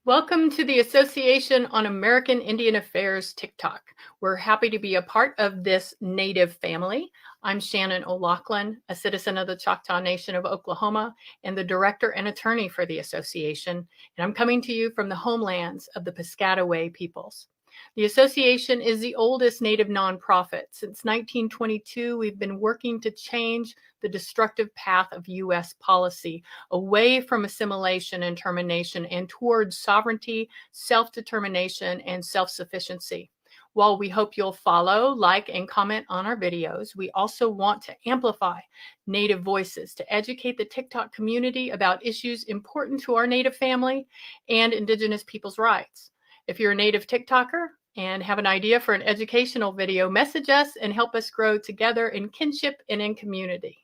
Welcome to the Association on American Indian Affairs TikTok. We're happy to be a part of this Native family. I'm Shannon O'Loughlin, a citizen of the Choctaw Nation of Oklahoma and the director and attorney for the association, and I'm coming to you from the homelands of the Piscataway peoples. The association is the oldest Native nonprofit. Since 1922, we've been working to change the destructive path of U.S. policy away from assimilation and termination and towards sovereignty, self-determination, and self-sufficiency. While we hope you'll follow, like, and comment on our videos, we also want to amplify Native voices to educate the TikTok community about issues important to our Native family and Indigenous people's rights. If you're a Native TikToker and have an idea for an educational video, message us and help us grow together in kinship and in community.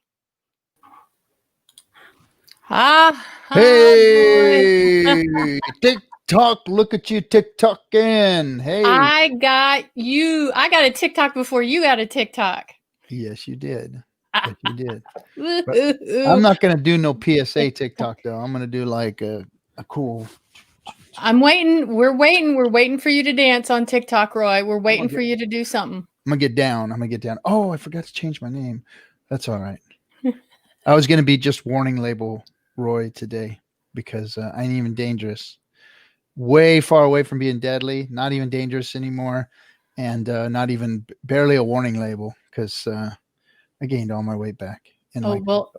Hey, TikTok, look at you TikToking. Hey. I got a TikTok before you got a TikTok. Yes, you did. Yes, you did. I'm not going to do no PSA TikTok, though. I'm going to do like a cool... I'm waiting. We're waiting for you to dance on TikTok, Roy. We're waiting for you to do something. I'm going to get down. Oh, I forgot to change my name. That's all right. I was going to be just warning label Roy today because I ain't even dangerous. Way far away from being deadly. Not even dangerous anymore. And not even barely a warning label because I gained all my weight back.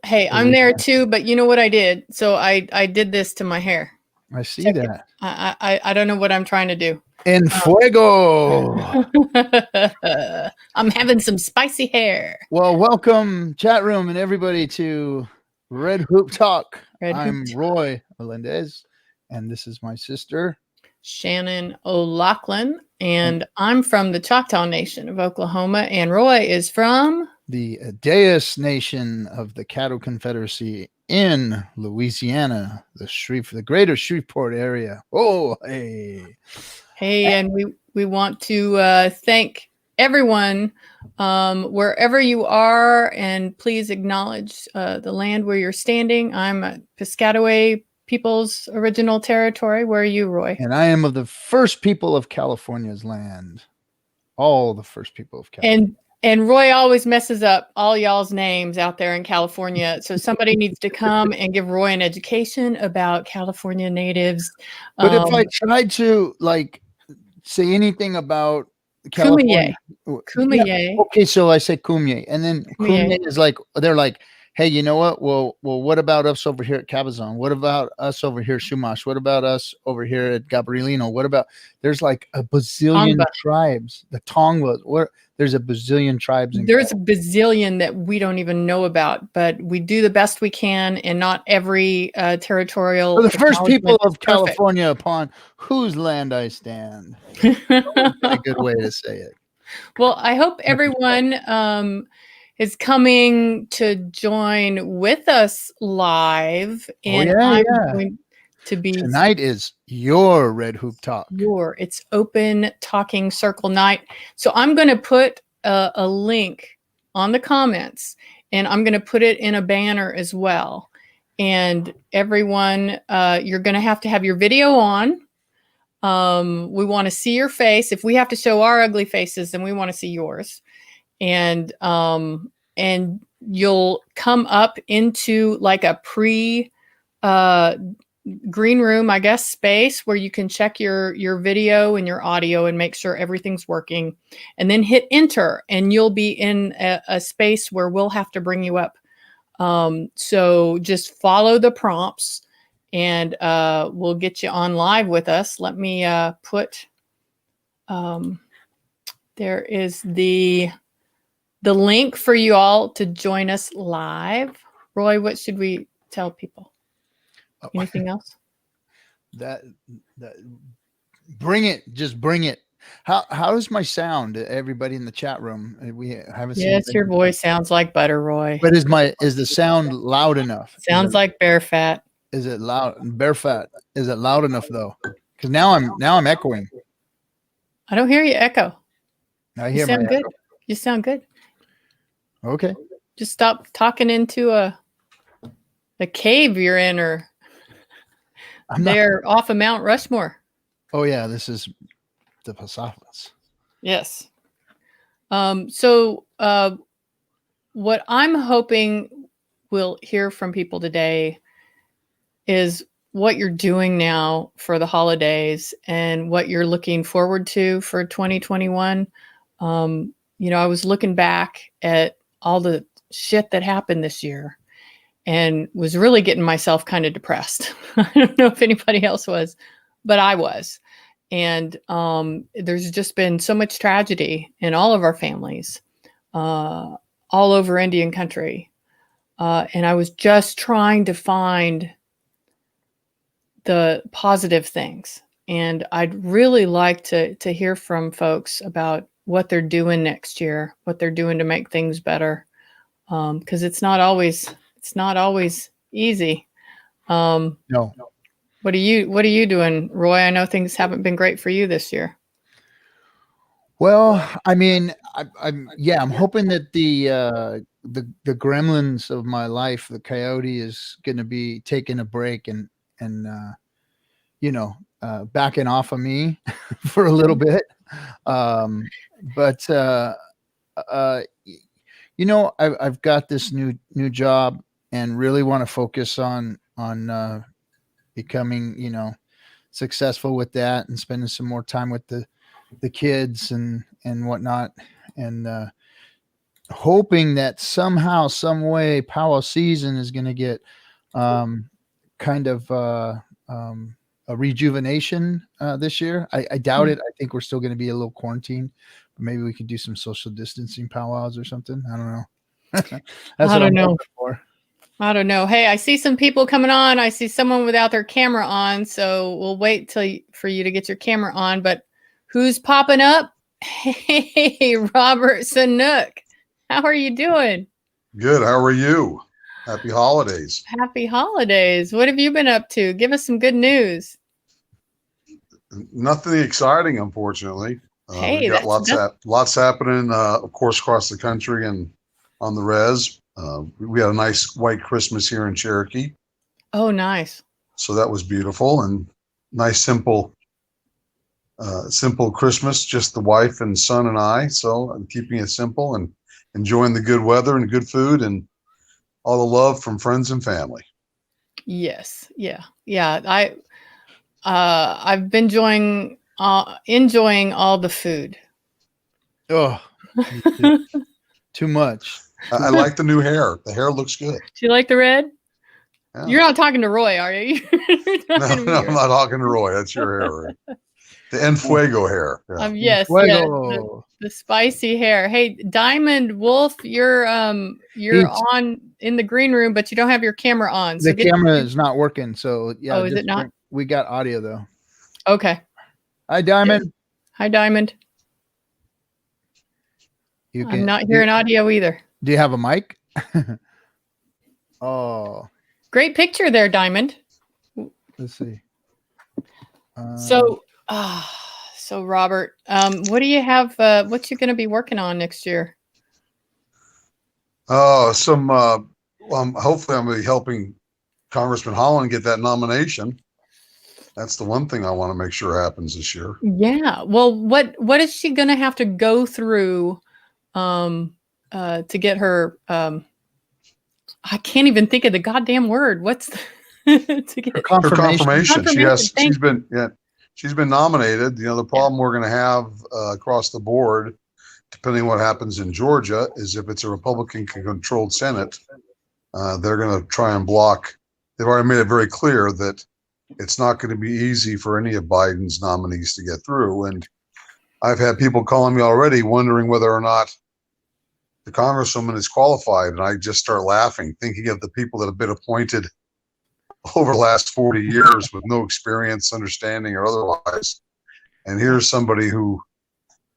Hey, I'm there too. But you know what I did? So I did this to my hair. I see that. I don't know what I'm trying to do. En fuego. I'm having some spicy hair. Well, welcome chat room and everybody to Red Hoop Talk. I'm Roy Melendez, and this is my sister, Shannon O'Loughlin, and I'm from the Choctaw Nation of Oklahoma, and Roy is from the Deus Nation of the Cattle Confederacy in Louisiana, the greater Shreveport area. Oh, hey. Hey, and we want to thank everyone wherever you are, and please acknowledge the land where you're standing. I'm at Piscataway People's original territory. Where are you, Roy? And I am of the first people of California's land. All the first people of California. And Roy always messes up all y'all's names out there in California. So somebody needs to come and give Roy an education about California natives. But if I tried to say anything about California, Kumeyaay. Yeah, okay, so I say Kumeyaay, and then Kumeyaay is they're like, hey, you know what? Well, what about us over here at Cabazon? What about us over here at Shumash? What about us over here at Gabrielino? What about there's like a bazillion tribes. The Tongva, there's a bazillion tribes. There's a bazillion that we don't even know about, but we do the best we can, and not every territorial. For the first people of California upon whose land I stand. A good way to say it. Well, I hope everyone is coming to join with us live, and I'm going to be. Tonight is your Red Hoop Talk. It's open talking circle night. So I'm going to put a link on the comments, and I'm going to put it in a banner as well. And everyone, you're going to have your video on. We want to see your face. If we have to show our ugly faces, then we want to see yours. And you'll come up into like a green room, I guess, space where you can check your video and your audio and make sure everything's working, and then hit enter, and you'll be in a space where we'll have to bring you up. So just follow the prompts, and we'll get you on live with us. Let me put, there is the link for you all to join us live. Roy, what should we tell people? Anything else? That bring it, just bring it. How is my sound? Everybody in the chat room, we haven't seen. Yes, your voice sounds like butter, Roy. But is the sound loud enough? Sounds like bear fat. Is it loud? Bear fat. Is it loud enough though? Because now I'm echoing. I don't hear you echo. I hear you sound good. Echo. You sound good. Okay. Just stop talking into a cave you're in, or I'm not. They're off of Mount Rushmore. Oh yeah, this is the Pasafas. Yes. So what I'm hoping we'll hear from people today is what you're doing now for the holidays and what you're looking forward to for 2021. I was looking back at all the shit that happened this year and was really getting myself kind of depressed. I don't know if anybody else was, but I was. And there's just been so much tragedy in all of our families, all over Indian country. And I was just trying to find the positive things. And I'd really like to hear from folks about what they're doing next year, what they're doing to make things better. Because it's not always easy. No. What are you doing, Roy? I know things haven't been great for you this year. Well, I mean, I'm hoping that the gremlins of my life, the coyote, is going to be taking a break and backing off of me for a little bit. But I've got this new job and really want to focus on becoming, successful with that and spending some more time with the kids and whatnot, and hoping that somehow, some way, Powell season is going to get kind of a rejuvenation this year. I doubt it. I think we're still going to be a little quarantined, but maybe we could do some social distancing powwows or something. I don't know. That's I don't know. For. I don't know. Hey, I see some people coming on. I see someone without their camera on, so we'll wait for you to get your camera on. But who's popping up? Hey, Robert Sanook. How are you doing? Good. How are you? Happy holidays. Happy holidays. What have you been up to? Give us some good news. Nothing exciting, unfortunately. Hey, we got lots happening, of course, across the country and on the res. We had a nice white Christmas here in Cherokee. Oh, nice. So that was beautiful and nice, simple Christmas, just the wife and son and I. So I'm keeping it simple and enjoying the good weather and good food and all the love from friends and family. Yes. Yeah. I've been enjoying all the food. Oh, too much. I like the new hair. The hair looks good. Do you like the red? Yeah. You're not talking to Roy, are you? No, I'm not talking to Roy. That's your hair, right? The Enfuego hair. Yeah. Yes, the spicy hair. Hey, Diamond Wolf, you're on in the green room, but you don't have your camera on. So the camera is not working. So yeah. Oh, is it not? We got audio though. Okay. Hi, Diamond. Hi, Diamond. I'm not hearing audio either. Do you have a mic? Oh. Great picture there, Diamond. Let's see. So Robert, what do you have? What you going to be working on next year? Hopefully I'm going to be helping Congressman Holland get that nomination. That's the one thing I want to make sure happens this year. Yeah. Well, what is she going to have to go through to get her? I can't even think of the goddamn word. What's to get her confirmation? She's been nominated. The problem we're going to have across the board, depending on what happens in Georgia, is if it's a Republican-controlled Senate, they're going to try and block. They've already made it very clear that it's not going to be easy for any of Biden's nominees to get through. And I've had people calling me already wondering whether or not the Congresswoman is qualified. And I just start laughing, thinking of the people that have been appointed over the last 40 years with no experience, understanding, or otherwise. And here's somebody who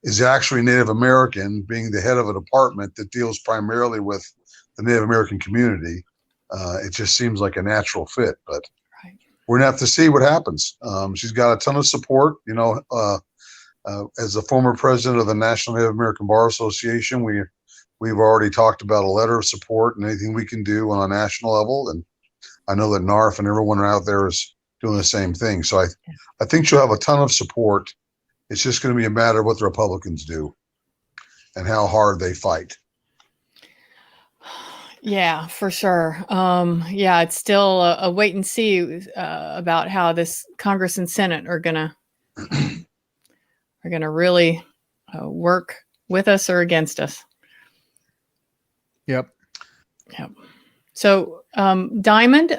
is actually Native American, being the head of a department that deals primarily with the Native American community. It just seems like a natural fit, but we're going to have to see what happens. She's got a ton of support. As a former president of the National Native American Bar Association, we've already talked about a letter of support and anything we can do on a national level. And I know that NARF and everyone out there is doing the same thing. So I think she'll have a ton of support. It's just going to be a matter of what the Republicans do and how hard they fight. Yeah, for sure. Yeah, it's still a wait and see about how this Congress and Senate are gonna really work with us or against us. Yep. So, Diamond,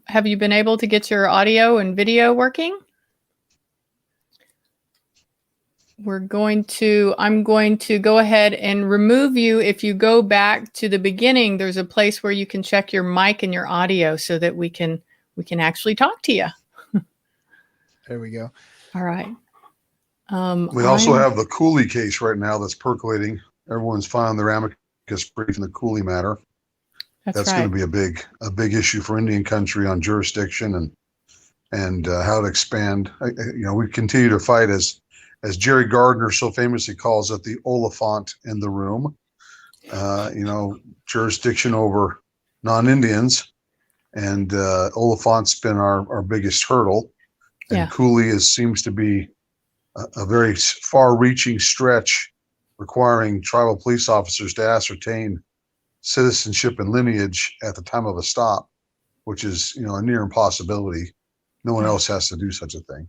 have you been able to get your audio and video working? I'm going to go ahead and remove you. If you go back to the beginning, there's a place where you can check your mic and your audio so that we can actually talk to you. There we go. All right. We also have the Cooley case right now that's percolating. Everyone's filing their amicus brief in the Cooley matter. That's right. going to be a big issue for Indian country on jurisdiction and how to expand. We continue to fight as Jerry Gardner so famously calls it, the Oliphant in the room. Jurisdiction over non-Indians, and Oliphant's been our biggest hurdle. And Cooley seems to be a very far-reaching stretch, requiring tribal police officers to ascertain citizenship and lineage at the time of a stop, which is a near impossibility. No one else has to do such a thing.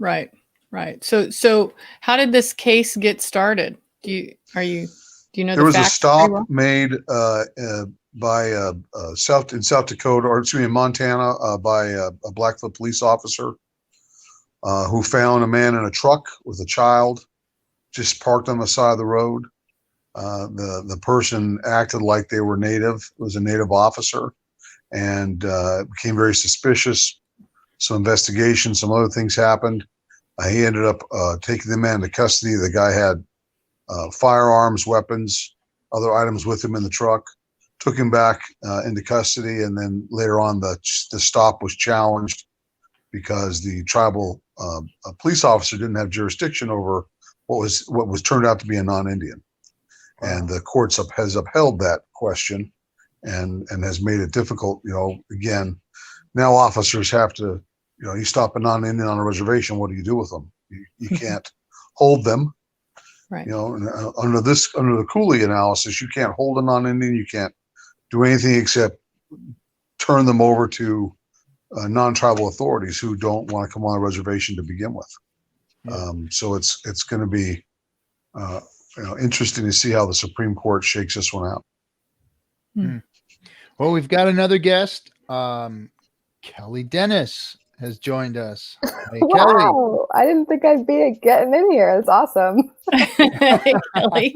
Right. So how did this case get started? Do you know? There was a stop made by in South Dakota, or excuse me, in Montana, by a Blackfoot police officer who found a man in a truck with a child just parked on the side of the road. The person acted like they were native. It was a native officer, and became very suspicious. Some investigation, some other things happened. He ended up taking the man into custody. The guy had firearms, weapons, other items with him in the truck. Took him back into custody, and then later on, the stop was challenged because the tribal police officer didn't have jurisdiction over what was turned out to be a non-Indian. And the courts has upheld that question and has made it difficult. Again, now officers have to, you stop a non-Indian on a reservation, what do you do with them? You can't hold them. Right. Under the Cooley analysis, you can't hold a non-Indian. You can't do anything except turn them over to non-tribal authorities who don't want to come on the reservation to begin with. Yeah. So it's going to be interesting to see how the Supreme Court shakes this one out. Well, we've got another guest. Kelly Dennis has joined us. Hey, wow, Kelly. I didn't think I'd be getting in here. It's awesome. Hey, Kelly.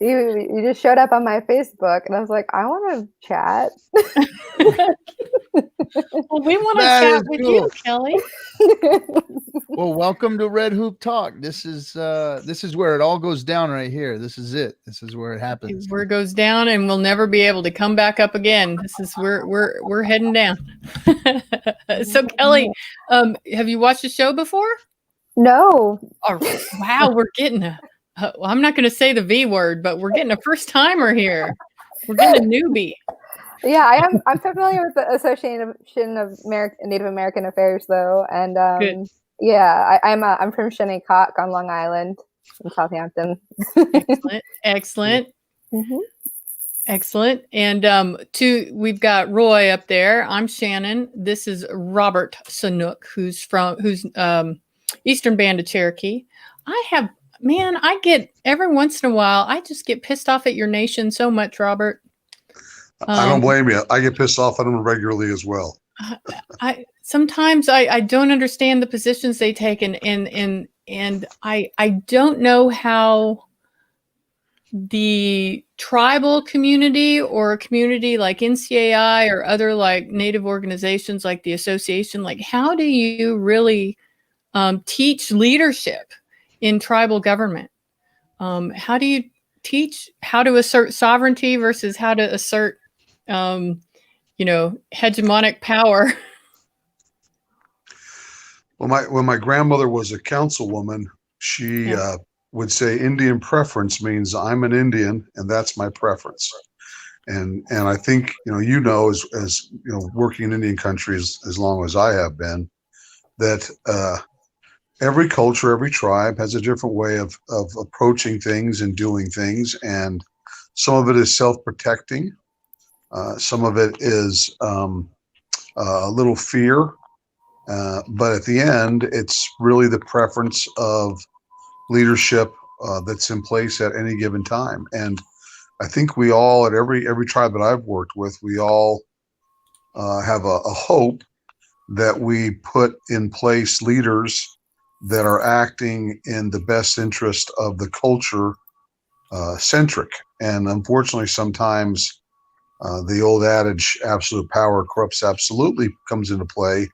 You just showed up on my Facebook, and I was like, I want to chat. Well, we want to chat with you, Kelly. Well, welcome to Red Hoop Talk. This is where it all goes down right here. This is it. This is where it happens. Where it goes down, and we'll never be able to come back up again. This is where we're heading down. So, Kelly, have you watched the show before? No. Oh, wow, we're getting well, I'm not going to say the V word, but we're getting a first timer here. We're getting a newbie. Yeah, I'm familiar with the Association of Native American Affairs, though, and yeah, I'm from Shinnycock on Long Island in Southampton. Excellent. Mm-hmm. Excellent. And we've got Roy up there. I'm Shannon. This is Robert Sanook, who's Eastern Band of Cherokee. I get every once in a while, I just get pissed off at your nation so much, Robert. I don't blame you. I get pissed off at them regularly as well. Sometimes I don't understand the positions they take, and I don't know how the tribal community or a community like NCAI or other like Native organizations like the association, like how do you really teach leadership in tribal government? How do you teach how to assert sovereignty versus how to assert hegemonic power? Well, when my grandmother was a councilwoman, she would say Indian preference means I'm an Indian and that's my preference. And I think, as working in Indian countries as long as I have been, that every culture, every tribe has a different way of approaching things and doing things. And some of it is self-protecting. Some of it is a little fear. But at the end, it's really the preference of leadership that's in place at any given time. And I think we all, at every tribe that I've worked with, we all have a hope that we put in place leaders that are acting in the best interest of the culture centric. And unfortunately, sometimes the old adage, absolute power corrupts absolutely, comes into play,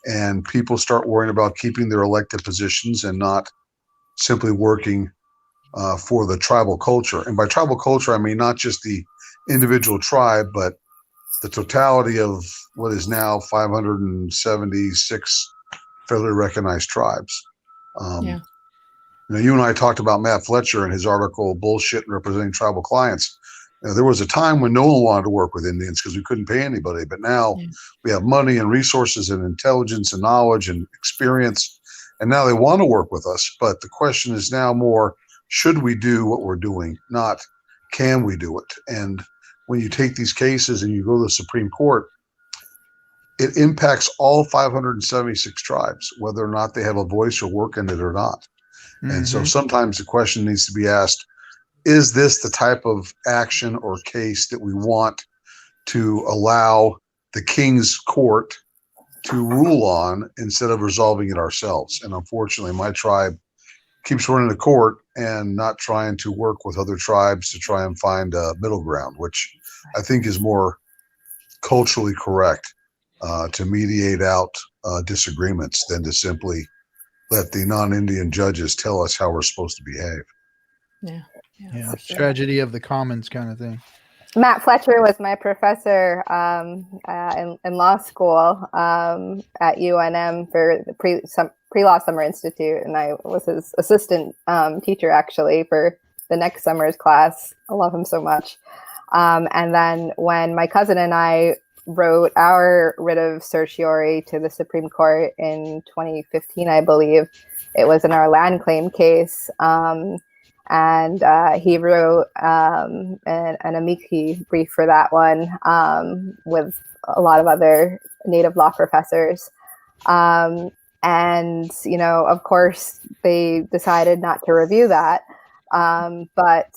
and people start worrying about keeping their elected positions and not simply working for the tribal culture. And by tribal culture, I mean not just the individual tribe, but the totality of what is now 576 federally recognized tribes. You and I talked about Matt Fletcher and his article, Bullshit and Representing Tribal Clients. There was a time when no one wanted to work with Indians because we couldn't pay anybody. But now we have money and resources and intelligence and knowledge and experience. And now they want to work with us. But the question is now more, should we do what we're doing? Not, can we do it? And when you take these cases and you go to the Supreme Court, it impacts all 576 tribes, whether or not they have a voice or work in it or not. Mm-hmm. And so sometimes the question needs to be asked, is this the type of action or case that we want to allow the King's Court to rule on instead of resolving it ourselves? And unfortunately, my tribe keeps running to court and not trying to work with other tribes to try and find a middle ground, which I think is more culturally correct, to mediate out disagreements than to simply let the non-Indian judges tell us how we're supposed to behave. Yeah, tragedy of the commons kind of thing. Matt Fletcher was my professor in law school at UNM for the pre-law summer institute, and I was his assistant teacher actually for the next summer's class. I love him so much. And then when my cousin and I wrote our writ of certiorari to the Supreme Court in 2015, I believe, it was in our land claim case. And he wrote an amici brief for that one with a lot of other native law professors. And, of course, they decided not to review that. But,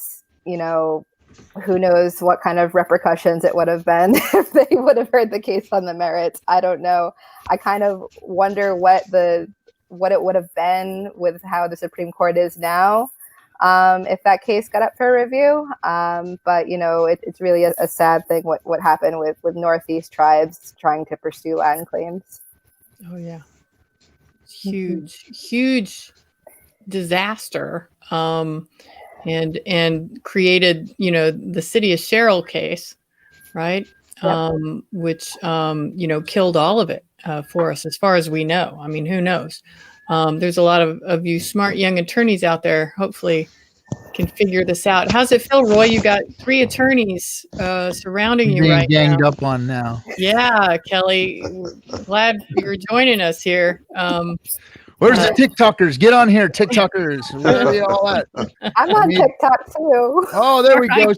who knows what kind of repercussions it would have been if they would have heard the case on the merits. I don't know. I kind of wonder what it would have been with how the Supreme Court is now. If that case got up for review. But, it's really a sad thing what happened with Northeast tribes trying to pursue land claims. Oh, yeah. Huge disaster. And created, the city of Sherrill case, right? Yep. Which, killed all of it for us as far as we know. I mean, who knows? There's a lot of you smart young attorneys out there, hopefully can figure this out. How's it feel, Roy? You got 3 attorneys surrounding you right now. Ganged up on now. Yeah, Kelly, glad you're joining us here. Where's the TikTokers? Get on here, TikTokers. Where are they all at? I'm on TikTok too. Oh, there we go.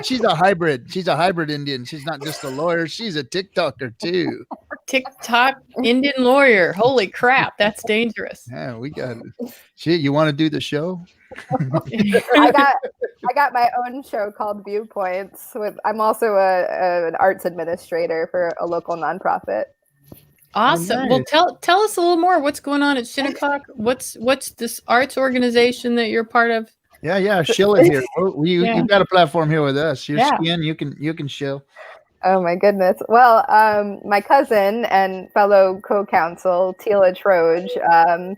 She's a hybrid. She's a hybrid Indian. She's not just a lawyer. She's a TikToker too. TikTok Indian lawyer. Holy crap, that's dangerous. Yeah, we got it. Shit, you want to do the show? I got my own show called Viewpoints. I'm also an arts administrator for a local nonprofit. Awesome. Oh, nice. Well, tell us a little more. What's going on at Shinnycock? What's this arts organization that you're part of? Yeah, shill it here. You've got a platform here with us. You're skin. You can shill. Oh my goodness. Well, my cousin and fellow co-counsel Tila Troge,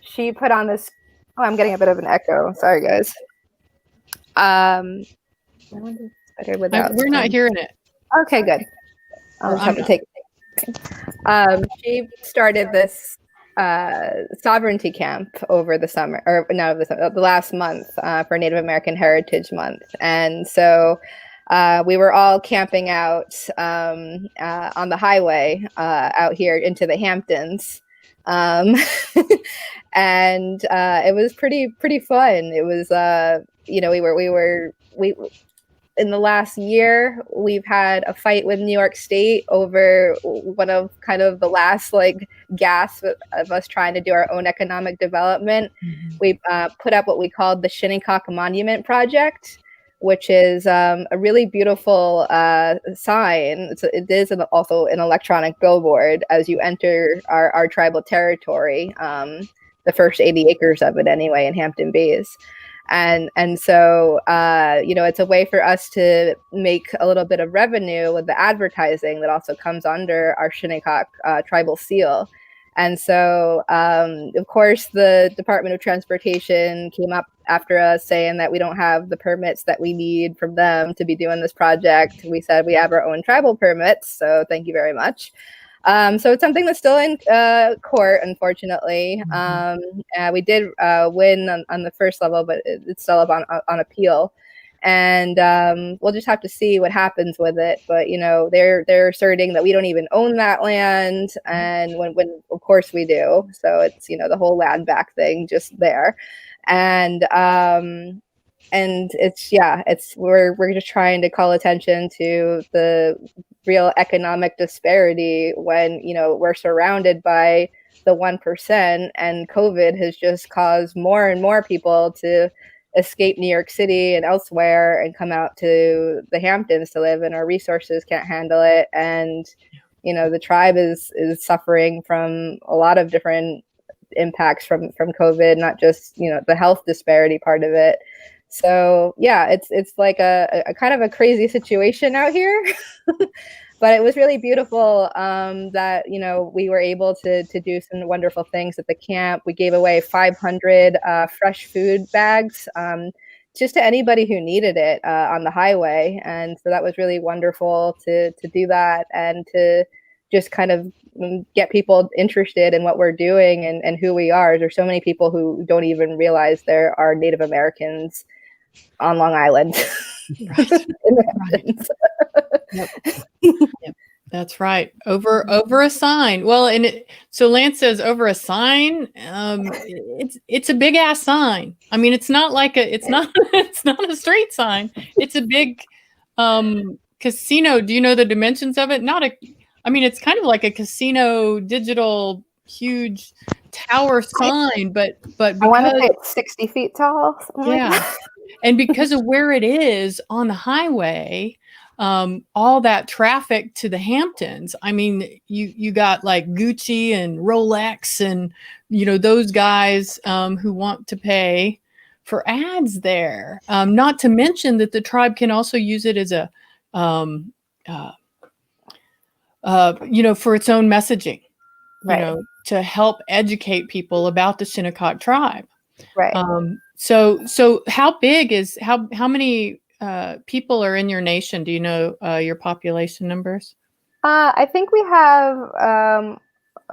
she put on this. Oh, I'm getting a bit of an echo. Sorry, guys. We're not hearing it. Okay, good. I'll just have to take. She started this sovereignty camp over the summer, or no, the last month for Native American Heritage Month, and so we were all camping out on the highway out here into the Hamptons. And it was pretty fun. It was, we in the last year, we've had a fight with New York State over one of kind of the last gasps of us trying to do our own economic development. Mm-hmm. We put up what we called the Shinnycock Monument Project, which is a really beautiful sign. It is also an electronic billboard as you enter our tribal territory, the first 80 acres of it anyway in Hampton Bays. And so, it's a way for us to make a little bit of revenue with the advertising that also comes under our Shinnycock tribal seal. And so, of course, the Department of Transportation came up after us saying that we don't have the permits that we need from them to be doing this project. We said we have our own tribal permits, so thank you very much. So it's something that's still in court, unfortunately. We did win on the first level, but it's still up on appeal. And we'll just have to see what happens with it. But, they're asserting that we don't even own that land. And when of course we do. So it's, the whole land back thing just there. And we're just trying to call attention to the real economic disparity when, we're surrounded by the 1%, and COVID has just caused more and more people to escape New York City and elsewhere and come out to the Hamptons to live, and our resources can't handle it. And, the tribe is suffering from a lot of different impacts from COVID, not just, the health disparity part of it. So yeah, it's like a kind of a crazy situation out here. But it was really beautiful that, we were able to do some wonderful things at the camp. We gave away 500 fresh food bags just to anybody who needed it on the highway. And so that was really wonderful to do that and to just kind of get people interested in what we're doing and who we are. There's so many people who don't even realize there are Native Americans on Long Island. Right. Yep. Yep. That's right. Over a sign. Well, so Lance says over a sign. It's a big ass sign. I mean, it's not a straight sign. It's a big casino. Do you know the dimensions of it? It's kind of like a casino digital huge tower sign, but because, I want to say it's 60 feet tall. Yeah. And because of where it is on the highway, all that traffic to the Hamptons, I mean, you got like Gucci and Rolex and, those guys who want to pay for ads there. Not to mention that the tribe can also use it as a, for its own messaging, right. To help educate people about the Shinnycock tribe. Right. So how many people are in your nation? Do you know your population numbers? I think we have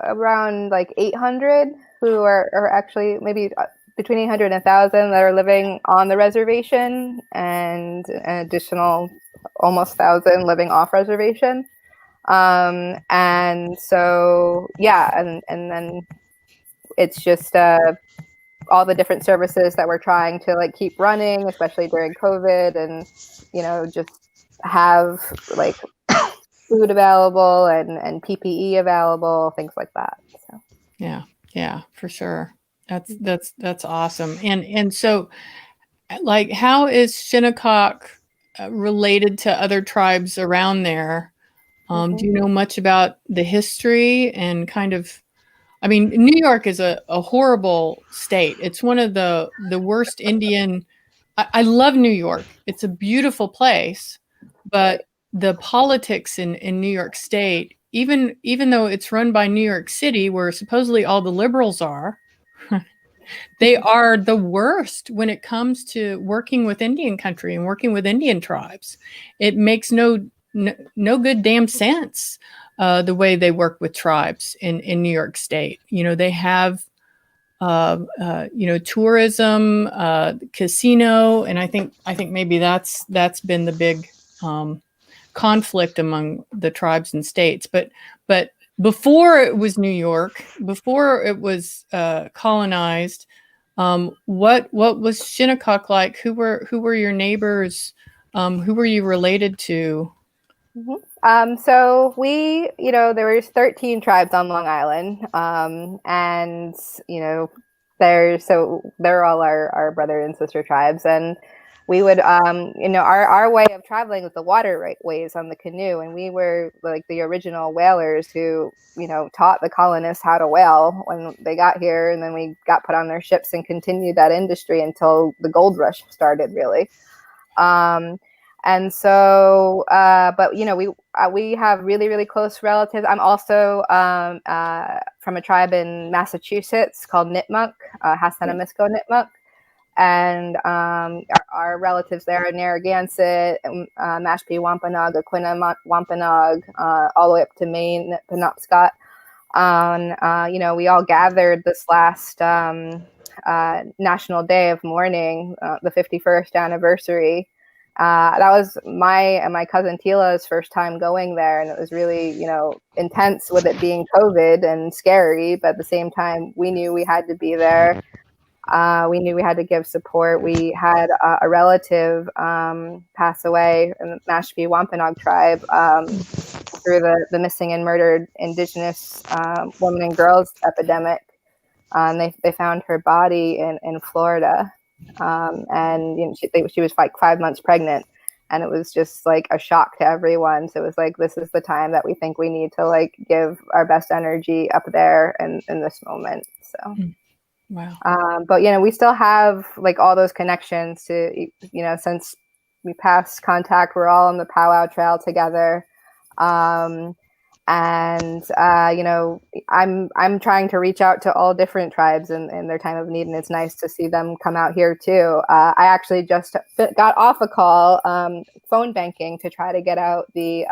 around 800 who are actually maybe between 800 and 1,000 that are living on the reservation, and an additional almost 1,000 living off reservation. And so, yeah, and then it's just all the different services that we're trying to keep running, especially during COVID, and just have food available and PPE available, things like that. So yeah, for sure. That's awesome. And so how is Shinnycock related to other tribes around there? Do you know much about the history and kind of? I mean, New York is a horrible state. It's one of the worst Indian. I love New York. It's a beautiful place, but the politics in New York State, even though it's run by New York City, where supposedly all the liberals are, they are the worst when it comes to working with Indian country and working with Indian tribes. It makes no good damn sense. The way they work with tribes in New York State. They have, tourism, casino, and I think maybe that's been the big conflict among the tribes and states. But before it was New York, before it was colonized, what was Shinnycock like? Who were your neighbors? Who were you related to? So we, there was 13 tribes on Long Island, and they're all our brother and sister tribes, and we would, our way of traveling was the waterways on the canoe, and we were like the original whalers who, taught the colonists how to whale when they got here, and then we got put on their ships and continued that industry until the gold rush started, really. And so, but we have really, really close relatives. I'm also from a tribe in Massachusetts called Nipmuc, Hassanamisco Nipmuc. And our relatives there are Narragansett, Mashpee Wampanoag, Aquina Wampanoag, all the way up to Maine, Penobscot. We all gathered this last National Day of Mourning, the 51st anniversary. That was my and my cousin Tila's first time going there, and it was really, intense with it being COVID and scary, but at the same time, we knew we had to be there. We knew we had to give support. We had a relative pass away in the Mashpee Wampanoag tribe through the missing and murdered Indigenous women and girls epidemic. They found her body in Florida, and she was like 5 months pregnant, and it was just like a shock to everyone. So it was like, this is the time that we think we need to like give our best energy up there in this moment. So. Wow. But we still have like all those connections to, since we passed contact, we're all on the powwow trail together. I'm trying to reach out to all different tribes in their time of need, and it's nice to see them come out here too. I actually just got off a call, phone banking, to try to get out the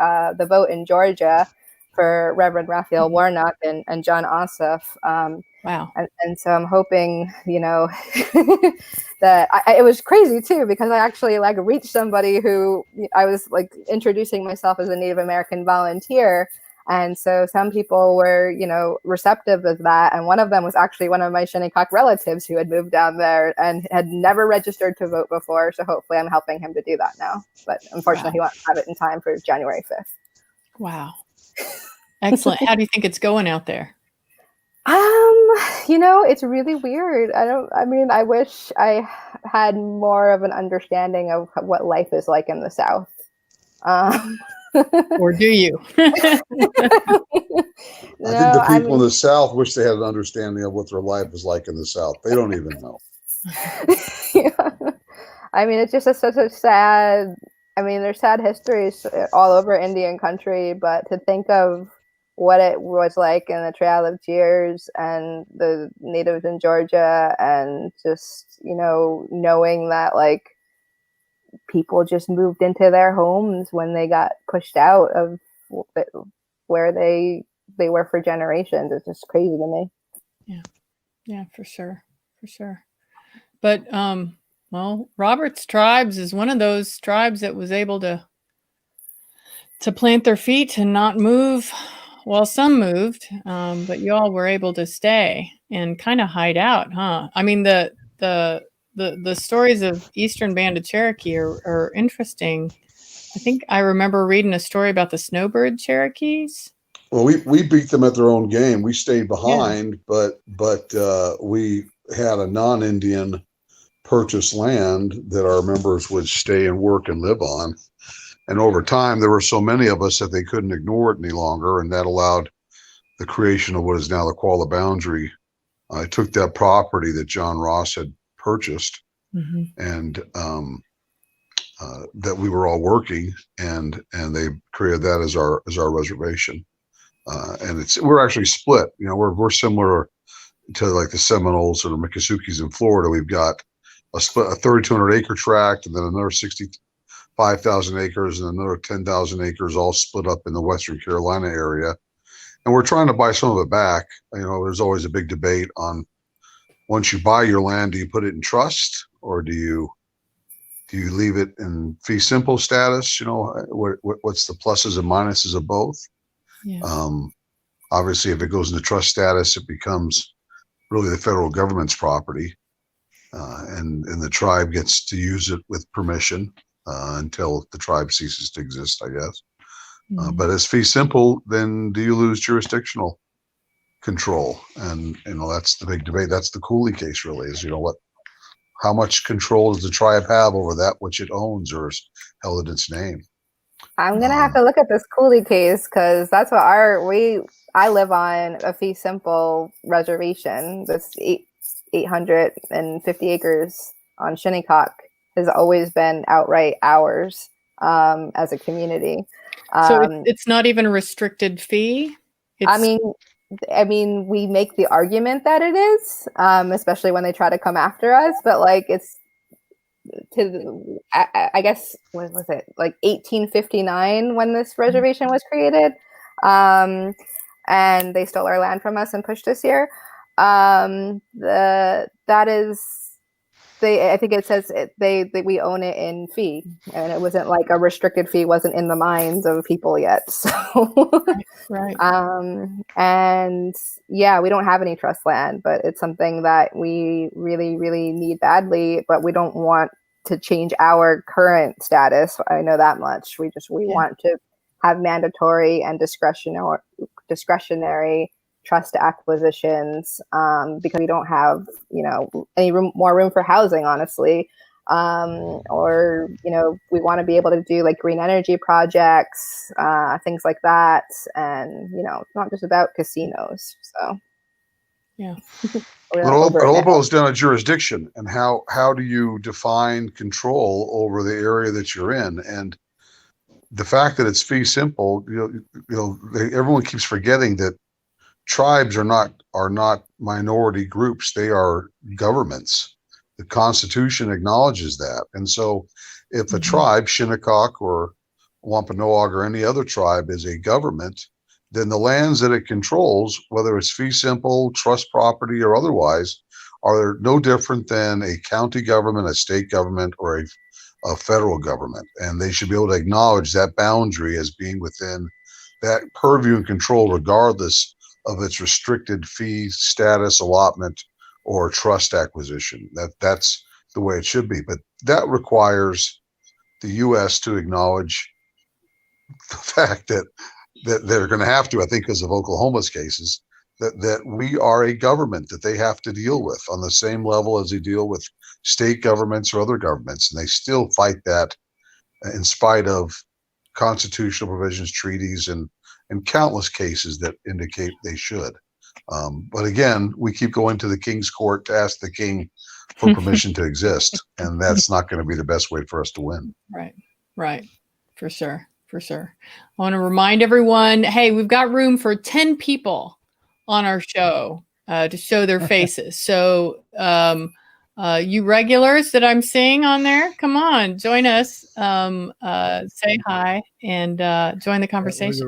vote in Georgia for Reverend Raphael Warnock and John Ossoff. Wow. And so I'm hoping, that it was crazy too, because I actually like reached somebody who I was like introducing myself as a Native American volunteer. And so some people were, receptive of that. And one of them was actually one of my Shinnycock relatives who had moved down there and had never registered to vote before. So hopefully I'm helping him to do that now. But unfortunately, He won't have it in time for January 5th. Wow. Excellent. How do you think it's going out there? It's really weird. I wish I had more of an understanding of what life is like in the South. Or do you? I think the people in the South wish they had an understanding of what their life is like in the South. They don't even know. Yeah. It's just such a sad, there's sad histories all over Indian country, but to think of what it was like in the Trail of Tears and the natives in Georgia, and just, knowing that like people just moved into their homes when they got pushed out of where they were for generations. It's just crazy to me. Yeah, for sure. But Robert's tribes is one of those tribes that was able to plant their feet and not move. Well, some moved, but you all were able to stay and kind of hide out, huh? The stories of Eastern Band of Cherokee are interesting. I think I remember reading a story about the Snowbird Cherokees. Well, we beat them at their own game. We stayed behind, but we had a non-Indian purchased land that our members would stay and work and live on. And over time, there were so many of us that they couldn't ignore it any longer, and that allowed the creation of what is now the Qualla Boundary. I took that property that John Ross had purchased, and that we were all working, and they created that as our reservation. And we're actually split. We're similar to like the Seminoles or the Miccosukes in Florida. We've got a 3,200 acre tract, and then another 65,000 acres and another 10,000 acres, all split up in the Western Carolina area. And we're trying to buy some of it back. There's always a big debate on, once you buy your land, do you put it in trust, or do you Do you leave it in fee simple status? You know, what's the pluses and minuses of both? Yeah. Obviously, if it goes into trust status, it becomes really the federal government's property, and the tribe gets to use it with permission until the tribe ceases to exist, I guess. But as fee simple, then do you lose jurisdictional control? And that's the big debate. That's the Cooley case, really, is how much control does the tribe have over that which it owns or is held in its name? I'm gonna have to look at this Cooley case because that's what I live on a fee simple reservation. This 850 acres on Shinnycock has always been outright ours as a community. So it's not even a restricted fee. I mean, we make the argument that it is, especially when they try to come after us. But like, it's I guess, what was it, like 1859 when this reservation was created, and they stole our land from us and pushed us here. I think it says we own it in fee, and it wasn't like a restricted fee, wasn't in the minds of people yet. So, right. And yeah, we don't have any trust land, but it's something that we really, really need badly. But we don't want to change our current status. I know that much. We want to have mandatory and discretionary trust acquisitions, because we don't have, any more room for housing, honestly. Or, we want to be able to do like green energy projects, things like that. And, it's not just about casinos. So, yeah. It all boils down to jurisdiction and how do you define control over the area that you're in? And the fact that it's fee simple, everyone keeps forgetting that tribes are not minority groups. They are governments. The Constitution acknowledges that. And so if a tribe, Shinnycock or Wampanoag or any other tribe, is a government, then the lands that it controls, whether it's fee simple, trust property, or otherwise, are no different than a county government, a state government, or a federal government. And they should be able to acknowledge that boundary as being within that purview and control, regardless of its restricted fee status, allotment, or trust acquisition. That's the way it should be. But that requires the U.S. to acknowledge the fact that they're going to have to, I think, because of Oklahoma's cases, that we are a government that they have to deal with on the same level as they deal with state governments or other governments. And they still fight that in spite of constitutional provisions, treaties, and countless cases that indicate they should. But again, we keep going to the king's court to ask the king for permission to exist. And that's not going to be the best way for us to win. Right. For sure. I want to remind everyone, hey, we've got room for 10 people on our show to show their faces. So you regulars that I'm seeing on there, come on, join us, say hi, and join the conversation.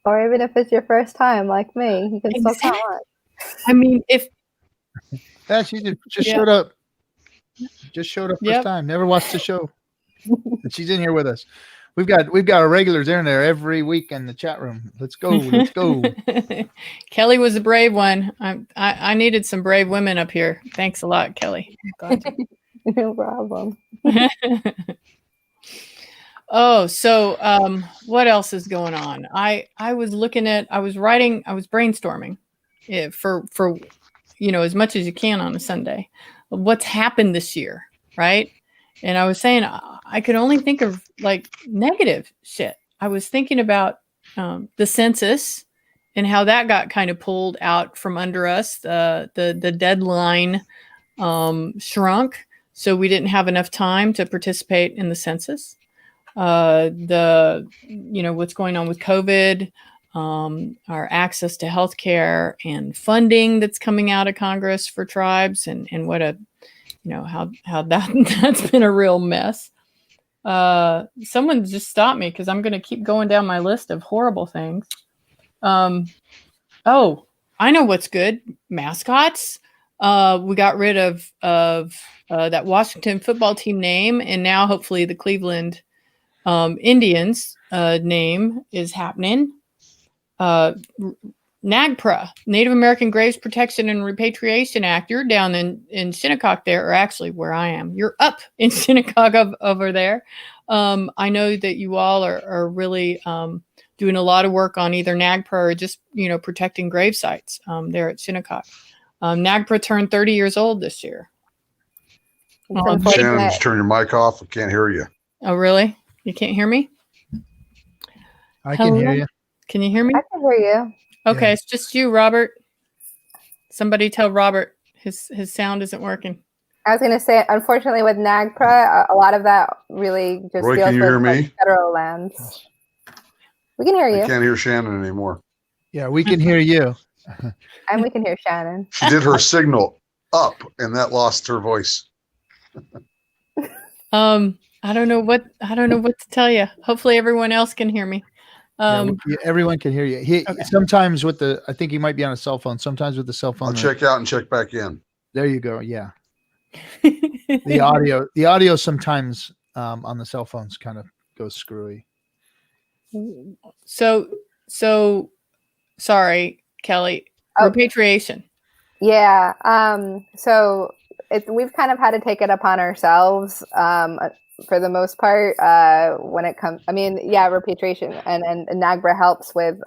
Or even if it's your first time, like me, you can still come on. I mean, if she just showed up. Just showed up first time. Never watched the show. And she's in here with us. We've got our regulars in there every week in the chat room. Let's go. Kelly was a brave one. I needed some brave women up here. Thanks a lot, Kelly. No problem. Oh, so what else is going on? I was brainstorming for as much as you can on a Sunday. What's happened this year, right? And I was saying I could only think of like negative shit. I was thinking about the census and how that got kind of pulled out from under us. The deadline shrunk, so we didn't have enough time to participate in the census. What's going on with COVID, our access to healthcare and funding that's coming out of Congress for tribes, and what how that's been a real mess. Someone just stopped me because I'm going to keep going down my list of horrible things. Oh, I know what's good. Mascots. We got rid of that Washington football team name, and now hopefully the Cleveland Indians name is happening. NAGPRA, Native American Graves Protection and Repatriation Act. You're down in Shinnycock there, or actually where I am. You're up in Shinnycock over there. I know that you all are really doing a lot of work on either NAGPRA or just, protecting grave sites there at Shinnycock. NAGPRA turned 30 years old this year. Shannon, just turn your mic off. I can't hear you. Oh, really? You can't hear me? I can hear you. Can you hear me? I can hear you. Okay, Yeah. It's just you, Robert. Somebody tell Robert his sound isn't working. I was going to say, unfortunately, with NAGPRA, a lot of that really just Roy, deals can you with hear me? like, federal lands. We can hear you. I can't hear Shannon anymore. Yeah, we can hear you. And we can hear Shannon. She did her signal up, and that lost her voice. I don't know what to tell you. Hopefully everyone else can hear me. Everyone can hear you. Okay. Sometimes I think he might be on a cell phone. Sometimes with the cell phone. I'll check out and check back in. There you go. Yeah. The audio sometimes on the cell phones kind of goes screwy. So sorry, Kelly. Repatriation. Yeah. So we've kind of had to take it upon ourselves for the most part when it comes. I mean, repatriation and NAGPRA helps with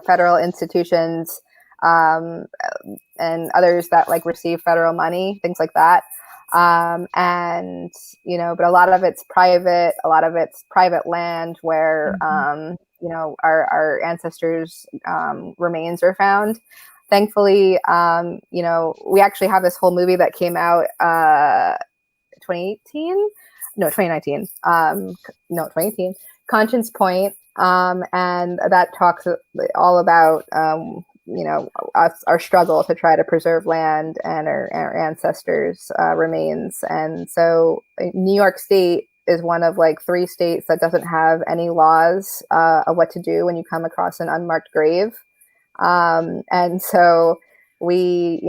federal institutions and others that like receive federal money, things like that. But a lot of it's private. A lot of it's private land where our ancestors' remains are found. Thankfully, we actually have this whole movie that came out 2018. No, 2019. 2018. Conscience Point, and that talks all about our struggle to try to preserve land and our ancestors' remains. And so, New York State is one of like 3 states that doesn't have any laws of what to do when you come across an unmarked grave. And so we,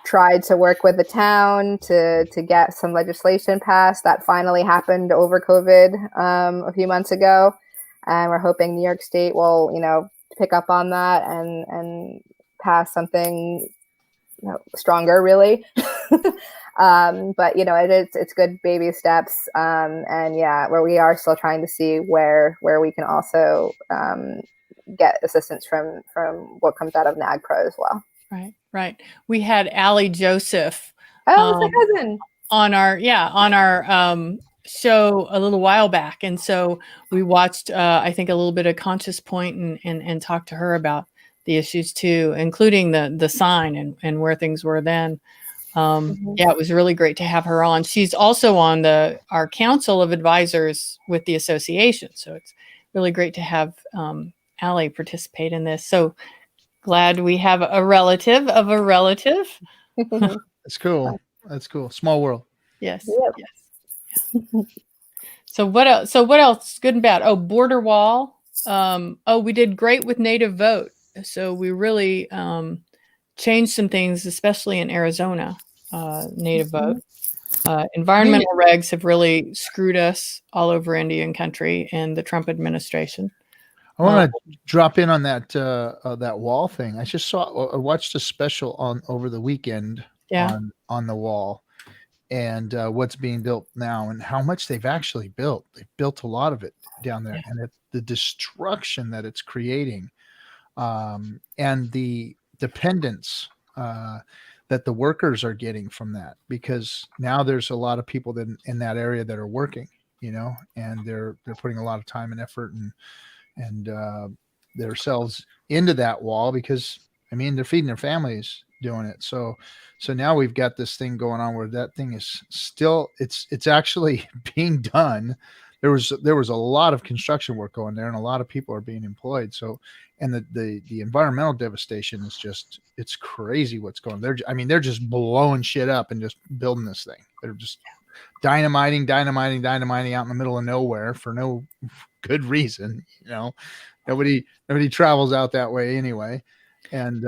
tried to work with the town to get some legislation passed that finally happened over COVID a few months ago. And we're hoping New York State will, pick up on that and pass something stronger, really. But it's good baby steps. Where we are still trying to see where we can also get assistance from what comes out of NAGPRA as well. Right. We had Allie Joseph. Oh, it's my cousin. On our show a little while back, and so we watched I think a little bit of Conscious Point and talked to her about the issues too, including the sign and where things were then. It was really great to have her on. She's also on our council of advisors with the association, so it's really great to have Allie participate in this. So glad we have a relative of a relative. That's cool. Small world. Yes. Yep. Yes. So what else? Good and bad. Oh, border wall. We did great with native vote. So we really changed some things, especially in Arizona, native vote. Environmental regs have really screwed us all over Indian country and the Trump administration. I want to drop in on that wall thing. I watched a special over the weekend on the wall and what's being built now and how much they've actually built. They've built a lot of it down there, and the destruction that it's creating, and the dependence that the workers are getting from that, because now there's a lot of people in that area that are working, and they're putting a lot of time and effort and themselves into that wall because they're feeding their families doing it. So now we've got this thing going on where that thing is still it's actually being done. There was a lot of construction work going there and a lot of people are being employed. So, and the environmental devastation is it's crazy what's going on. They're just blowing shit up and just building this thing. They're just dynamiting out in the middle of nowhere for no good reason. Nobody travels out that way anyway. And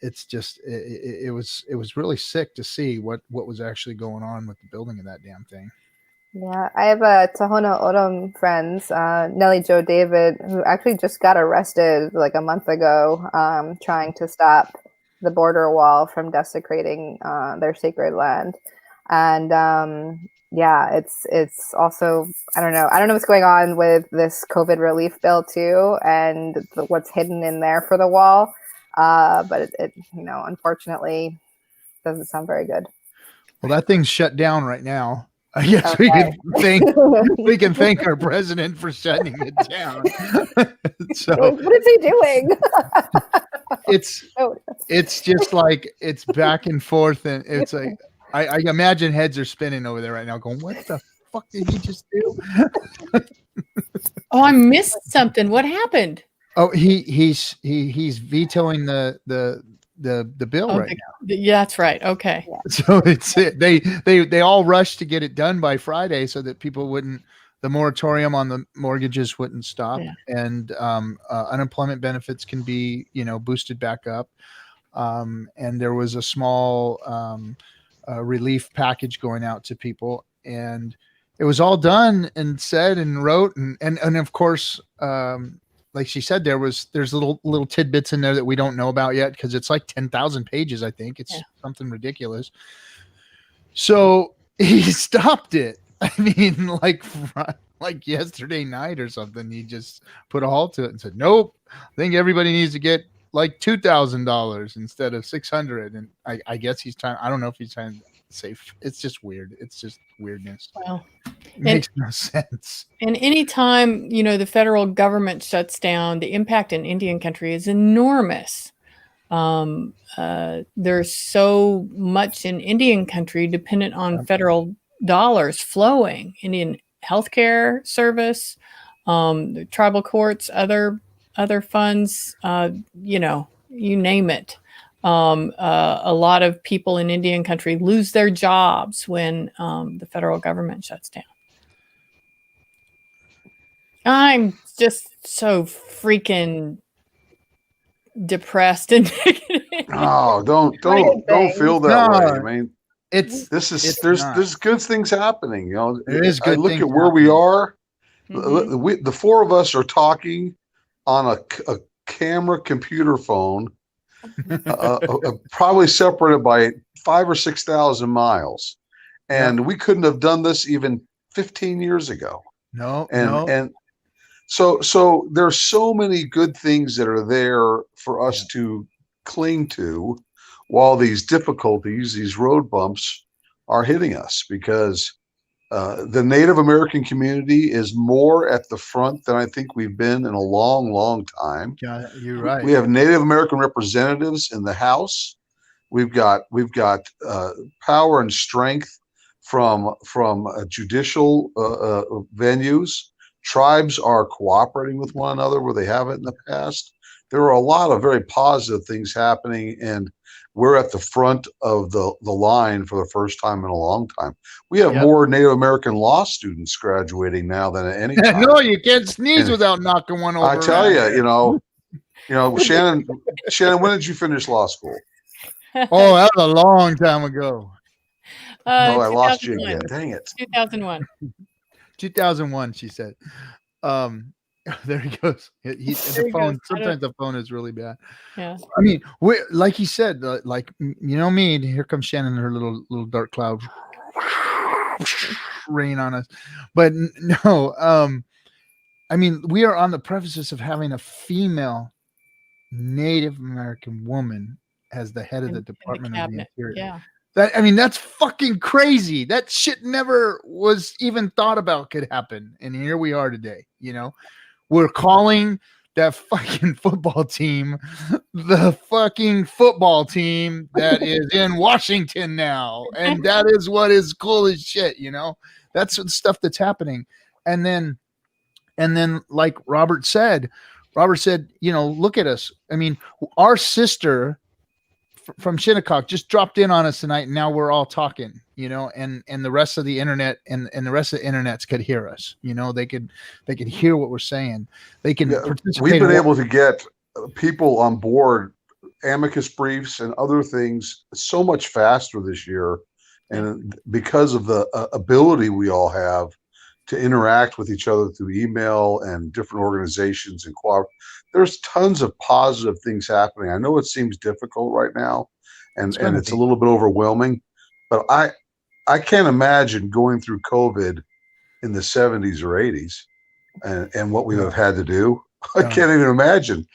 it's just it was really sick to see what was actually going on with the building of that damn thing. Yeah, I have a Tohono O'odham friends, Nellie Jo David, who actually just got arrested like a month ago, trying to stop the border wall from desecrating their sacred land. And yeah, it's also I don't know what's going on with this COVID relief bill too, and what's hidden in there for the wall. But it unfortunately doesn't sound very good. Well, that thing's shut down right now. I guess we can thank our president for shutting it down. So what is he doing? It's just like it's back and forth, and it's like I imagine heads are spinning over there right now, going, "What the fuck did he just do?" Oh, I missed something. What happened? Oh, he's vetoing the bill right now. Yeah, that's right. Okay. So they all rushed to get it done by Friday so that the moratorium on the mortgages wouldn't stop, and unemployment benefits can be boosted back up, and there was a small relief package going out to people, and it was all done and said and wrote and of course like she said, there's little tidbits in there that we don't know about yet because it's like 10,000 pages. I think it's something ridiculous. So he stopped it. I mean, like yesterday night or something, he just put a halt to it and said, "Nope, I think everybody needs to get like $2,000 instead of $600." And I guess he's trying. I don't know if he's trying to say. It's just weird. It's just weirdness. Well, it makes no sense. And anytime the federal government shuts down, the impact in Indian country is enormous. There's so much in Indian country dependent on federal dollars flowing. Indian healthcare service, the tribal courts, other funds, you name it. A lot of people in Indian country lose their jobs when the federal government shuts down. I'm just so freaking depressed and Oh, don't feel that way. I mean, there's good things happening. There is good. I look at where we are. Mm-hmm. The four of us are talking on a camera computer phone, probably separated by 5,000 or 6,000 miles, and we couldn't have done this even 15 years ago. No. So there's so many good things that are there for us to cling to while these difficulties, these road bumps are hitting us, because the Native American community is more at the front than I think we've been in a long, long time. Yeah, you're right. We have Native American representatives in the House. We've got power and strength from judicial venues. Tribes are cooperating with one another where they haven't in the past. There are a lot of very positive things happening, and we're at the front of the line for the first time in a long time. We have more Native American law students graduating now than at any time. No, you can't sneeze without knocking one over. I tell you, Shannon, when did you finish law school? Oh, that was a long time ago. I lost you again. Dang it. 2001. 2001, she said. There he goes. Sometimes the phone is really bad. Yeah. I mean, like he said, like me. Here comes Shannon and her little dark cloud rain on us. But no, I mean, we are on the precipice of having a female Native American woman as the head of the Department of the Interior. Yeah. That's fucking crazy. That shit never was even thought about could happen. And here we are today, We're calling that fucking football team the fucking football team that is in Washington now. And that is what is cool as shit, That's the stuff that's happening. And then like Robert said, look at us. I mean, our sister from Shinnycock just dropped in on us tonight, and now we're all talking, and the rest of the internet and the rest of the internets could hear us. They could hear what we're saying. They can participate. We've been able to get people on board amicus briefs and other things so much faster this year. And because of the ability we all have to interact with each other through email and different organizations and there's tons of positive things happening. I know it seems difficult right now and it's a little bit overwhelming, but I can't imagine going through COVID in the 70s or 80s and what we would have had to do. I can't even imagine.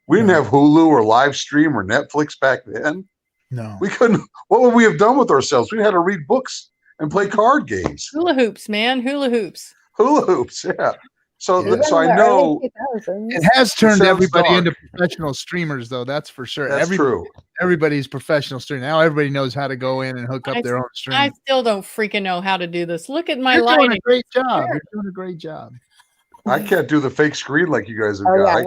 We didn't have Hulu or live stream or Netflix back then. No, we couldn't. What would we have done with ourselves? We had to read books and play card games. Hula hoops, man. Hula hoops. Hula hoops. Yeah. So I the know it has turned everybody into professional streamers, though. That's for sure. That's true. Everybody's professional streamer now. Everybody knows how to go in and hook up their own stream. I still don't freaking know how to do this. Look at my You're lighting. doing a great job. You're doing a great job. I can't do the fake screen like you guys have got.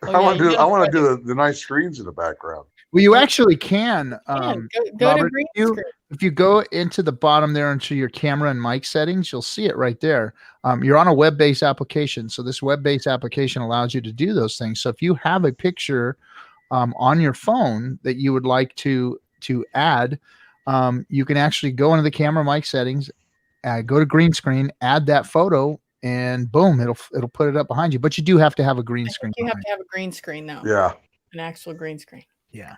Yeah, I want to do the nice screens in the background. Well, you actually can. Go Robert, to green screen. if you go into the bottom there into your camera and mic settings, you'll see it right there. You're on a web-based application. So this web-based application allows you to do those things. So if you have a picture on your phone that you would like to add, you can actually go into the camera mic settings, go to green screen, add that photo, and boom, it'll put it up behind you. But you do have to have a green screen. You have to have a green screen though. Yeah. An actual green screen. Yeah.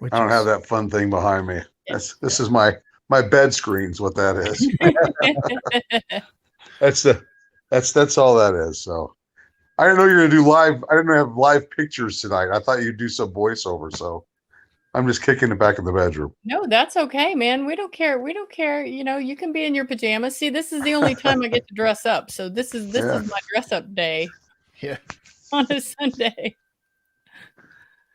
I don't have that fun thing behind me. This is my bed screen's what that is. that's all that is. So I didn't know you were gonna do live. I didn't have live pictures tonight. I thought you'd do some voiceover. So I'm just kicking it back in the bedroom. No, that's okay, man. We don't care. We don't care. You know, you can be in your pajamas. See, this is the only time I get to dress up. So this is my dress up day. Yeah. On a Sunday.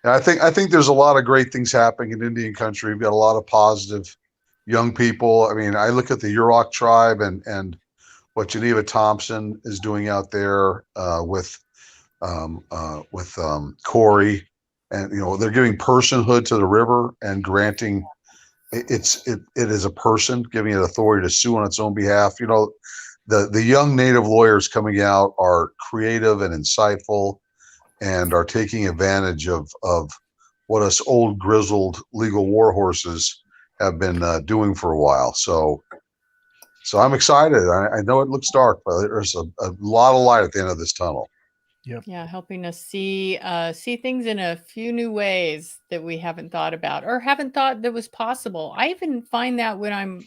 I think there's a lot of great things happening in Indian country. We've got a lot of positive young people. I mean, I look at the Yurok tribe and what Geneva Thompson is doing out there with Corey, and they're giving personhood to the river and granting it is a person, giving it authority to sue on its own behalf. The young Native lawyers coming out are creative and insightful, and are taking advantage of what us old grizzled legal war horses have been doing for a while. So I'm excited. I know it looks dark, but there's a lot of light at the end of this tunnel. Yep. Yeah, helping us see things in a few new ways that we haven't thought about or haven't thought that was possible. I even find that when I'm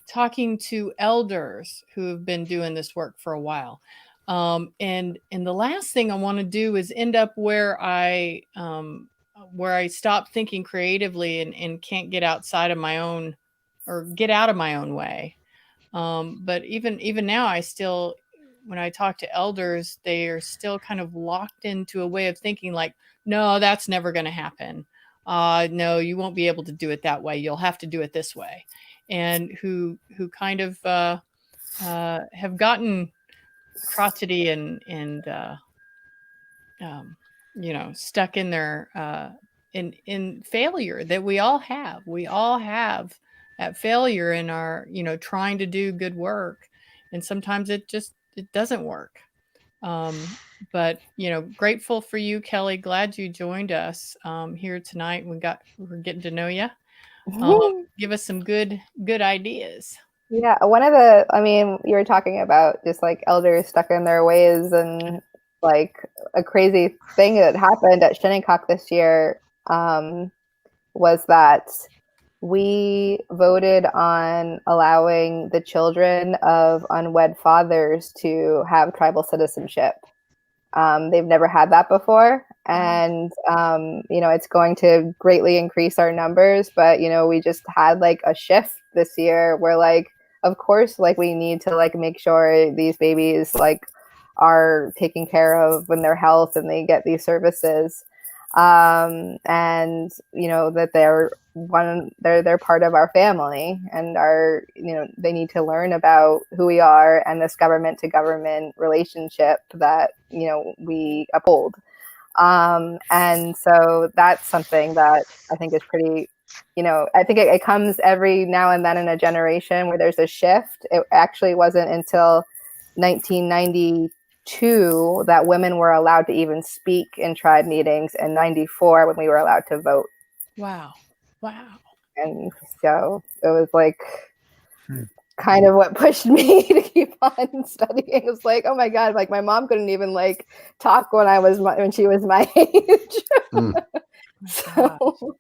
talking to elders who have been doing this work for a while. And the last thing I want to do is end up where I stop thinking creatively and can't get outside of my own or get out of my own way. But even now, I still, when I talk to elders, they are still kind of locked into a way of thinking like, no, that's never going to happen. No, you won't be able to do it that way. You'll have to do it this way. And who kind of have gotten crotchety and stuck in their in failure that we all have that failure in our trying to do good work, and sometimes it doesn't work. But grateful for you, Kelly. Glad you joined us here tonight. We're getting to know you. Give us some good ideas. Yeah, you were talking about just like elders stuck in their ways, and like a crazy thing that happened at Shinnycock this year was that we voted on allowing the children of unwed fathers to have tribal citizenship. They've never had that before, and it's going to greatly increase our numbers. But we just had like a shift this year where like, of course, like we need to like make sure these babies like are taken care of in their health and they get these services, and that they're part of our family and they need to learn about who we are and this government to government relationship that we uphold, and so that's something that I think is pretty. I think it comes every now and then in a generation where there's a shift. It actually wasn't until 1992 92 that women were allowed to even speak in tribe meetings, and 94 when we were allowed to vote. Wow. And so it was like kind of what pushed me to keep on studying. It was like, oh my God, like my mom couldn't even like talk when she was my age. So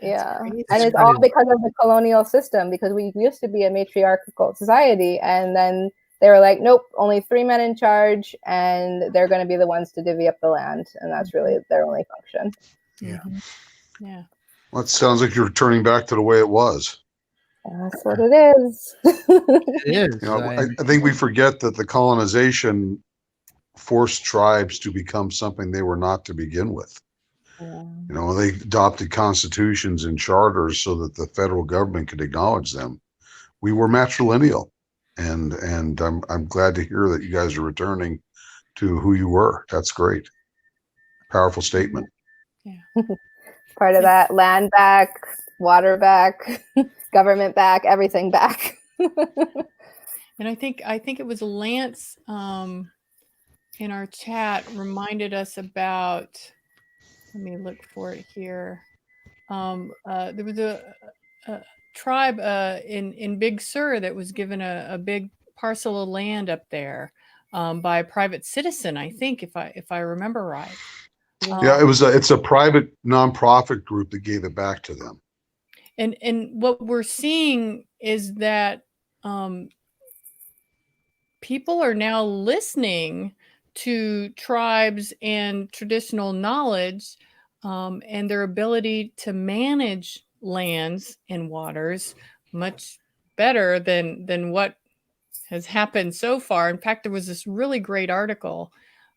yeah, crazy. and it's all because of the colonial system, because we used to be a matriarchal society, and then they were like, nope, only 3 men in charge, and they're going to be the ones to divvy up the land, and that's really their only function. Yeah. Well, it sounds like you're turning back to the way it was. That's what it is. It is. You know, I think we forget that the colonization forced tribes to become something they were not to begin with. You know, they adopted constitutions and charters so that the federal government could acknowledge them. We were matrilineal, and I'm glad to hear that you guys are returning to who you were. That's great. Powerful statement. Yeah. Part of that, land back, water back, government back, everything back. And I think it was Lance in our chat reminded us about. Let me look for it here. There was a tribe in Big Sur that was given a big parcel of land up there by a private citizen, I think, if I remember right. Yeah, it's a private nonprofit group that gave it back to them. And what we're seeing is that people are now listening to tribes and traditional knowledge and their ability to manage lands and waters much better than what has happened so far. In fact, there was this really great article.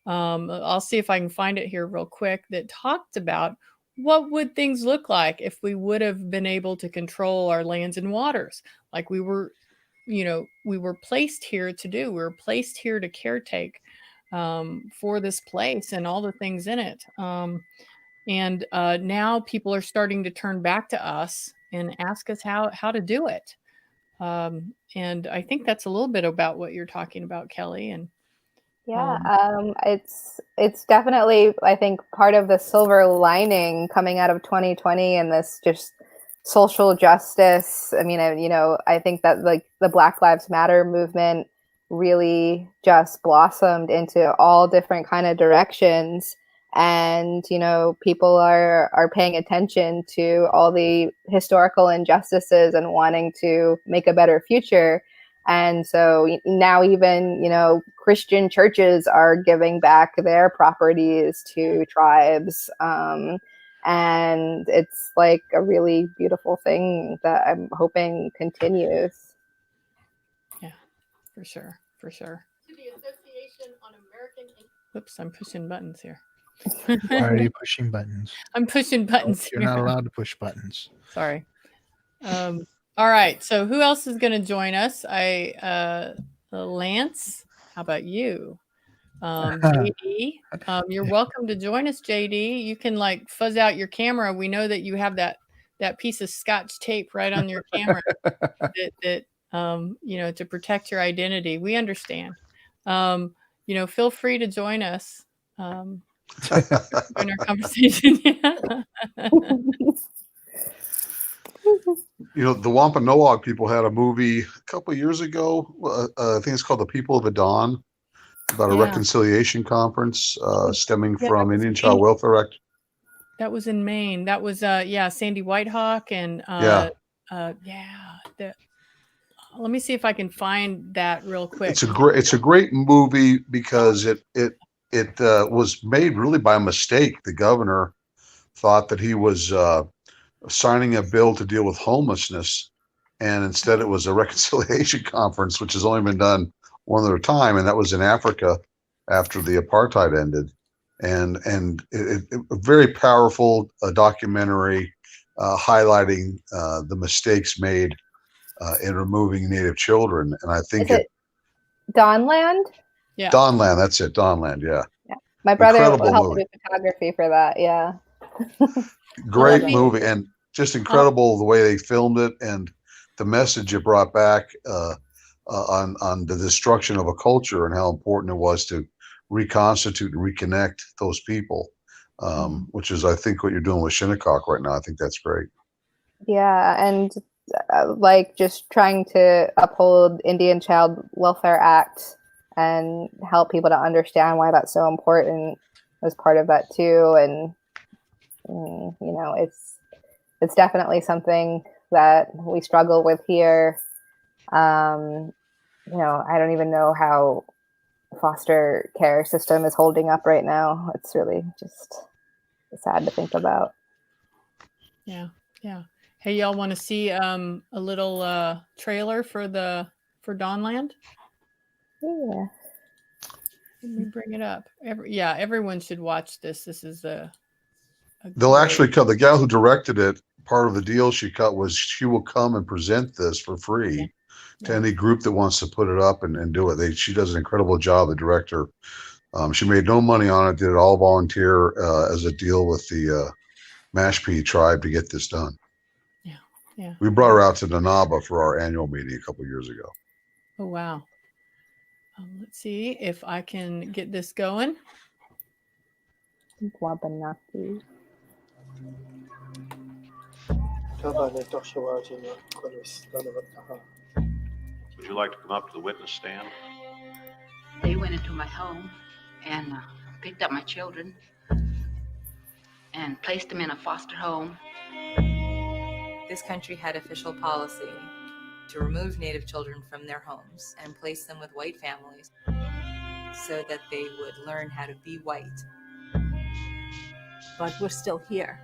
I'll see if I can find it here real quick that talked about what would things look like if we would have been able to control our lands and waters like we were placed here to do. We were placed here to caretake for this place and all the things in it. And now people are starting to turn back to us and ask us how to do it. And I think that's a little bit about what you're talking about, Kelly. And it's definitely, I think, part of the silver lining coming out of 2020 and this just social justice. I mean, I think that like the Black Lives Matter movement really just blossomed into all different kind of directions. And, people are paying attention to all the historical injustices and wanting to make a better future. And so now even, Christian churches are giving back their properties to tribes. And it's like a really beautiful thing that I'm hoping continues. Yeah, for sure. To the Association on American. Oops, I'm pushing buttons here. Why are you pushing buttons? I'm pushing buttons. You're not allowed to push buttons. Sorry. All right. So who else is going to join us? Lance, how about you? JD, you're welcome to join us, JD. You can like fuzz out your camera. We know that you have that piece of Scotch tape right on your camera that to protect your identity. We understand. Feel free to join us. In our conversation. The Wampanoag people had a movie a couple of years ago. I think it's called The People of the Dawn, about a reconciliation conference stemming from Indian Child Welfare Act. That was in Maine. That was Sandy Whitehawk and let me see if I can find that real quick. It's a great movie because it was made really by mistake. The governor thought that he was signing a bill to deal with homelessness, and instead it was a reconciliation conference, which has only been done one other time, and that was in Africa after the apartheid ended. And a very powerful documentary highlighting the mistakes made in removing Native children. And I think Dawnland? Yeah. Dawnland, that's it. Dawnland, yeah. My brother will help do photography for that, yeah. Great movie, and just incredible the way they filmed it and the message it brought back on the destruction of a culture and how important it was to reconstitute and reconnect those people, which is, I think, what you're doing with Shinnycock right now. I think that's great. Yeah, and like just trying to uphold Indian Child Welfare Act and help people to understand why that's so important as part of that too. And you know, it's definitely something that we struggle with here. You know, I don't even know how foster care system is holding up right now. It's really just sad to think about. Yeah. Hey, y'all want to see a little trailer for Dawnland? Yeah. Let me bring it up. Everyone should watch this. This is They'll actually cut. The gal who directed it, part of the deal she cut was she will come and present this for free to any group that wants to put it up and do it. She does an incredible job, the director. She made no money on it, did it all volunteer as a deal with the Mashpee tribe to get this done. Yeah. We brought her out to Nanaba for our annual meeting a couple of years ago. Oh, wow. Let's see if I can get this going. Wabanaki. Would you like to come up to the witness stand? They went into my home and picked up my children and placed them in a foster home. This country had official policy to remove Native children from their homes and place them with white families so that they would learn how to be white. But we're still here.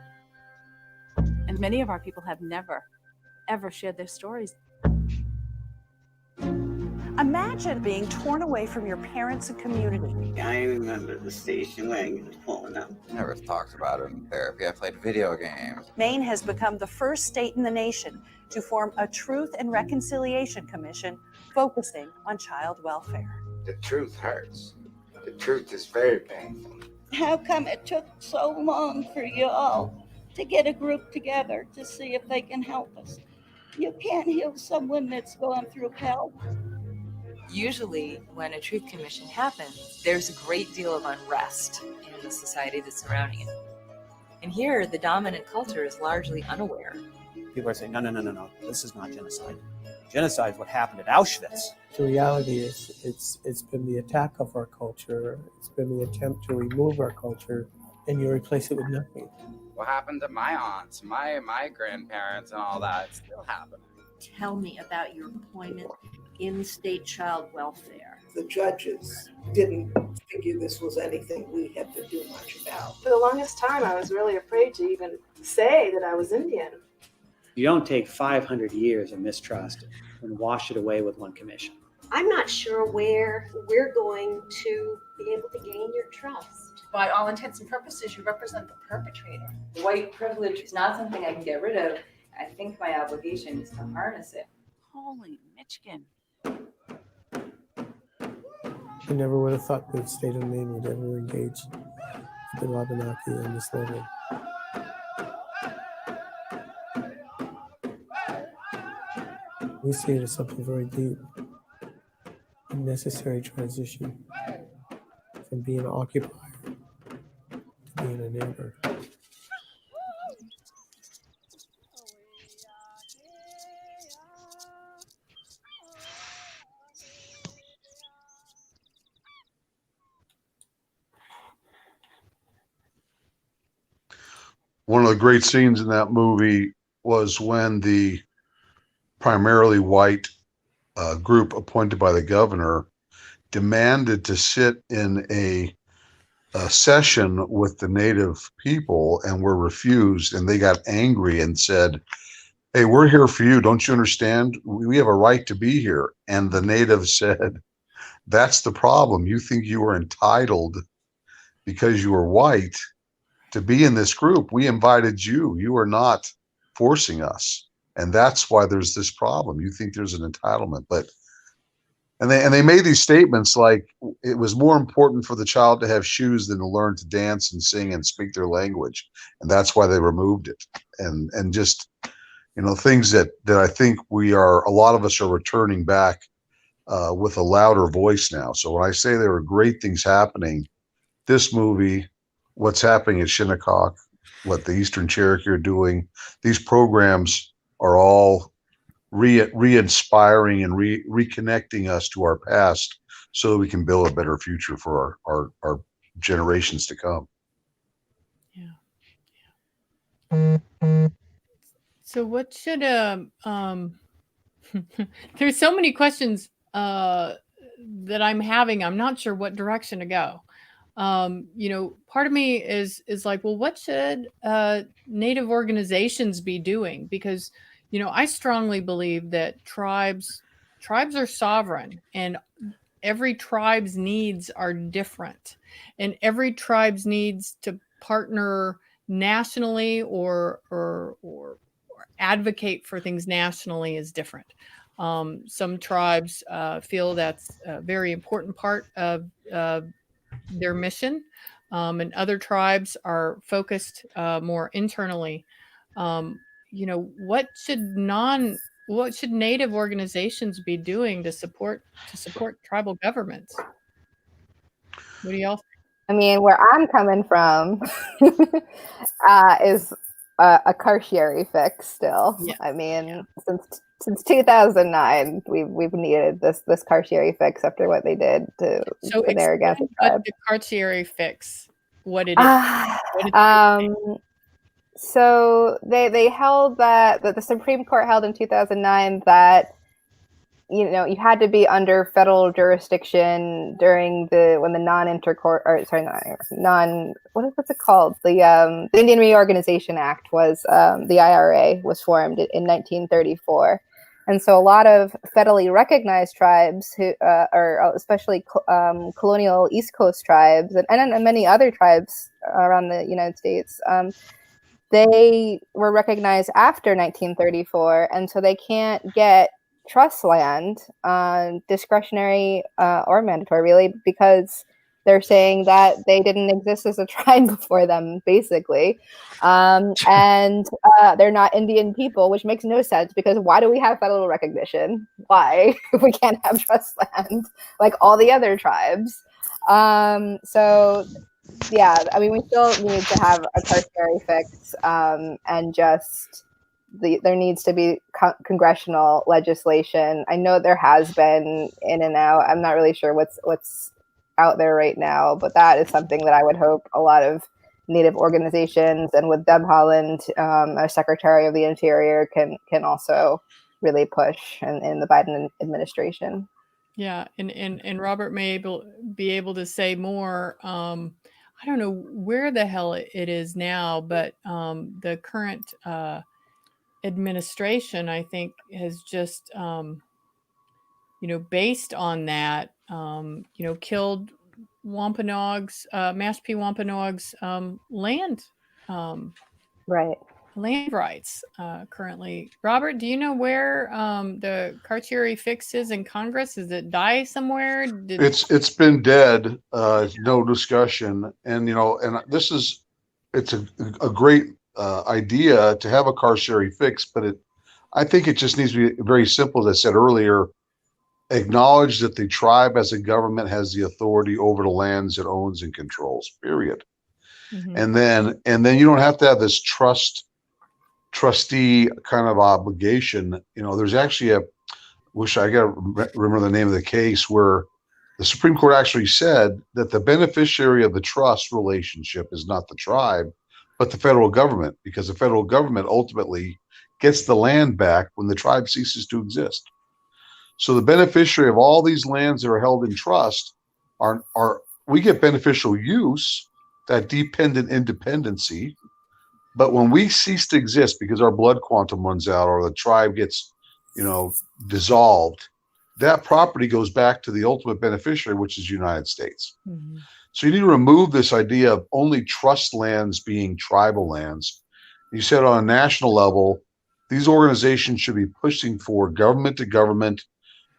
And many of our people have never, ever shared their stories. Imagine being torn away from your parents and community. I remember the station wagon pulling up. Never talked about it in therapy. I played video games. Maine has become the first state in the nation to form a Truth and Reconciliation Commission focusing on child welfare. The truth hurts. The truth is very painful. How come it took so long for you all to get a group together to see if they can help us? You can't heal someone that's going through hell. Usually, when a truth commission happens, there's a great deal of unrest in the society that's surrounding it. And here, the dominant culture is largely unaware. People are saying, no, this is not genocide. Genocide is what happened at Auschwitz. The reality is it's been the attack of our culture. It's been the attempt to remove our culture, and you replace it with nothing. What happened to my aunts, my grandparents, and all that? It's still happening. Tell me about your employment in state child welfare. The judges didn't figure this was anything we had to do much about. For the longest time, I was really afraid to even say that I was Indian. You don't take 500 years of mistrust and wash it away with one commission. I'm not sure where we're going to be able to gain your trust. By all intents and purposes, you represent the perpetrator. White privilege is not something I can get rid of. I think my obligation is to harness it. Holy Michigan. I never would have thought the state of Maine would ever engage the Wabanaki on this level. We see it as something very deep, a necessary transition from being an occupier to being a neighbor. One of the great scenes in that movie was when the primarily white group appointed by the governor demanded to sit in a session with the native people and were refused, and they got angry and said, "Hey, we're here for you. Don't you understand? We have a right to be here." And the natives said, "That's the problem. You think you are entitled because you are white to be in this group. We invited you. You are not forcing us. And that's why there's this problem. You think there's an entitlement." But and they made these statements like it was more important for the child to have shoes than to learn to dance and sing and speak their language. And that's why they removed it. And just, you know, things that I think a lot of us are returning back with a louder voice now. So when I say there are great things happening, this movie, what's happening at Shinnycock, what the Eastern Cherokee are doing, these programs are all re-inspiring and reconnecting us to our past so that we can build a better future for our generations to come. So what should there's so many questions that I'm having. I'm not sure what direction to go. Part of me is like, well, what should Native organizations be doing? Because, I strongly believe that tribes are sovereign, and every tribe's needs are different, and every tribe's needs to partner nationally or advocate for things nationally is different. Some tribes feel that's a very important part of their mission, and other tribes are focused more internally. What should Native organizations be doing to support tribal governments? What do y'all think? I mean, where I'm coming from is a tertiary fix still. Yeah. I mean, since 2009, we've needed this tertiary fix after what they did to the Narragansett tribe. The tertiary fix, what it is. So they held that the Supreme Court held in 2009 that you had to be under federal jurisdiction during when the what's it called? The Indian Reorganization Act was the IRA was formed in 1934, and so a lot of federally recognized tribes who are especially colonial East Coast tribes and many other tribes around the United States. They were recognized after 1934, and so they can't get trust land, discretionary or mandatory, really, because they're saying that they didn't exist as a tribe before them, basically. And they're not Indian people, which makes no sense, because why do we have federal recognition? Why? If we can't have trust land like all the other tribes. So yeah, I mean, we still need to have a tertiary fix, and just there needs to be congressional legislation. I know there has been in and out. I'm not really sure what's out there right now, but that is something that I would hope a lot of Native organizations, and with Deb Haaland, our Secretary of the Interior, can also really push in the Biden administration. Yeah, and Robert may be able to say more. I don't know where the hell it is now, but the current administration, I think, has just, based on that, killed Wampanoags, Mashpee Wampanoags land, land rights currently. Robert, do you know where the tertiary fix is in Congress? Does it die somewhere? It's been dead, no discussion, and it's a great idea to have a tertiary fix, but I think it just needs to be very simple. As I said earlier, acknowledge that the tribe as a government has the authority over the lands it owns and controls, period. Mm-hmm. And then you don't have to have this trustee kind of obligation. There's actually I gotta remember the name of the case where the Supreme Court actually said that the beneficiary of the trust relationship is not the tribe, but the federal government, because the federal government ultimately gets the land back when the tribe ceases to exist. So the beneficiary of all these lands that are held in trust we get beneficial use, that dependent independency. But when we cease to exist because our blood quantum runs out or the tribe gets, dissolved, that property goes back to the ultimate beneficiary, which is the United States. Mm-hmm. So you need to remove this idea of only trust lands being tribal lands. You said on a national level, these organizations should be pushing for government to government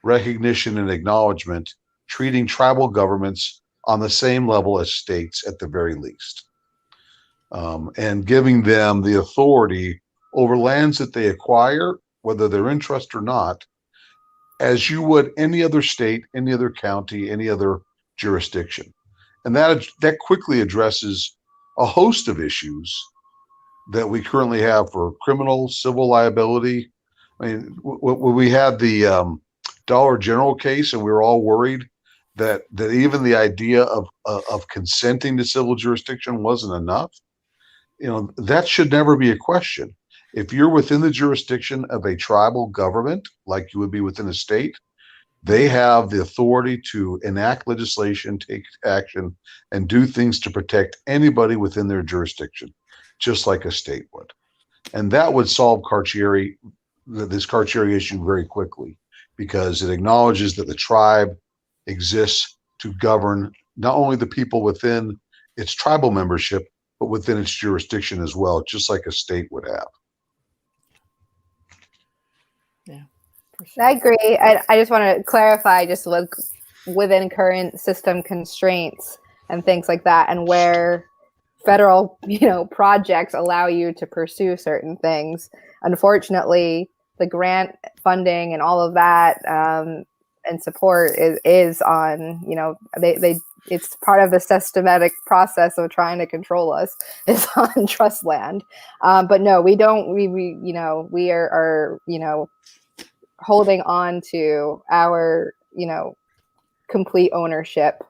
recognition and acknowledgement, treating tribal governments on the same level as states at the very least. And giving them the authority over lands that they acquire, whether they're in trust or not, as you would any other state, any other county, any other jurisdiction. And that quickly addresses a host of issues that we currently have for criminal, civil liability. I mean, when we had the Dollar General case, and we were all worried that even the idea of consenting to civil jurisdiction wasn't enough, that should never be a question. If you're within the jurisdiction of a tribal government, like you would be within a state, they have the authority to enact legislation, take action, and do things to protect anybody within their jurisdiction, just like a state would. And that would solve this Carcieri issue very quickly, because it acknowledges that the tribe exists to govern not only the people within its tribal membership, but within its jurisdiction as well, just like a state would have. Yeah, I agree. I just want to clarify, just look within current system constraints and things like that, and where federal, projects allow you to pursue certain things. Unfortunately, the grant funding and all of that and support is on, it's part of the systematic process of trying to control us is on trust land. But no, we don't, we are holding on to our, complete ownership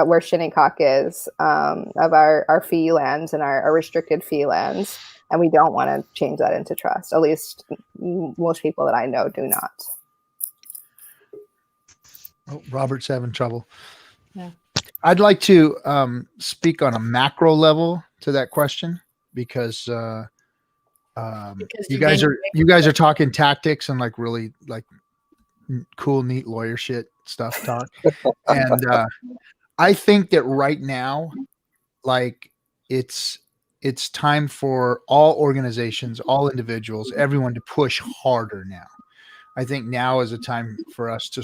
where Shinnycock is of our fee lands and our restricted fee lands. And we don't want to change that into trust. At least most people that I know do not. Oh, Robert's having trouble. Yeah. I'd like to speak on a macro level to that question, because you guys are talking tactics and like really like cool, neat lawyer shit stuff talk. And I think that right now, like it's time for all organizations, all individuals, everyone to push harder now. I think now is a time for us to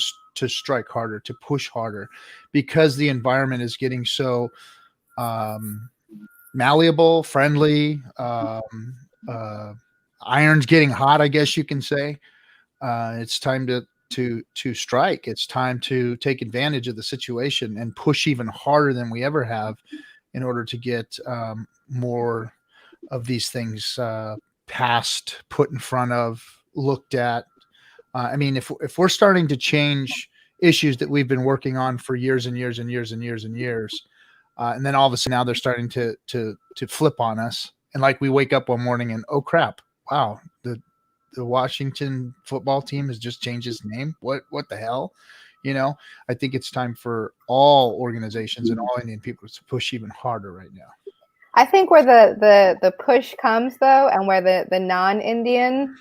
strike harder, to push harder, because the environment is getting so malleable, friendly. Iron's getting hot, I guess you can say. It's time to strike. It's time to take advantage of the situation and push even harder than we ever have in order to get more of these things passed, put in front of, looked at. I mean, if we're starting to change issues that we've been working on for years and years and years and years and years, and then all of a sudden now they're starting to flip on us, and like we wake up one morning and, oh crap, wow, the Washington football team has just changed its name. What the hell? I think it's time for all organizations and all Indian people to push even harder right now. I think where the push comes though, and where the non-Indian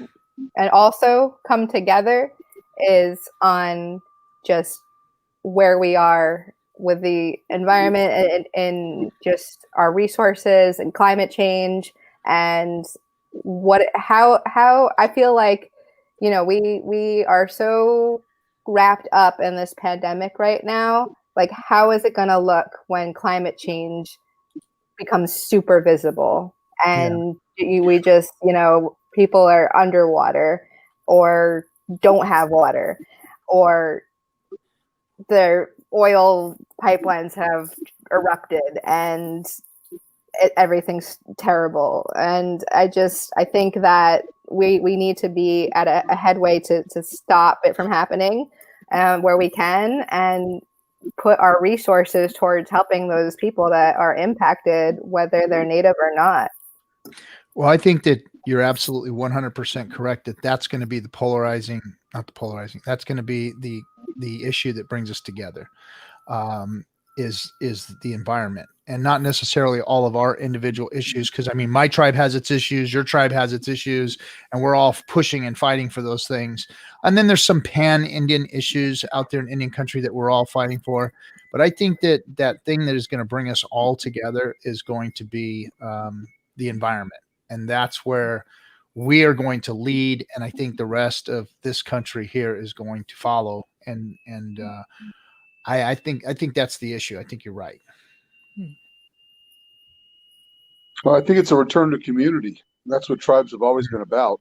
and also come together is on just where we are with the environment and just our resources and climate change, and how I feel like, we are so wrapped up in this pandemic right now. Like, how is it going to look when climate change becomes super visible and we just, people are underwater or don't have water, or their oil pipelines have erupted and everything's terrible. And I think that we need to be at a headway to stop it from happening where we can, and put our resources towards helping those people that are impacted, whether they're native or not. Well, I think that you're absolutely 100% correct that's going to be that's going to be the issue that brings us together, is the environment, and not necessarily all of our individual issues. Because I mean, my tribe has its issues, your tribe has its issues, and we're all pushing and fighting for those things. And then there's some pan-Indian issues out there in Indian country that we're all fighting for. But I think that thing that is going to bring us all together is going to be the environment. And that's where we are going to lead. And I think the rest of this country here is going to follow. And I think that's the issue. I think you're right. Well, I think it's a return to community. That's what tribes have always been about.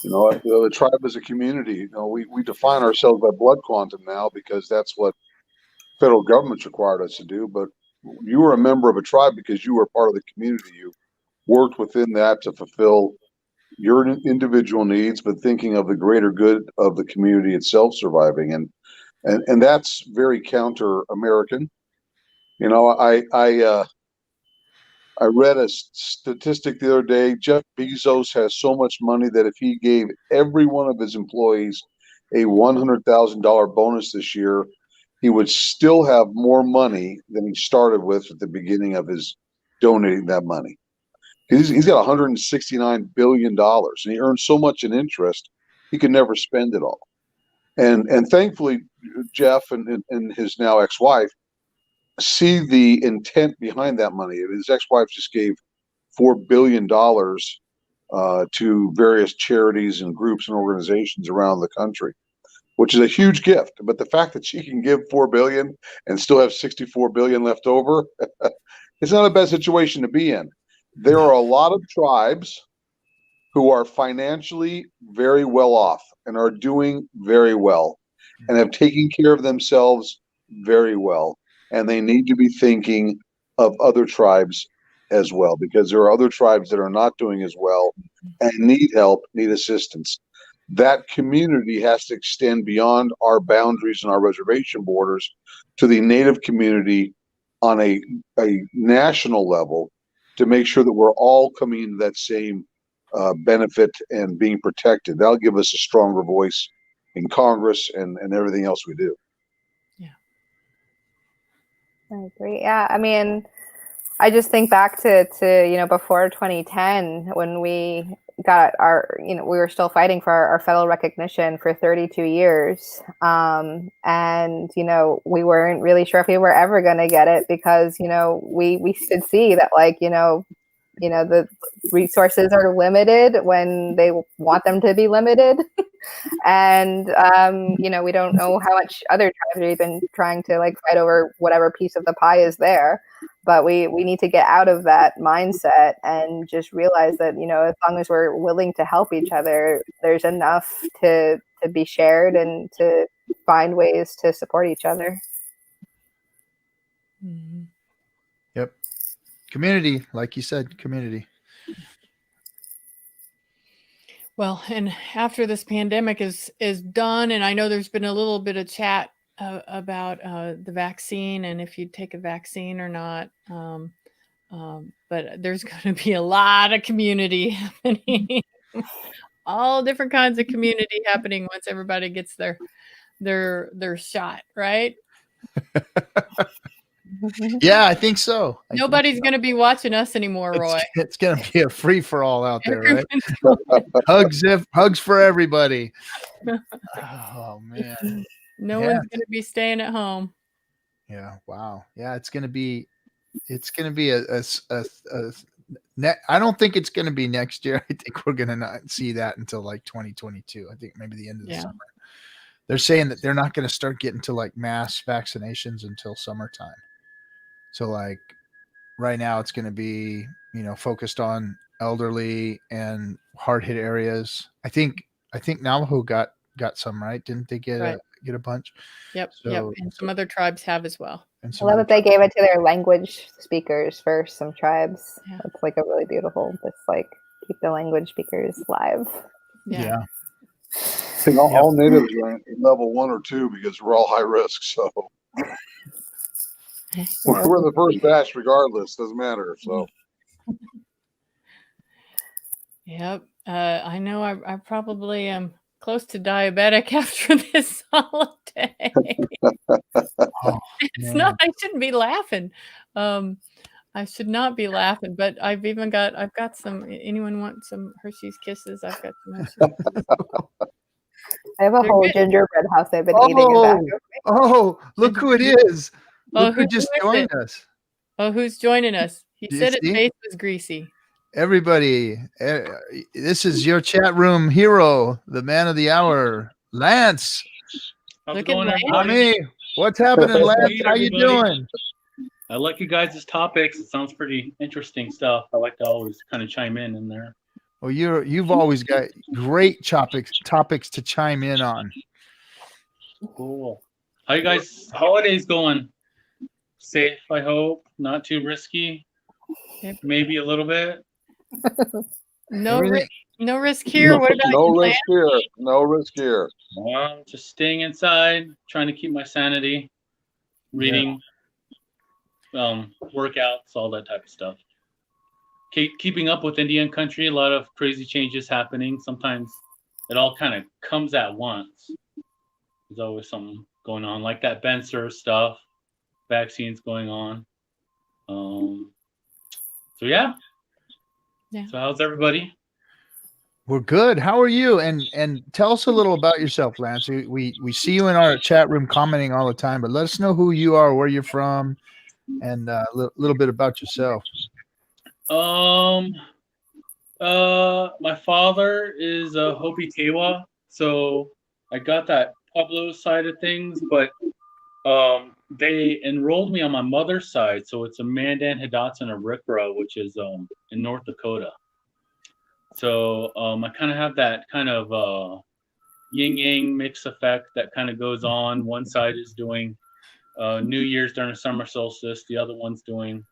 You know, the tribe is a community. You know, we define ourselves by blood quantum now because that's what federal government's required us to do. But you were a member of a tribe because you were part of the community. You worked within that to fulfill your individual needs, but thinking of the greater good of the community itself surviving. And that's very counter-American. You know, I read a statistic the other day. Jeff Bezos has so much money that if he gave every one of his employees a $100,000 bonus this year, he would still have more money than he started with at the beginning of his donating that money. He's got $169 billion, and he earns so much in interest, he could never spend it all. And thankfully, Jeff and his now ex-wife see the intent behind that money. His ex-wife just gave $4 billion to various charities and groups and organizations around the country, which is a huge gift. But the fact that she can give $4 billion and still have $64 billion left over, it's not a bad situation to be in. There are a lot of tribes who are financially very well off and are doing very well and have taken care of themselves very well. And they need to be thinking of other tribes as well, because there are other tribes that are not doing as well and need help, need assistance. That community has to extend beyond our boundaries and our reservation borders to the Native community on a national level to make sure that we're all coming into that same benefit and being protected. That'll give us a stronger voice in Congress and everything else we do. I agree. Yeah, I mean, I just think back to before 2010 when we got our we were still fighting for our federal recognition for 32 years, and we weren't really sure if we were ever going to get it because we could see that the resources are limited when they want them to be limited. And, we don't know how much other tribes are even trying to fight over whatever piece of the pie is there. But we need to get out of that mindset and just realize that, as long as we're willing to help each other, there's enough to be shared and to find ways to support each other. Mm-hmm. Yep. Community, like you said, community. Well, and after this pandemic is done, and I know there's been a little bit of chat about the vaccine and if you take a vaccine or not, but there's going to be a lot of community happening, all different kinds of community happening once everybody gets their shot, right? Yeah, I think so. Nobody's going to be watching us anymore, Roy. It's going to be a free for all out there, right? Hugs for everybody. Oh man, no one's going to be staying at home. Yeah, wow. Yeah, it's going to be I don't think it's going to be next year. I think we're going to not see that until 2022. I think maybe the end of the summer. They're saying that they're not going to start getting to mass vaccinations until summertime. So right now it's going to be, focused on elderly and hard hit areas. I think Navajo got some, right? Didn't they get a bunch? Yep. And some other tribes have as well. I love that they gave it to their language speakers for some tribes. Yeah. It's a really beautiful, just keep the language speakers live. Yeah. I think all natives are in level 1 or 2 because we're all high risk. So we're in the first batch regardless. Doesn't matter. So. Yep. I know I probably am close to diabetic after this holiday. I shouldn't be laughing. I should not be laughing, but I've got some. Anyone want some Hershey's Kisses? I've got some Hershey's Kisses. I have a whole gingerbread house I've been eating in back of me. Oh, look who it is. Look who just joined us. Oh, who's joining us? He said his face was greasy. Everybody, this is your chat room hero, the man of the hour, Lance. How's it going, everybody? Honey, what's happening, Lance? How you doing? I like you guys' topics. It sounds pretty interesting stuff. I like to always kind of chime in there. Well, you've always got great topics to chime in on. Cool. How you guys holidays going? Safe, I hope. Not too risky. Maybe a little bit. No risk here. What about no you, risk here? No risk here. Just staying inside, trying to keep my sanity, reading, workouts, all that type of stuff. Keeping up with Indian country, a lot of crazy changes happening. Sometimes it all kind of comes at once. There's always something going on, like that Benser stuff, vaccines going on. So yeah. So how's everybody? We're good. How are you? And tell us a little about yourself, Lance. We see you in our chat room commenting all the time, but let us know who you are, where you're from, and a little bit about yourself. My father is a Hopi Tewa, so I got that Pueblo side of things, but they enrolled me on my mother's side, so it's a Mandan, Hidatsa, and a Ripra, which is in North Dakota. So I kind of have that kind of yin-yang mix effect that kind of goes on. One side is doing New Year's during a summer solstice, the other one's doing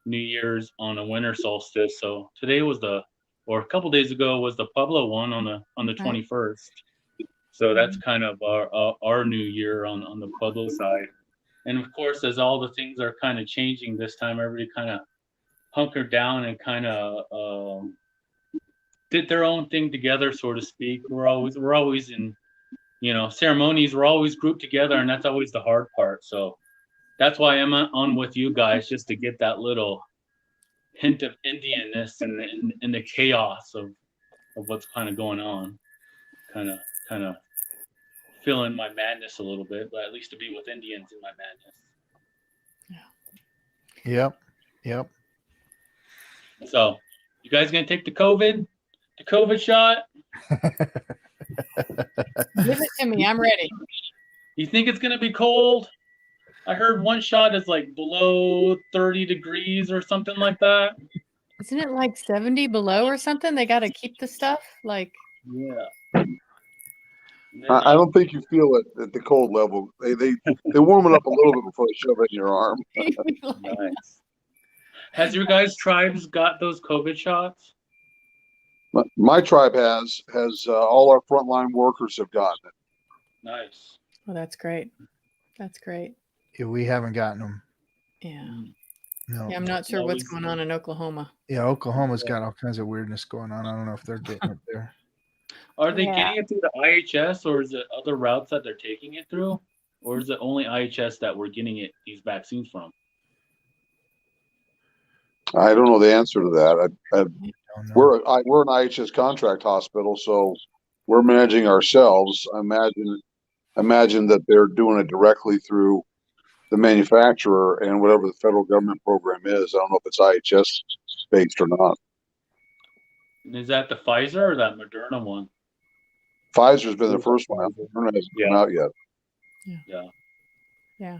New Year's on a winter solstice. So today was a couple days ago was the Pueblo one on the 21st. So that's kind of our New Year on the Pueblo side. And of course, as all the things are kind of changing this time, everybody kind of hunkered down and kind of did their own thing together, so to speak. We're always in, ceremonies. We're always grouped together, and that's always the hard part. So that's why I'm on with you guys, just to get that little hint of Indianness and the chaos of what's kind of going on. Kind of feeling my madness a little bit, but at least to be with Indians in my madness. Yep. So, you guys gonna take the COVID shot? Give it to me. I'm ready. You think it's gonna be cold? I heard one shot is like below 30 degrees or something like that. Isn't it like 70 below or something? They got to keep the stuff like. Yeah. I don't think you feel it at the cold level. They warm it up a little bit before they shove it in your arm. Nice. Has your guys' tribes got those COVID shots? My tribe has all our frontline workers have gotten it. Nice. Oh, that's great. That's great. Yeah, we haven't gotten them. Yeah. No. Yeah, I'm not sure what's going on in Oklahoma. Yeah, Oklahoma's got all kinds of weirdness going on. I don't know if they're getting it there. Are they getting it through the IHS, or is it other routes that they're taking it through? Or is it only IHS that we're getting these vaccines from? I don't know the answer to that. We're an IHS contract hospital, so we're managing ourselves. I imagine that they're doing it directly through the manufacturer and whatever the federal government program is. I don't know if it's IHS based or not. Is that the Pfizer or that Moderna one? Pfizer's been the first one. Moderna hasn't come out yet. Yeah.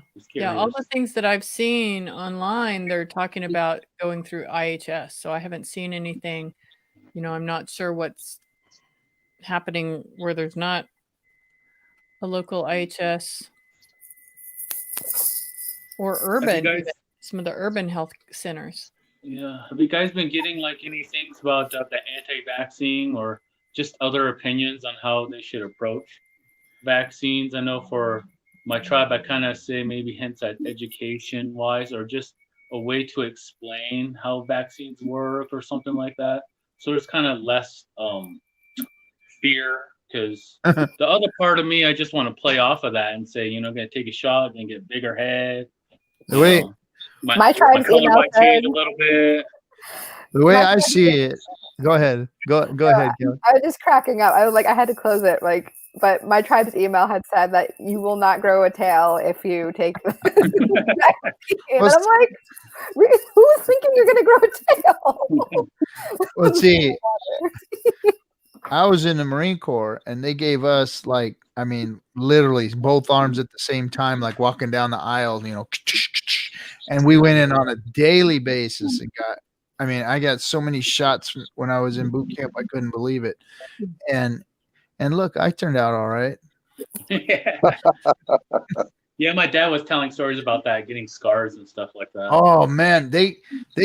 All the things that I've seen online, they're talking about going through IHS. So I haven't seen anything. I'm not sure what's happening where there's not a local IHS or urban, some of the urban health centers. Yeah. Have you guys been getting like any things about the anti-vaccine or just other opinions on how they should approach vaccines? I know for my tribe, I kind of say maybe hints at education wise or just a way to explain how vaccines work or something like that. So there's kind of less fear, because the other part of me, I just want to play off of that and say, going to take a shot and get a bigger head. My tribe's color email might change said, a little bit. The way I see it, go ahead. Go ahead, Kelly. I was just cracking up. I was like, I had to close it. But my tribe's email had said that you will not grow a tail if you take the vaccine. And I'm like, who's thinking you're going to grow a tail? Let's see. I was in the Marine Corps, and they gave us literally both arms at the same time, like walking down the aisle, and we went in on a daily basis and I mean, I got so many shots when I was in boot camp, I couldn't believe it. And look, I turned out all right. Yeah, my dad was telling stories about that, getting scars and stuff like that. Oh man, they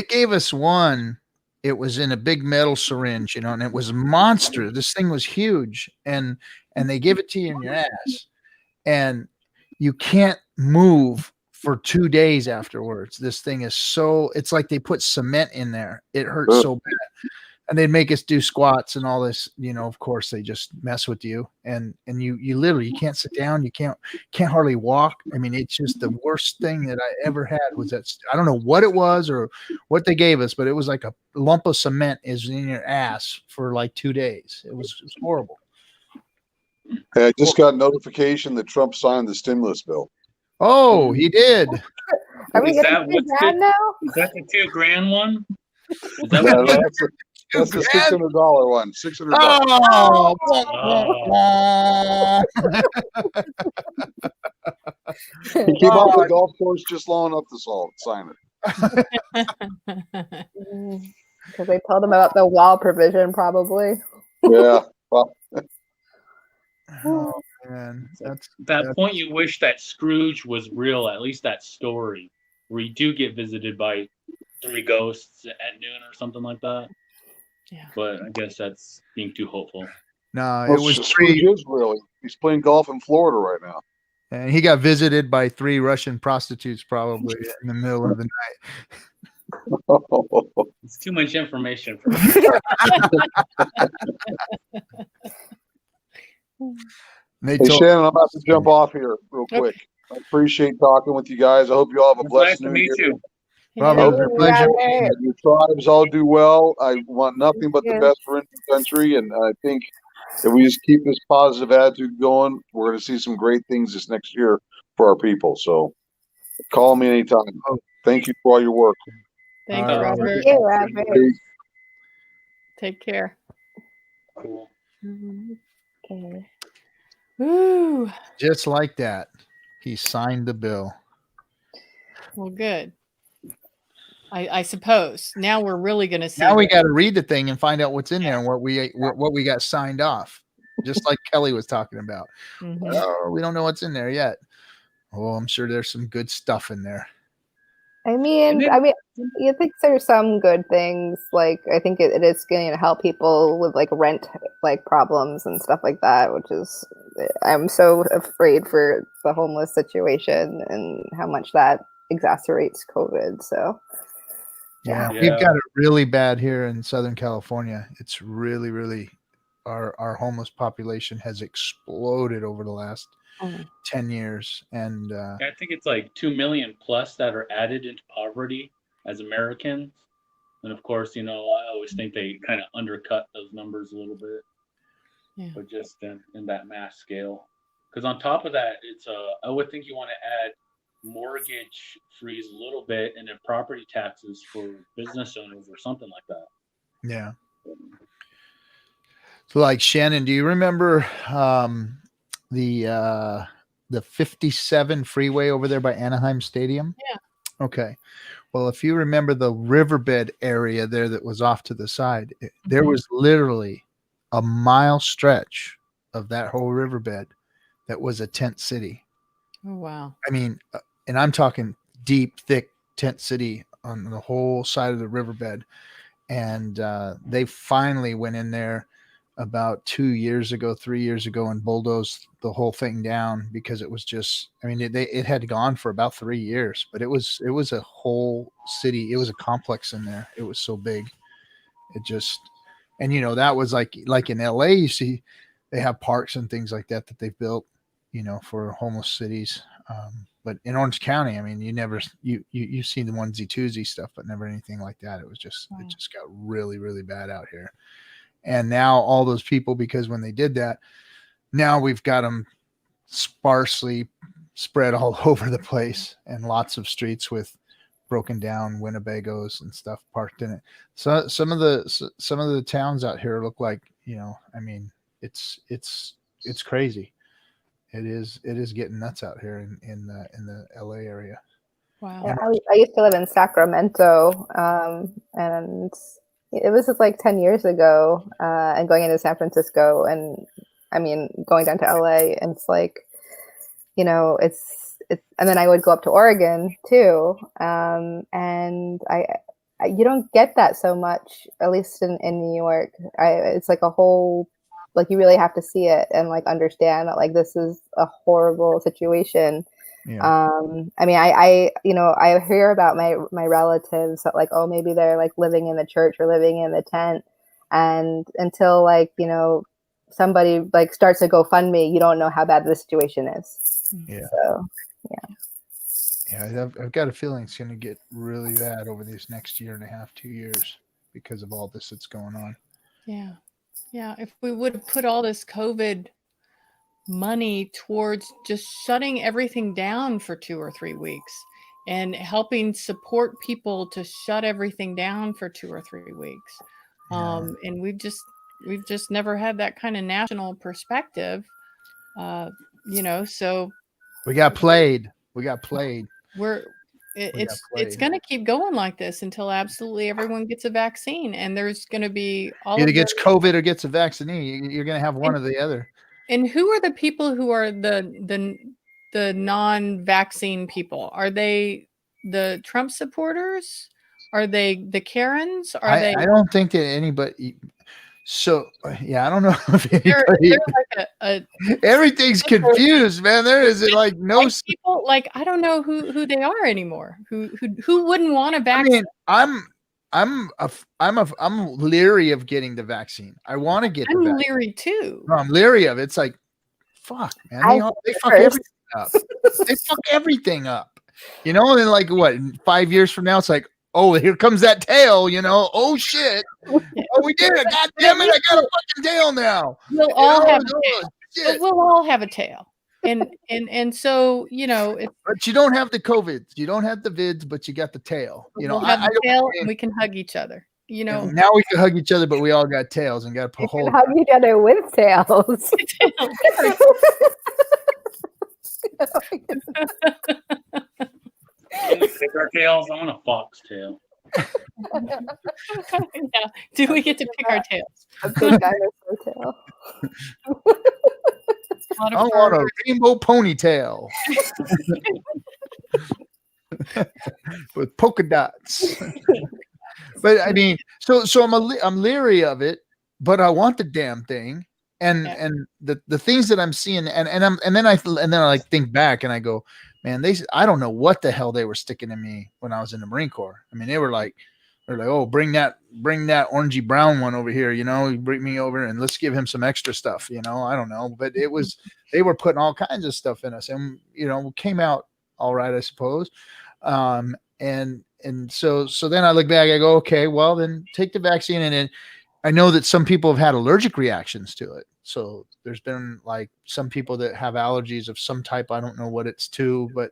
gave us one. It was in a big metal syringe, you know, and it was a monster. This thing was huge, and they give it to you in your ass, and you can't move for 2 days afterwards. This thing is so, it's like they put cement in there. It hurts so bad. And they'd make us do squats and all this, you know, of course they just mess with you. And you literally, you can't sit down. You can't hardly walk. I mean, it's just the worst thing that I ever had was that, I don't know what it was or what they gave us, but it was like a lump of cement is in your ass for like 2 days. It was horrible. Hey, I just got notification that Trump signed the stimulus bill. Oh, he did. Are we getting $2,000 now? Is that the $2,000 one? Is Yeah, that that's the $600 one. $600. He came off the golf course just long enough to sign it. Because they told him about the wall provision, probably. Yeah. Well, oh man, that's point you wish that Scrooge was real, at least that story where you do get visited by 3 ghosts at noon or something like that. Yeah. But I guess that's being too hopeful. No, it was Scrooge is really. He's playing golf in Florida right now. And he got visited by 3 Russian prostitutes probably in the middle of the night. It's too much information for me. Hey, Shannon, I'm about to jump off here real quick. I appreciate talking with you guys. I hope you all have a blessed new year. You. Robert, pleasure. And your tribes all do well. I want nothing but the best for Indian country, and I think if we just keep this positive attitude going, we're going to see some great things this next year for our people. So call me anytime. Thank you for all your work. Thanks, Robert. Thank you, Robert. Take care. Cool. Okay. Woo. Just like that, he signed the bill. Well, good. I suppose now we're really going to see. Now we got to read the thing and find out what's in there and what we got signed off. Just like Kelly was talking about. Mm-hmm. Oh, we don't know what's in there yet. Oh, I'm sure there's some good stuff in there. I mean, you think there's some good things. Like, I think it is going to help people with like rent, like problems and stuff like that. Which is, I'm so afraid for the homeless situation and how much that exacerbates COVID. So, yeah, we've got it really bad here in Southern California. It's really, really, our homeless population has exploded over the last 10 years. And I think it's like 2 million plus that are added into poverty as Americans. And of course, you know, I always think they kind of undercut those numbers a little bit. Yeah. But just in that mass scale. Because on top of that, it's I would think you want to add mortgage freeze a little bit and then property taxes for business owners or something like that. Yeah. So like Shannon, do you remember the 57 freeway over there by Anaheim Stadium? Yeah. Okay. Well, if you remember the riverbed area there that was off to the side, there was literally a mile stretch of that whole riverbed that was a tent city. Oh, wow. I mean, and I'm talking deep, thick tent city on the whole side of the riverbed. And they finally went in there about 3 years ago, and bulldozed the whole thing down because it was just, I mean, it had gone for about 3 years, but it was a whole city. It was a complex in there. It was so big. It just, and you know, that was like in LA, you see, they have parks and things like that they've built, you know, for homeless cities. But in Orange County, I mean, you've seen the onesie twosie stuff, but never anything like that. It was just, It just got really, really bad out here. And now all those people, because when they did that, now we've got them sparsely spread all over the place and lots of streets with broken down Winnebagos and stuff parked in it. So some of the towns out here look like, you know, I mean, it's crazy. It is getting nuts out here in the LA area. Wow. Yeah, I used to live in Sacramento, and it was just like 10 years ago, and going into San Francisco, and I mean, going down to LA, and it's like, you know, it's, and then I would go up to Oregon too, and you don't get that so much, at least in New York. It's like a whole, like you really have to see it and like understand that like this is a horrible situation. Yeah. I mean, I you know, I hear about my relatives that like, oh, maybe they're like living in the church or living in the tent, and until like, you know, somebody like starts a GoFundMe, you don't know how bad the situation is. Yeah. So yeah. Yeah, I've got a feeling it's going to get really bad over this next year and a half, 2 years, because of all this that's going on. Yeah. Yeah. If we would have put all this COVID money towards just shutting everything down for 2 or 3 weeks and helping support people to shut everything down for 2 or 3 weeks. And we've just never had that kind of national perspective. You know, so We got played. it's going to keep going like this until absolutely everyone gets a vaccine, and there's going to be all either of gets COVID or gets a vaccine. You're going to have one or the other. And who are the people who are the non-vaccine people? Are they the Trump supporters? Are they the Karens? I don't think that anybody. So yeah, I don't know if anybody. They're like everything's confused, man. There is like no like people. Like I don't know who they are anymore. Who wouldn't want a vaccine? I mean, I'm leery of getting the vaccine. I want to get. I'm leery too. No, I'm leery of it. It's like, fuck, man. They fuck everything up. They fuck everything up. You know, and then like what? 5 years from now, it's like, oh, here comes that tail. You know, oh shit. Oh, we did it. God damn it. I got a fucking tail now. We'll all have a tail. We'll all have a tail. And so, you know, but you don't have the COVID. You don't have the vids, but you got the tail. You know, we'll have the tail and we can hug each other. You know, now we can hug each other, but we all got tails and got to put hold. Hug each other with tails. Pick our tails. I want a fox tail. Yeah. Do we get to pick our tails? A big dinosaur tail. I want a rainbow ponytail with polka dots. But I mean, so I'm leery of it, but I want the damn thing. And the things that I'm seeing, and then I like think back and I go, man, I don't know what the hell they were sticking in me when I was in the Marine Corps. I mean, they're like, oh, bring that orangey brown one over here, you know, you bring me over and let's give him some extra stuff, you know. I don't know, but they were putting all kinds of stuff in us, and you know, came out all right, I suppose. And so then I look back, I go, okay, well then take the vaccine, and then I know that some people have had allergic reactions to it. So there's been like some people that have allergies of some type. I don't know what it's to, but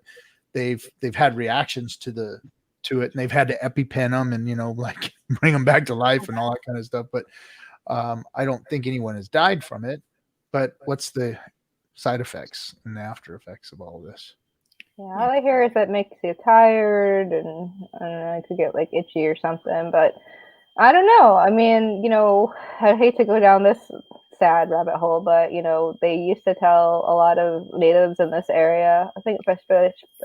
they've had reactions to it, and they've had to EpiPen them and, you know, like bring them back to life and all that kind of stuff. But I don't think anyone has died from it. But what's the side effects and the after effects of all of this? Yeah, all I hear is it makes you tired, and I don't know, I could get like itchy or something, but I don't know. I mean, you know, I hate to go down this sad rabbit hole, but you know, they used to tell a lot of natives in this area, I think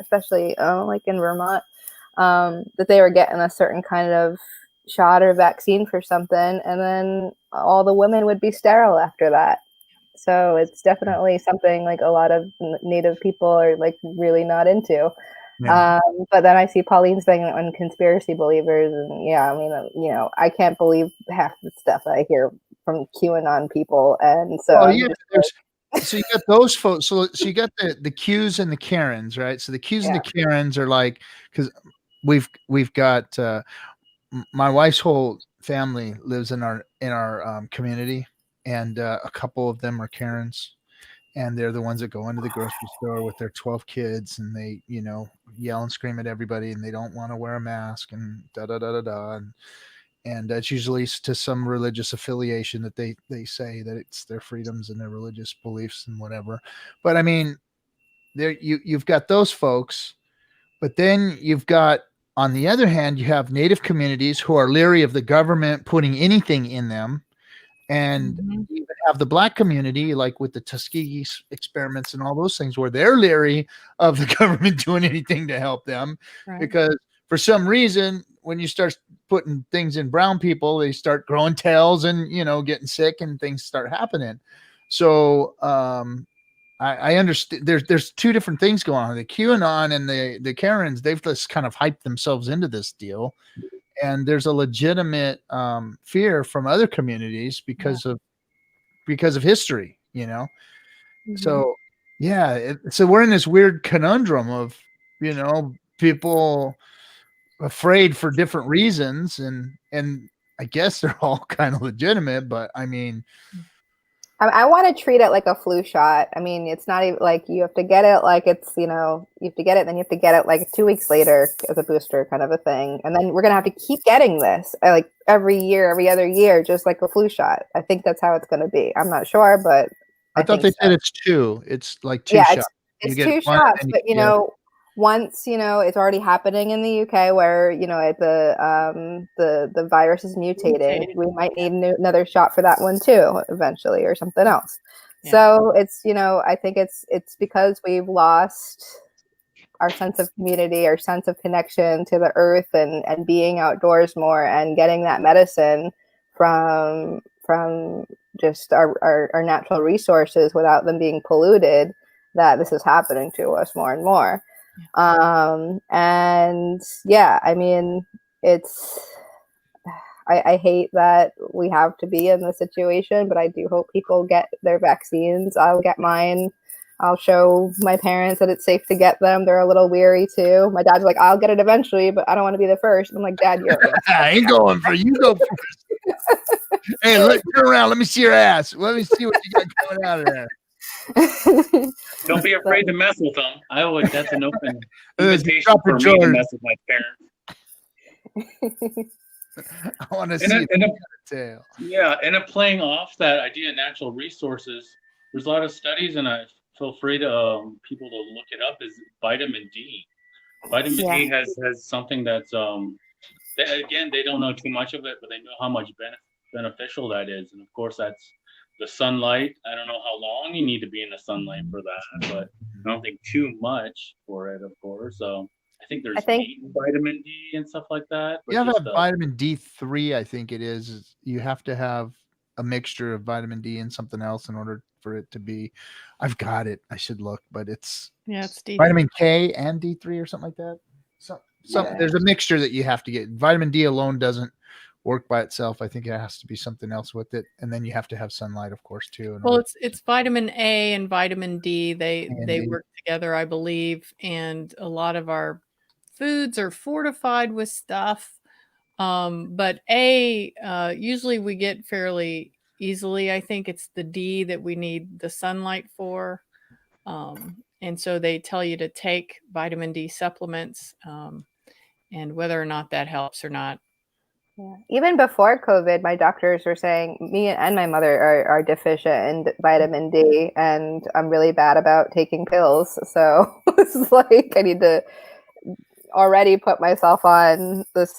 especially like in Vermont, that they were getting a certain kind of shot or vaccine for something, and then all the women would be sterile after that. So it's definitely something like a lot of native people are like really not into. Yeah. But then I see Pauline's thing on conspiracy believers, and yeah, I mean, you know, I can't believe half the stuff I hear from QAnon people, and so so you got those folks. So you got the Qs and the Karens, right? So the Qs and the Karens are like, because we've got my wife's whole family lives in our community, and a couple of them are Karens. And they're the ones that go into the grocery store with their 12 kids, and they, you know, yell and scream at everybody, and they don't want to wear a mask, and and that's usually to some religious affiliation that they say that it's their freedoms and their religious beliefs and whatever. But I mean, you've got those folks, But then you've got, on the other hand, you have Native communities who are leery of the government putting anything in them. And you even have the Black community, like with the Tuskegee experiments and all those things, where they're leery of the government doing anything to help them. Right. Because for some reason, when you start putting things in brown people, they start growing tails and, getting sick and things start happening. So I understand there's two different things going on. The QAnon and the Karens, they've just kind of hyped themselves into this deal. And there's a legitimate fear from other communities because of history, So so we're in this weird conundrum of, people afraid for different reasons, and I guess they're all kind of legitimate, but I mean, I want to treat it like a flu shot. I mean, it's not even like you have to get it like it's, you have to get it, then you have to get it like 2 weeks later as a booster kind of a thing. And then we're going to have to keep getting this like every year, every other year, just like a flu shot. I think that's how it's going to be. I'm not sure, but I thought they said it's two. It's like two shots. It's two shots, but once it's already happening in the UK where the virus is mutated, we might need another shot for that one too eventually, or something else. So it's I think it's because we've lost our sense of community, our sense of connection to the earth, and being outdoors more, and getting that medicine from just our natural resources without them being polluted, that this is happening to us more and more. And I mean, I hate that we have to be in this situation, but I do hope people get their vaccines. I'll get mine. I'll show my parents that it's safe to get them. They're a little weary too. My dad's like, I'll get it eventually, but I don't want to be the first. I'm like, Dad, you're I ain't going for you. Go first. Hey, look, turn around. Let me see your ass. Let me see what you got coming out of there. Don't be afraid to mess with them. That's an open invitation for me to mess with my parents. I want to see tail. Yeah, and playing off that idea of natural resources, there's a lot of studies, and I feel free to people to look it up, is vitamin D. Vitamin D has something that's again, they don't know too much of it, but they know how much beneficial that is. And of course, that's the sunlight. I don't know how long you need to be in the sunlight for that, but I don't think too much for it, of course. So I think there's vitamin D and stuff like that. You have to have vitamin D3, I think it is. You have to have a mixture of vitamin D and something else in order for it to be. I've got it. I should look, but it's D3. Vitamin K and D3 or something like that. There's a mixture that you have to get. Vitamin D alone doesn't work by itself. I think it has to be something else with it, and then you have to have sunlight, of course, too. Well, it's vitamin A and vitamin D. They work together, I believe, and a lot of our foods are fortified with stuff. But A, usually we get fairly easily. I think it's the D that we need the sunlight for. And so they tell you to take vitamin D supplements, and whether or not that helps or not. Yeah. Even before COVID, my doctors were saying me and my mother are deficient in vitamin D, and I'm really bad about taking pills. So it's like I need to already put myself on this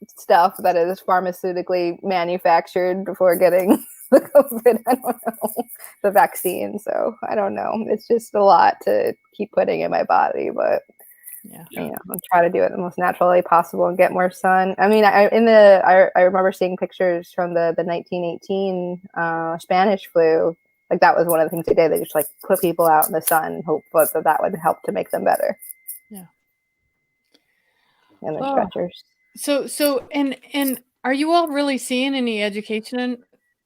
stuff that is pharmaceutically manufactured before getting the COVID. I don't know, the vaccine. So I don't know. It's just a lot to keep putting in my body, but I'll try to do it the most naturally possible and get more sun. I mean, I remember seeing pictures from the 1918 Spanish flu. Like that was one of the things they did. They just like put people out in the sun and hope that would help to make them better. Yeah. And the stretchers. So and are you all really seeing any education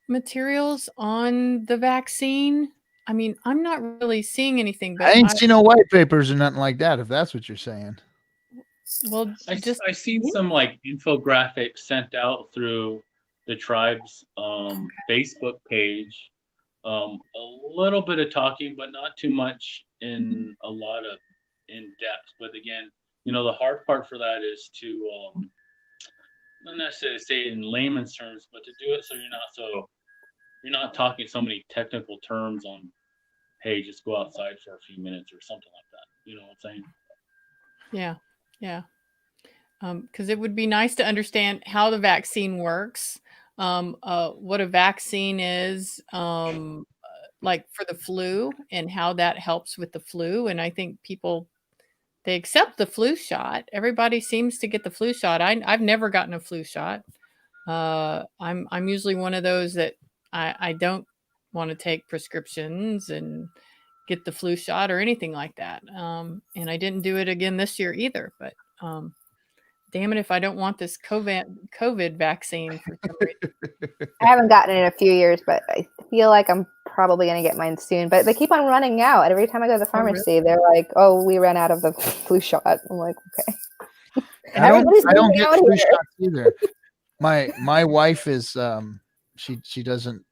materials on the vaccine? I mean, I'm not really seeing anything, but I ain't seen no white papers or nothing like that, if that's what you're saying. Well, I've seen some like infographics sent out through the tribe's Facebook page. A little bit of talking, but not too much in a lot of in depth. But again, the hard part for that is to not necessarily say it in layman's terms, but to do it so you're not talking so many technical terms on, hey, just go outside for a few minutes or something like that. You know what I'm saying? Yeah. Yeah. Because it would be nice to understand how the vaccine works, what a vaccine is, like for the flu, and how that helps with the flu. And I think people, they accept the flu shot. Everybody seems to get the flu shot. I've never gotten a flu shot. I'm usually one of those that I don't want to take prescriptions and get the flu shot or anything like that. And I didn't do it again this year either. But damn it if I don't want this COVID vaccine for some reason. I haven't gotten it in a few years, but I feel like I'm probably going to get mine soon. But they keep on running out. Every time I go to the pharmacy, they're like, "Oh, we ran out of the flu shot." I'm like, "Okay." I don't get flu shots either. My wife is she doesn't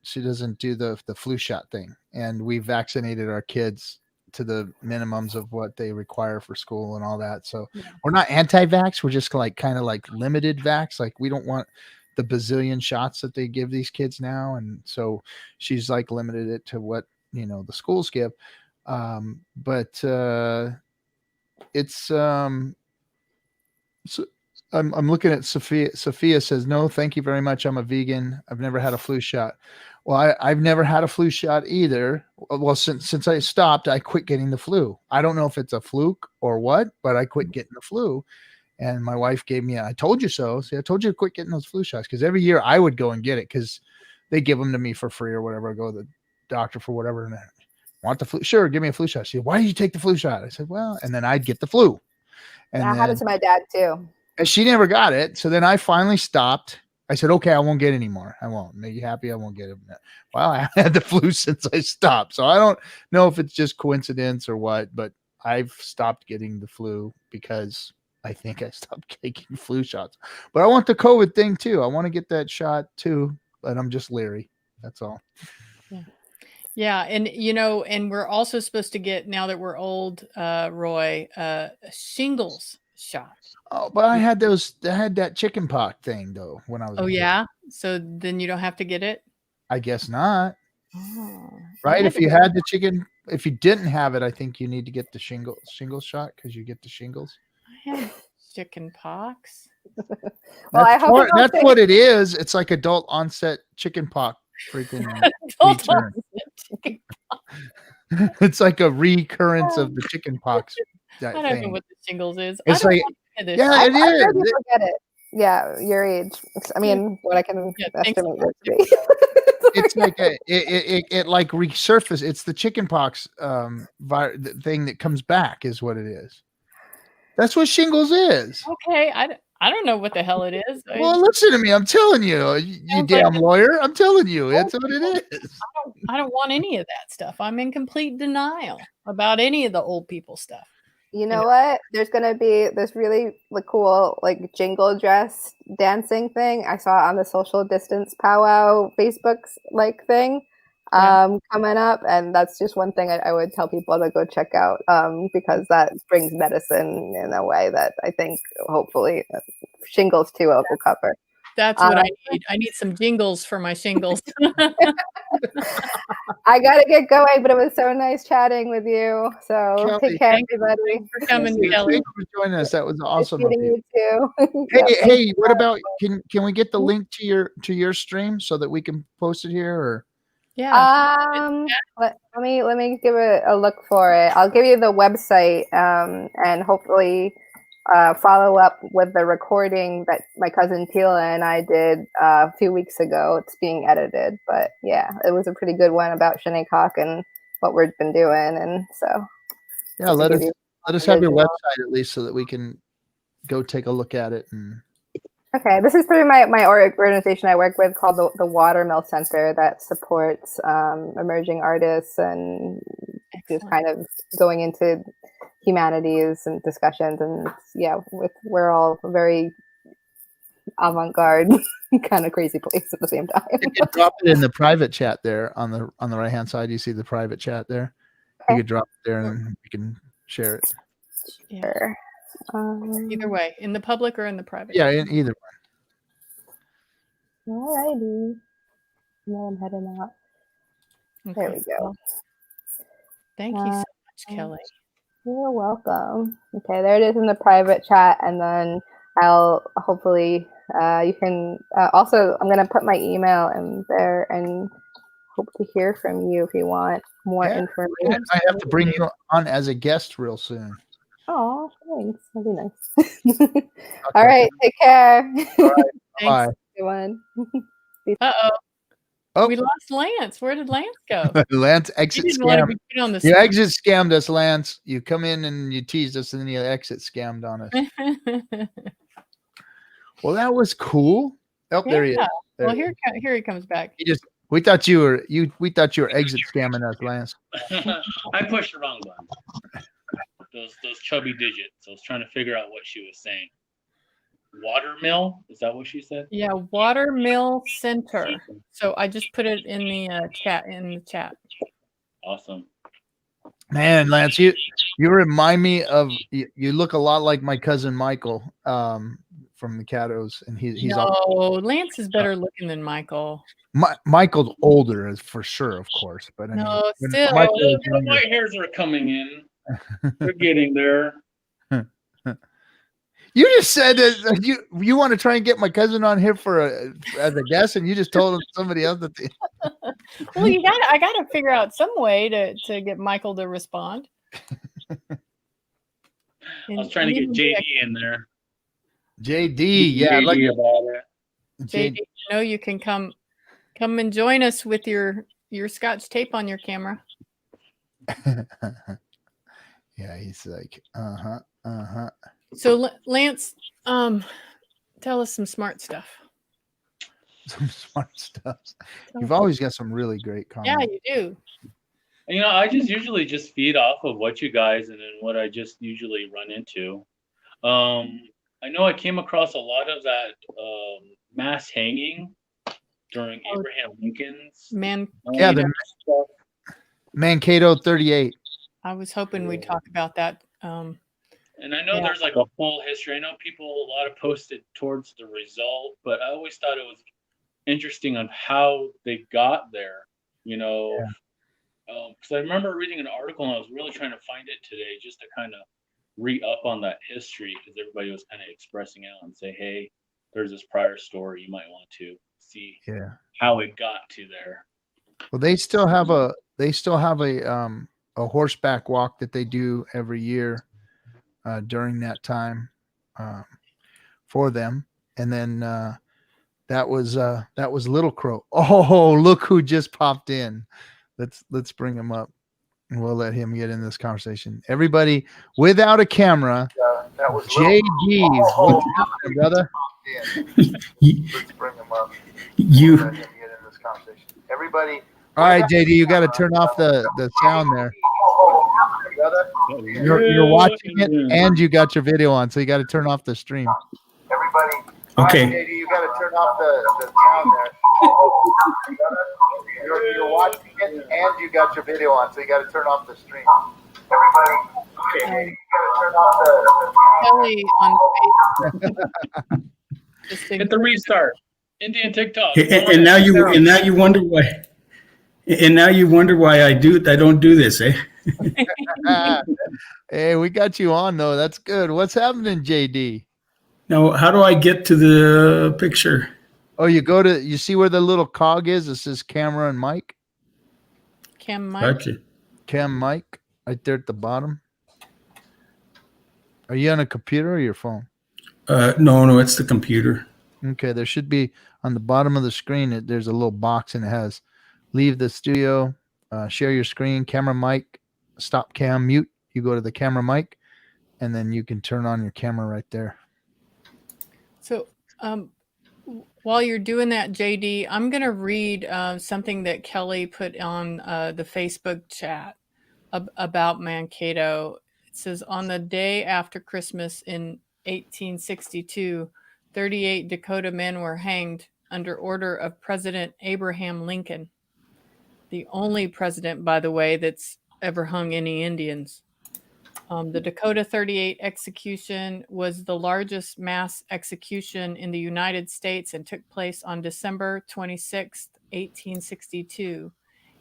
do the flu shot thing, and we vaccinated our kids to the minimums of what they require for school and all that. So we're not anti-vax. We're just kind of like limited vax. Like we don't want the bazillion shots that they give these kids now. And so she's like limited it to what, the schools give. But it's, so I'm looking at Sophia. Sophia says, no, thank you very much. I'm a vegan. I've never had a flu shot. Well, I've never had a flu shot either. Well, since I stopped, I quit getting the flu. I don't know if it's a fluke or what, but I quit getting the flu. And my wife gave me I told you so. See, I told you to quit getting those flu shots, because every year I would go and get it because they give them to me for free or whatever. I go to the doctor for whatever. And I want the flu? Sure, give me a flu shot. She said, why did you take the flu shot? I said, well, and then I'd get the flu. And I had it to my dad too. And she never got it. So then I finally stopped. I said, okay, I won't get it anymore. I won't. Make you happy? I won't get it. Well, I had the flu since I stopped. So I don't know if it's just coincidence or what, but I've stopped getting the flu because I think I stopped taking flu shots. But I want the COVID thing too. I want to get that shot too, but I'm just leery. That's all. Yeah. Yeah. And, and we're also supposed to get, now that we're old, Roy, shingles shot. Oh, but I had that chicken pox thing though when I was. Oh yeah. So then you don't have to get it? I guess not. Oh, right. If you had the chicken, if you didn't have it, I think you need to get the shingles shot because you get the shingles. I had chicken pox. Well, that's what it is. It's like adult onset chicken pox. Freaking return. It's like a recurrence of the chicken pox. I don't know what the shingles is. It's like, yeah, it is. Forget it. Yeah, your age. I mean, what I can estimate it to be. It's like it like resurface. It's the chicken pox thing that comes back is what it is. That's what shingles is. Okay, I don't know what the hell it is. Well, listen to me. I'm telling you, you damn lawyer. I'm telling you, it's what it is. I don't want any of that stuff. I'm in complete denial about any of the old people stuff. You know what? There's going to be this really cool jingle dress dancing thing. I saw on the social distance powwow Facebook's thing coming up. And that's just one thing I would tell people to go check out because that brings medicine in a way that I think hopefully shingles too will cover. That's what I need. I need some jingles for my shingles. I got to get going, but it was so nice chatting with you. So Kelly, take care, everybody. Thanks for coming, Kelly. Thanks for joining us. That was awesome. Nice meeting you too. Hey, what about can we get the link to your stream so that we can post it here? Or let me give it a look for it. I'll give you the website and hopefully follow up with the recording that my cousin Tila and I did a few weeks ago. It's being edited, but yeah, it was a pretty good one about Shinnycock and what we've been doing, and so yeah, let us have your website at least so that we can go take a look at it. And okay, this is through my organization I work with called the Watermill Center that supports emerging artists and just kind of going into humanities and discussions, and we're all very avant-garde kind of crazy place at the same time. You can drop it in the private chat there on the right hand side. You see the private chat there. Okay. You can drop it there and we can share it. Sure. Either way, in the public or in the private. Yeah, in either one. Alrighty. Now I'm heading out. Okay. There we go. Thank you so much, Kelly. You're welcome. Okay, there it is in the private chat, and then I'll hopefully you can also. I'm gonna put my email in there and hope to hear from you if you want more information. I have to bring you on as a guest real soon. Oh, thanks. That'd be nice. All right, take care. All right, bye. Everyone. Uh-oh. We lost Lance. Where did Lance go? Lance exit He didn't want to scam. be put on the You spot. exit scammed us, Lance. You come in and you teased us, and then you exit scammed on us. Well, that was cool. Oh, there he is. There Well, he is. here he comes back. We thought you were exit scamming us, Lance. I pushed the wrong button. Those chubby digits. I was trying to figure out what she was saying. Watermill? Is that what she said? Yeah, Watermill Center. So I just put it in the chat. Awesome. Man, Lance, you remind me of you look a lot like my cousin Michael from the Caddos, and he's Lance is better looking than Michael. Michael's older, for sure, of course. But I mean, still, the white hairs are coming in. They're getting there. You just said that you want to try and get my cousin on here as a guest, and you just told him somebody else that. Well, I gotta figure out some way to get Michael to respond. I was trying to get JD in there. JD, yeah, JD about it. JD, you can come and join us with your Scotch tape on your camera. Yeah, he's like, So Lance, tell us some smart stuff. Some smart stuff. You've always got some really great comments. Yeah, you do. You know, I usually just feed off of what you guys and then what I just usually run into. I know I came across a lot of that mass hanging during Abraham Lincoln's. The Mankato 38. I was hoping we'd talk about that. And I know there's like a full history. I know a lot of posted towards the result, but I always thought it was interesting on how they got there, because I remember reading an article and I was really trying to find it today just to kind of re-up on that history, because everybody was kind of expressing out and say, hey, there's this prior story, you might want to see how it got to there. Well, they still have a horseback walk that they do every year during that time for them, and then that was Little Crow. Oh, look who just popped in. Let's bring him up, and we'll let him get in this conversation. Everybody without a camera. That was JD. What's happening, brother? Let's bring him up. Let him get in this conversation. Everybody. All right, JD, you got to turn off the sound there. You're watching it and you got your video on, so you got to turn off the stream. Everybody. Okay. Right, JD, you got to turn off the sound there. You're watching it and you got your video on, so you got to turn off the stream. Everybody. Okay. You got to turn off Kelly on Facebook. Hit the restart. Indian TikTok. And now you wonder why. And now you wonder why I don't do this, eh? Hey, we got you on though. That's good. What's happening, JD? Now, how do I get to the picture? Oh, you see where the little cog is? It says camera and mic. Cam mic. Gotcha. Cam mic, right there at the bottom. Are you on a computer or your phone? No, it's the computer. Okay, there should be on the bottom of the screen. There's a little box and it has leave the studio, share your screen, camera mic, stop cam, mute. You go to the camera mic, and then you can turn on your camera right there. So while you're doing that, JD, I'm going to read something that Kelly put on the Facebook chat about Mankato. It says, on the day after Christmas in 1862, 38 Dakota men were hanged under order of President Abraham Lincoln. The only president, by the way, that's ever hung any Indians. The Dakota 38 execution was the largest mass execution in the United States and took place on December 26, 1862.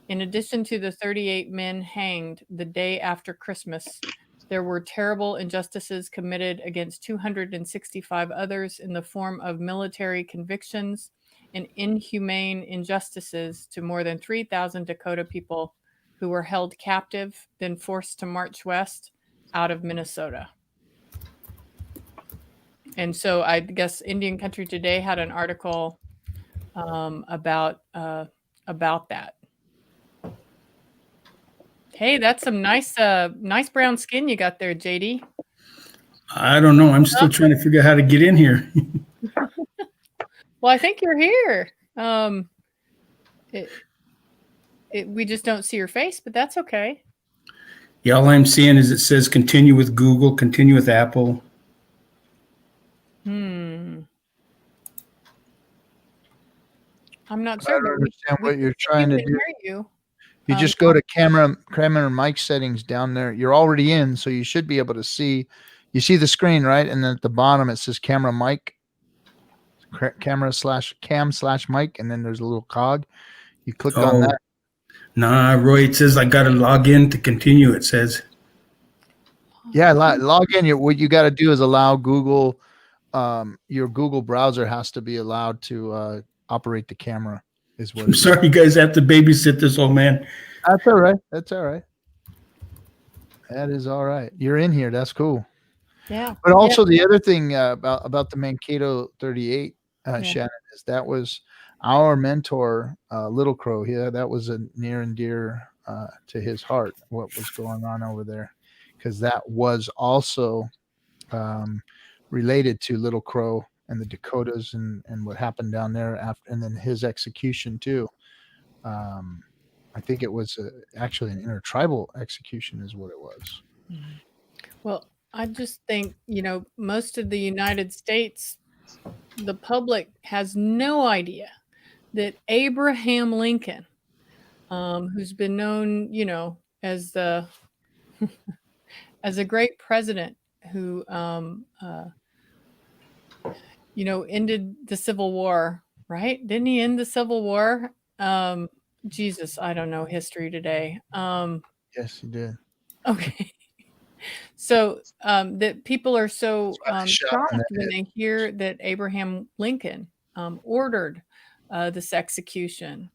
In addition to the 38 men hanged the day after Christmas, There were terrible injustices committed against 265 others in the form of military convictions and inhumane injustices to more than 3,000 Dakota people who were held captive, then forced to march west out of Minnesota. And so I guess Indian Country Today had an article about that. Hey, that's some nice brown skin you got there, JD. I don't know. I'm still trying to figure out how to get in here. Well, I think you're here. We just don't see your face, but that's okay. Yeah, all I'm seeing is it says continue with Google, continue with Apple. I'm not I sure, don't but understand we what you're can see trying you to and do. hear you. You just go to camera and mic settings down there. You're already in, so you should be able to see. You see the screen, right? And then at the bottom it says camera mic, cam/mic, and then there's a little cog. You click on that. Nah, Roy, it says I got to log in to continue, it says. Yeah, log in. What you got to do is allow Google, your Google browser has to be allowed to operate the camera. Is what I'm sorry you guys have to babysit this old man. That's all right. That's all right. That is all right. You're in here. That's cool. Yeah. But also the other thing about the Mankato 38, Shannon, is that was our mentor, Little Crow. Yeah, that was a near and dear to his heart, what was going on over there, because that was also related to Little Crow and the Dakotas and what happened down there after, and then his execution too. I think it was actually an intertribal execution is what it was. Well, I just think, most of the United States, the public has no idea that Abraham Lincoln, who's been known, as the as a great president who, ended the Civil War, right? Didn't he end the Civil War? Jesus, I don't know history today. Yes, he did. Okay. So that people are so shocked when head. they hear that Abraham Lincoln ordered this execution,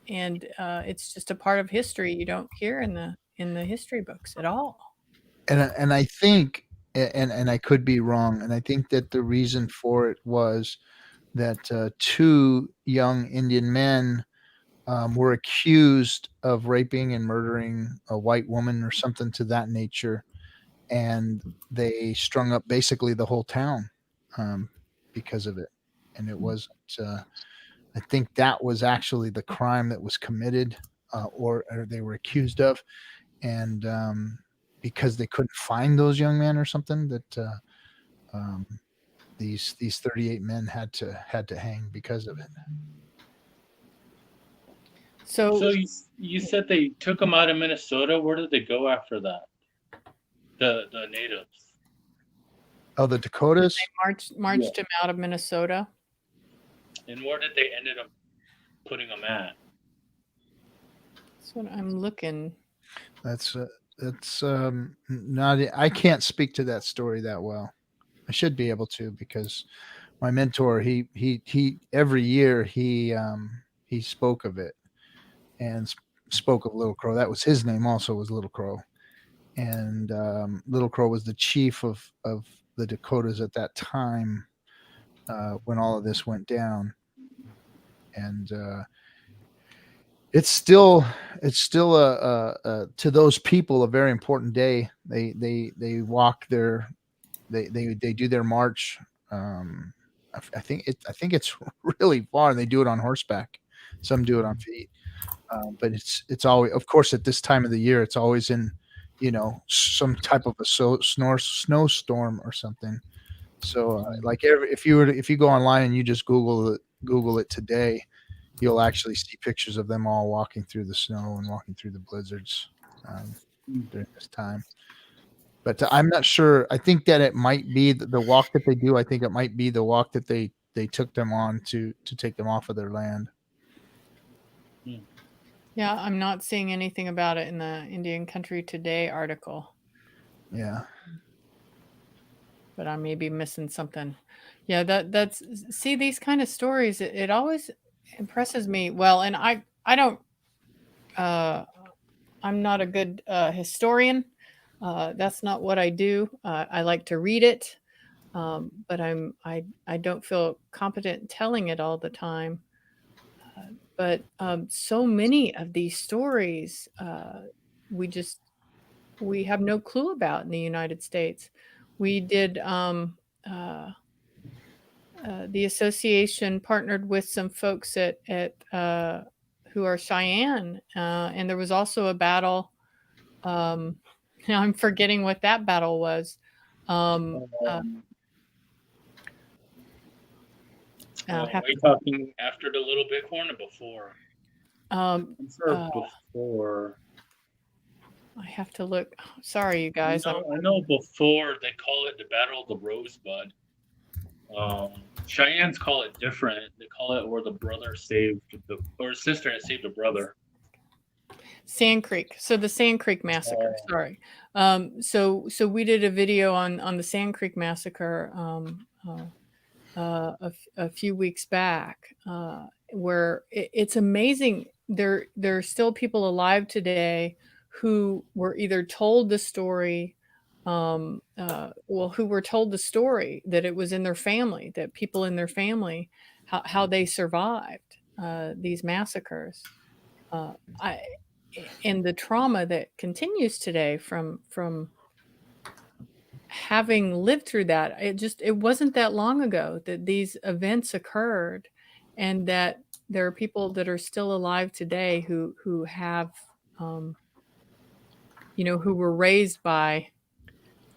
and it's just a part of history you don't hear in the history books at all. And I think, and I could be wrong, and I think that the reason for it was that two young Indian men were accused of raping and murdering a white woman or something to that nature, and they strung up basically the whole town because of it. And it wasn't. I think that was actually the crime that was committed, or they were accused of, and because they couldn't find those young men or something, that these 38 men had to hang because of it. So you said they took them out of Minnesota. Where did they go after that? The natives. Oh, the Dakotas? They marched him out of Minnesota. And where did they ended up putting them at? That's what I'm looking. That's not. I can't speak to that story that well. I should be able to, because my mentor, he every year he spoke of it and spoke of Little Crow. That was his name. Also was Little Crow, and Little Crow was the chief of the Dakotas at that time when all of this went down, and it's still a to those people a very important day. They walk their they do their march. I think it's really far, and they do it on horseback. Some do it on feet, but it's always, of course, at this time of the year, it's always in some type of a snowstorm or something. So like if you go online and you just Google it today, you'll actually see pictures of them all walking through the snow and walking through the blizzards during this time. But I'm not sure. I think that it might be the walk that they do. I think it might be the walk that they took them on to take them off of their land. Yeah, I'm not seeing anything about it in the Indian Country Today article. Yeah. But I may be missing something. Yeah, that's see these kind of stories. It always impresses me. Well, and I don't. I'm not a good historian. That's not what I do. I like to read it, but I don't feel competent telling it all the time. But so many of these stories we have no clue about in the United States. We did the association partnered with some folks at who are Cheyenne, and there was also a battle. Now I'm forgetting what that battle was. Are you talking after the Little Bighorn or before? I'm sure before. I have to look. Sorry, you guys. I know before they call it the Battle of the Rosebud. Cheyennes call it different. They call it where the brother saved or sister had saved a brother. Sand Creek. So the Sand Creek Massacre. Sorry. So we did a video on the Sand Creek Massacre a few weeks back, where it's amazing. There are still people alive today who were either told the story, who were told the story that it was in their family, that people in their family, how they survived these massacres. And the trauma that continues today from having lived through that, it wasn't that long ago that these events occurred, and that there are people that are still alive today who have who were raised by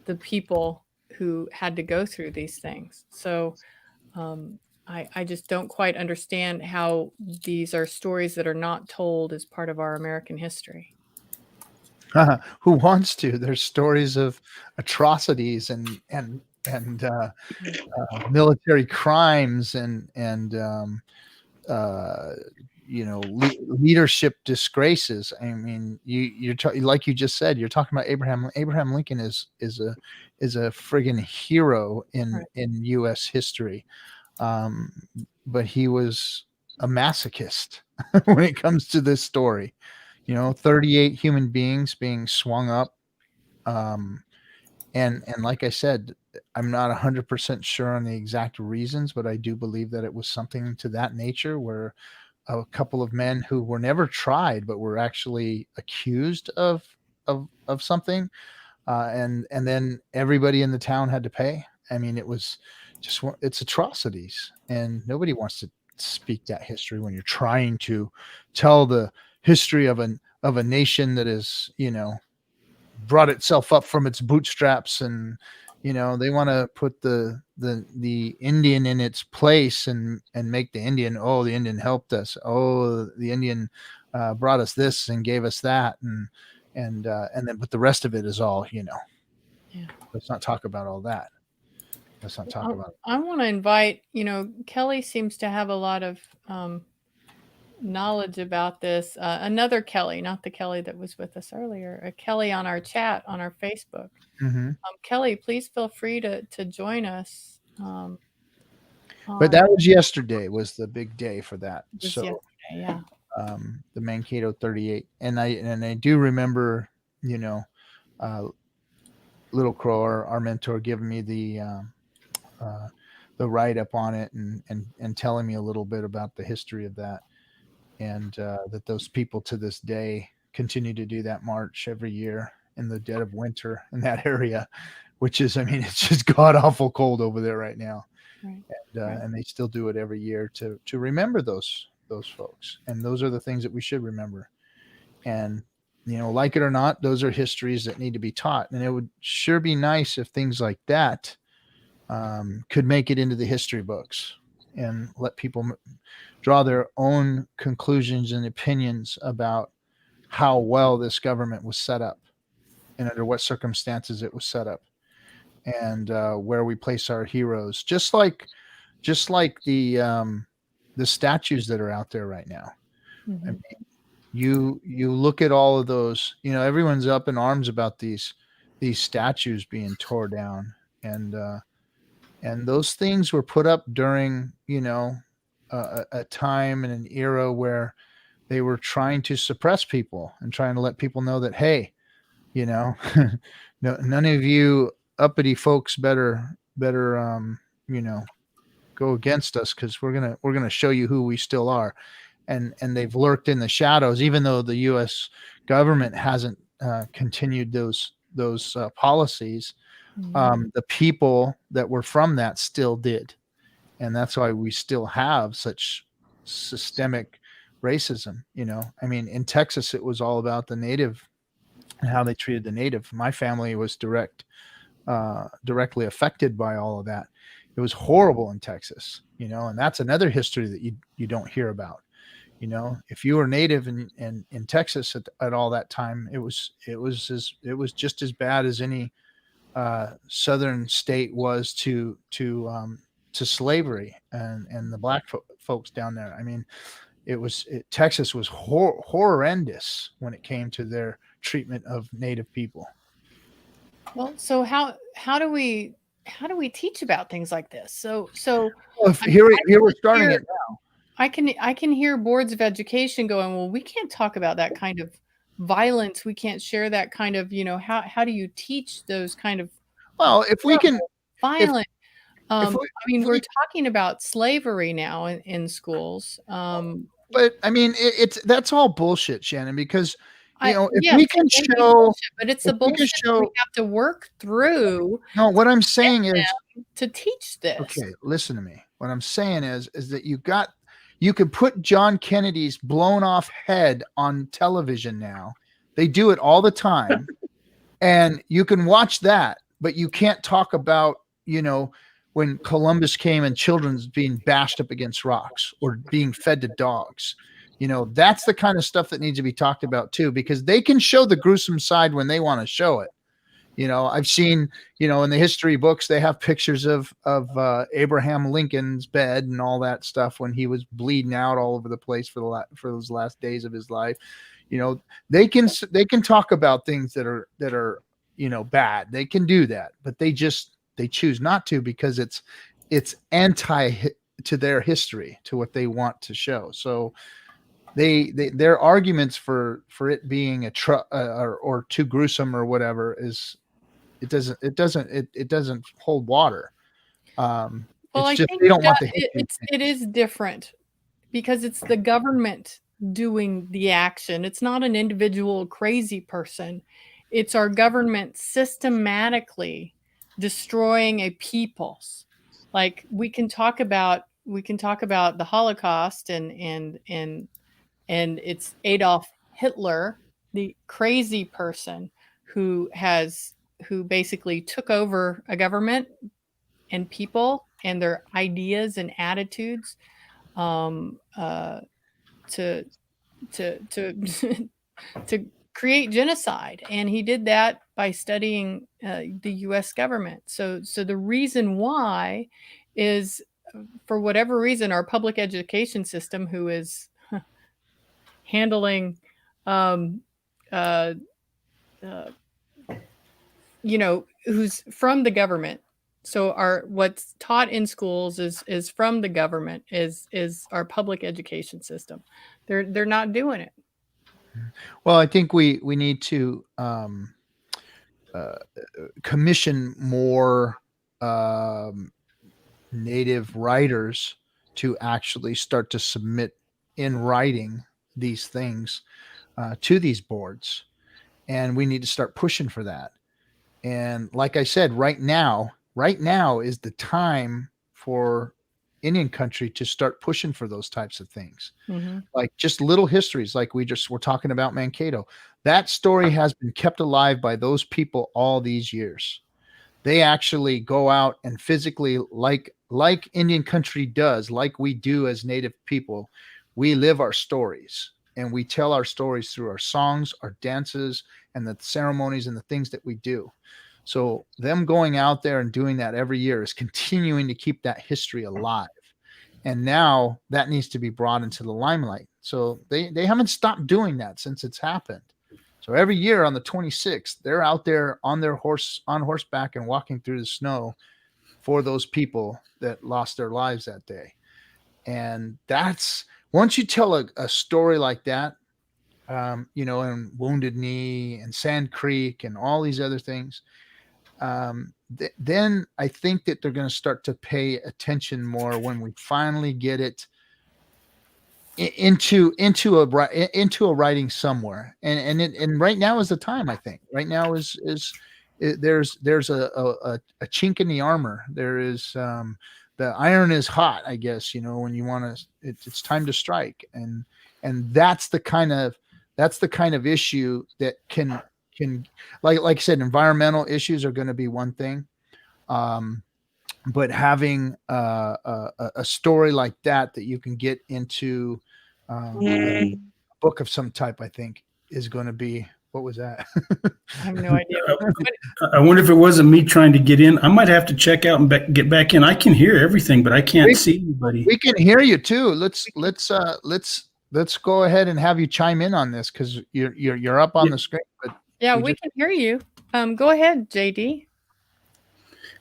the people who had to go through these things. So I just don't quite understand how these are stories that are not told as part of our American history. Who wants to? There's stories of atrocities and military crimes and leadership disgraces. I mean, you're like you just said, you're talking about Abraham. Abraham Lincoln is a friggin' hero in U.S. history, but he was a masochist when it comes to this story. 38 human beings being swung up. And like I said, I'm not 100% sure on the exact reasons, but I do believe that it was something to that nature, where a couple of men who were never tried, but were actually accused of something. And then everybody in the town had to pay. I mean, it's atrocities, and nobody wants to speak that history when you're trying to tell the history of a nation that is, brought itself up from its bootstraps, and they want to put the Indian in its place and make the Indian, the Indian helped us, the Indian brought us this and gave us that, and then but the rest of it is all let's not talk about all that. Let's not talk about it. I want to invite, Kelly seems to have a lot of knowledge about this. Another Kelly, not the Kelly that was with us earlier, a Kelly on our chat on our Facebook. Mm-hmm. Kelly, please feel free to join us. But that was yesterday, was the big day for that. So yesterday, yeah. The Mankato 38, and I do remember, Little Crow, our mentor, giving me the write up on it and telling me a little bit about the history of that, and that those people to this day continue to do that march every year in the dead of winter in that area, which is, I mean, it's just god awful cold over there right now. Right. And they still do it every year to remember those folks, and those are the things that we should remember. And like it or not, those are histories that need to be taught, and it would sure be nice if things like that could make it into the history books and let people draw their own conclusions and opinions about how well this government was set up and under what circumstances it was set up, and where we place our heroes, just like the statues that are out there right now. Mm-hmm. I mean, you look at all of those, everyone's up in arms about these these statues being tore down, and those things were put up during, you know, a time and an era where they were trying to suppress people and trying to let people know that, hey, you know, no, none of you uppity folks better, you know, go against us, because we're gonna show you who we still are. And they've lurked in the shadows, even though the U.S. government hasn't continued those policies. The people that were from that still did, and that's why we still have such systemic racism. You know, I mean, in Texas, it was all about the native and how they treated the native. My family was directly affected by all of that. It was horrible in Texas, you know, and that's another history that you don't hear about. You know, if you were native in Texas at all that time, it was just as bad as any southern state was to slavery and the black folks down there. I mean, Texas was horrendous when it came to their treatment of native people. Well, so how do we teach about things like this? So well, here we're starting it now. I can hear boards of education going, well, we can't talk about that kind of violence. We can't share that kind of, you know, how do you teach those kind of, well, if we can violent. I mean, we're talking about slavery now in schools. But I mean, that's all bullshit, Shannon, because you know, if yes, we can it show, bullshit, but it's the bullshit we have to work through. No, what I'm saying is to teach this. Okay, listen to me. What I'm saying is that you could put John Kennedy's blown off head on television now. They do it all the time. And you can watch that, but you can't talk about, you know, when Columbus came and children's being bashed up against rocks or being fed to dogs. You know, that's the kind of stuff that needs to be talked about too, because they can show the gruesome side when they want to show it. You know, I've seen, you know, in the history books, they have pictures of Abraham Lincoln's bed and all that stuff when he was bleeding out all over the place for those last days of his life. You know, they can talk about things that are, you know, bad. They can do that, but they choose not to, because it's anti to their history, to what they want to show. So their arguments for it being or too gruesome or whatever is it doesn't hold water. Well, it's I just think they don't want the it is different because it's the government doing the action. It's not an individual crazy person. It's our government systematically destroying a people's. Like we can talk about the Holocaust and it's Adolf Hitler, the crazy person who basically took over a government and people and their ideas and attitudes to to create genocide. And he did that by studying the US government. So the reason why is, for whatever reason, our public education system, who is handling you know, who's from the government. So what's taught in schools is from the government, is our public education system. They're not doing it. Well, I think we need to commission more Native writers to actually start to submit in writing these things to these boards, and we need to start pushing for that. And like I said, right now is the time for Indian country to start pushing for those types of things. Mm-hmm. Like just little histories, like we're talking about Mankato. That story has been kept alive by those people all these years. They actually go out and physically, like Indian country does, like we do as Native people, we live our stories, and we tell our stories through our songs, our dances, and the ceremonies and the things that we do. So them going out there and doing that every year is continuing to keep that history alive. And now that needs to be brought into the limelight. So they haven't stopped doing that since it's happened. So every year on the 26th, they're out there on horseback and walking through the snow for those people that lost their lives that day. And that's, once you tell a story like that, you know, and Wounded Knee and Sand Creek and all these other things, then I think that they're going to start to pay attention more when we finally get it into a writing somewhere. And right now is the time. I think right now is there's a chink in the armor. There is the iron is hot, I guess, you know, when you want to, it's time to strike. And that's the kind of issue that can, like I said, environmental issues are going to be one thing. But having a story like that you can get into a book of some type, I think is going to be, what was that? I have no idea. I wonder if it wasn't me trying to get in. I might have to check out and get back in. I can hear everything, but I can't see anybody. We can hear you too. Let's go ahead and have you chime in on this, because you're up on the screen. But yeah, we can hear you. Go ahead, JD.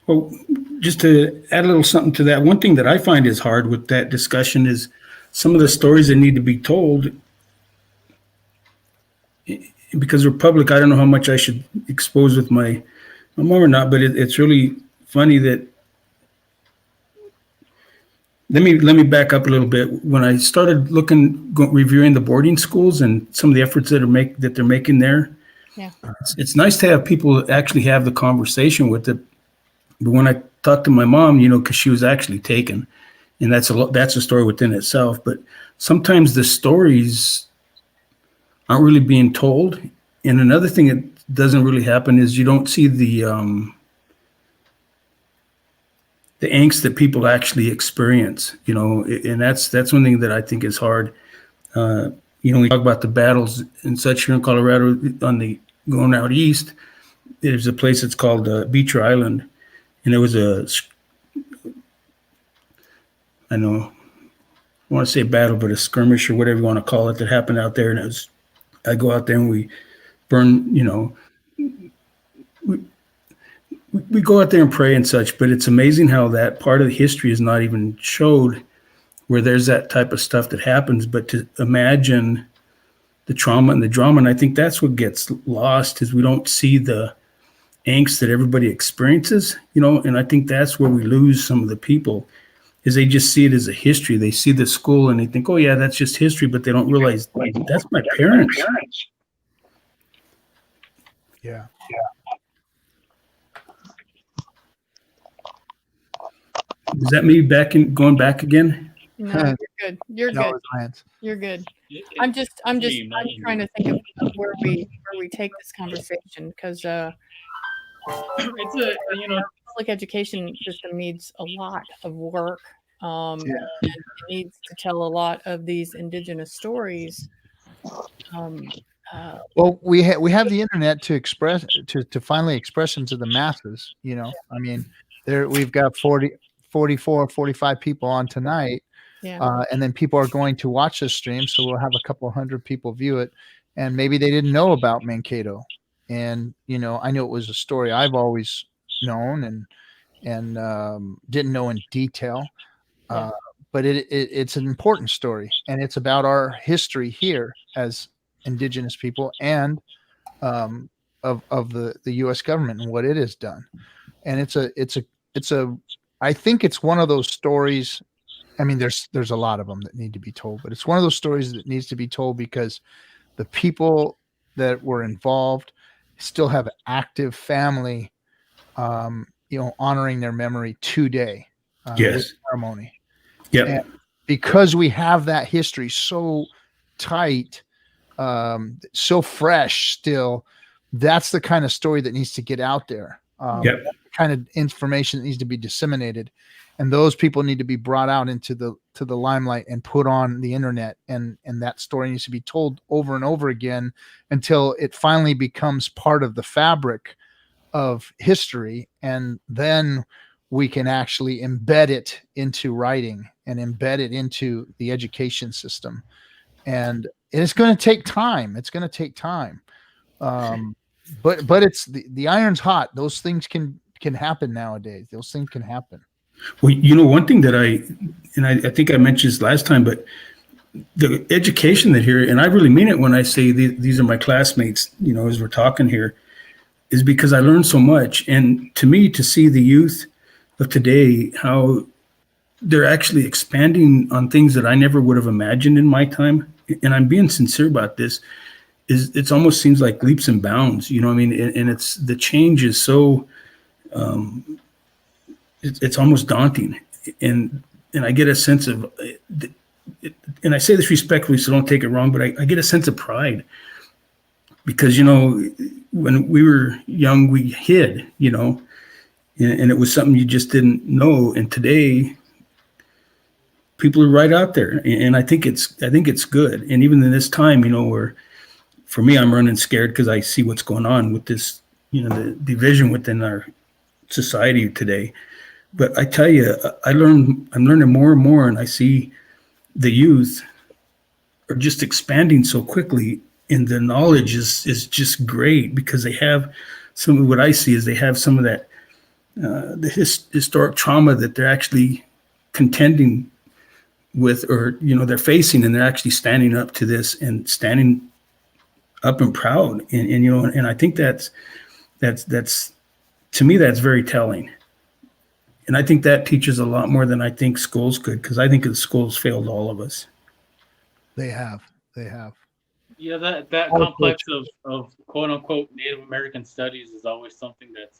Well, just to add a little something to that, one thing that I find is hard with that discussion is some of the stories that need to be told. Because we're public, I don't know how much I should expose with my mom or not, but it's really funny that. Let me back up a little bit. When I started reviewing the boarding schools and some of the efforts that they're making there, yeah, it's nice to have people actually have the conversation with it. But when I talked to my mom, you know, because she was actually taken, and that's a story within itself. But sometimes the stories aren't really being told. And another thing that doesn't really happen is you don't see the angst that people actually experience, you know, and that's one thing that I think is hard. You know, we talk about the battles and such here in Colorado going out east. There's a place that's called Beecher Island, and there was I want to say battle, but a skirmish or whatever you want to call it that happened out there. And I go out there and we burn, you know, we go out there and pray and such, but it's amazing how that part of the history is not even showed, where there's that type of stuff that happens. But to imagine the trauma and the drama, and I think that's what gets lost, is we don't see the angst that everybody experiences, you know, and I think that's where we lose some of the people, is they just see it as a history. They see the school and they think, oh yeah, that's just history, but they don't realize that's my parents. Yeah. Is that me going back again? No, you're good. You're good. You're good. I'm trying to think of where we take this conversation, because it's a, you know, public education system needs a lot of work. It needs to tell a lot of these indigenous stories. Well, we have the internet to express to finally express them to the masses. You know, I mean, we've got 44, 45 people on tonight. Yeah. And then people are going to watch this stream, so we'll have a couple hundred people view it, and maybe they didn't know about Mankato. And you know, I know it was a story I've always known and didn't know in detail, but it's an important story, and it's about our history here as Indigenous people and of the U.S. government and what it has done. And it's a I think it's one of those stories. I mean, there's a lot of them that need to be told, but it's one of those stories that needs to be told because the people that were involved still have an active family, you know, honoring their memory today. With ceremony. Yeah. And because we have that history so tight, so fresh still, that's the kind of story that needs to get out there. That's the kind of information that needs to be disseminated, and those people need to be brought out into the limelight and put on the internet, and that story needs to be told over and over again until it finally becomes part of the fabric of history, and then we can actually embed it into writing and embed it into the education system. And it's going to take time. It's going to take time. But it's the iron's hot. Those things can happen nowadays. Those things can happen. Well, one thing that I think I mentioned this last time, but the education that here, and I really mean it when I say these are my classmates, as we're talking here, is because I learned so much. And to me, to see the youth of today, how they're actually expanding on things that I never would have imagined in my time. And I'm being sincere about this. It almost seems like leaps and bounds, you know what I mean? And it's the change is so, it's almost daunting. And I get a sense of, and I say this respectfully, so don't take it wrong, but I get a sense of pride because, when we were young, we hid, and it was something you just didn't know. And today, people are right out there, and I think it's good. And even in this time, where for me, I'm running scared because I see what's going on with this, the division within our society today. But I tell you, I'm learning more and more, and I see the youth are just expanding so quickly, and the knowledge is just great because they have some of what I see is they have some of that the historic trauma that they're actually contending with, or they're facing, and they're actually standing up to this and standing up and proud, and I think that's to me that's very telling, and I think that teaches a lot more than I think schools could, because I think the schools failed all of us. They have. Yeah, that complex of quote unquote Native American studies is always something that's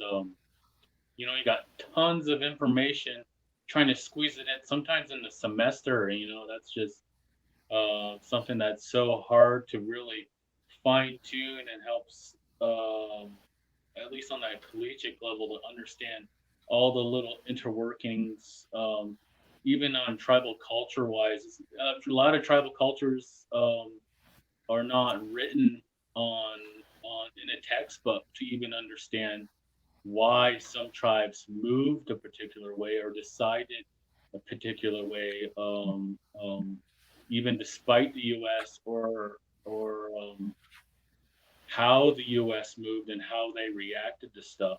you got tons of information trying to squeeze it in sometimes in the semester, that's just something that's so hard to really fine tune and helps at least on that collegiate level to understand all the little interworkings, even on tribal culture wise. A lot of tribal cultures are not written on in a textbook to even understand why some tribes moved a particular way or decided a particular way, even despite the U.S. or how the U.S. moved and how they reacted to stuff.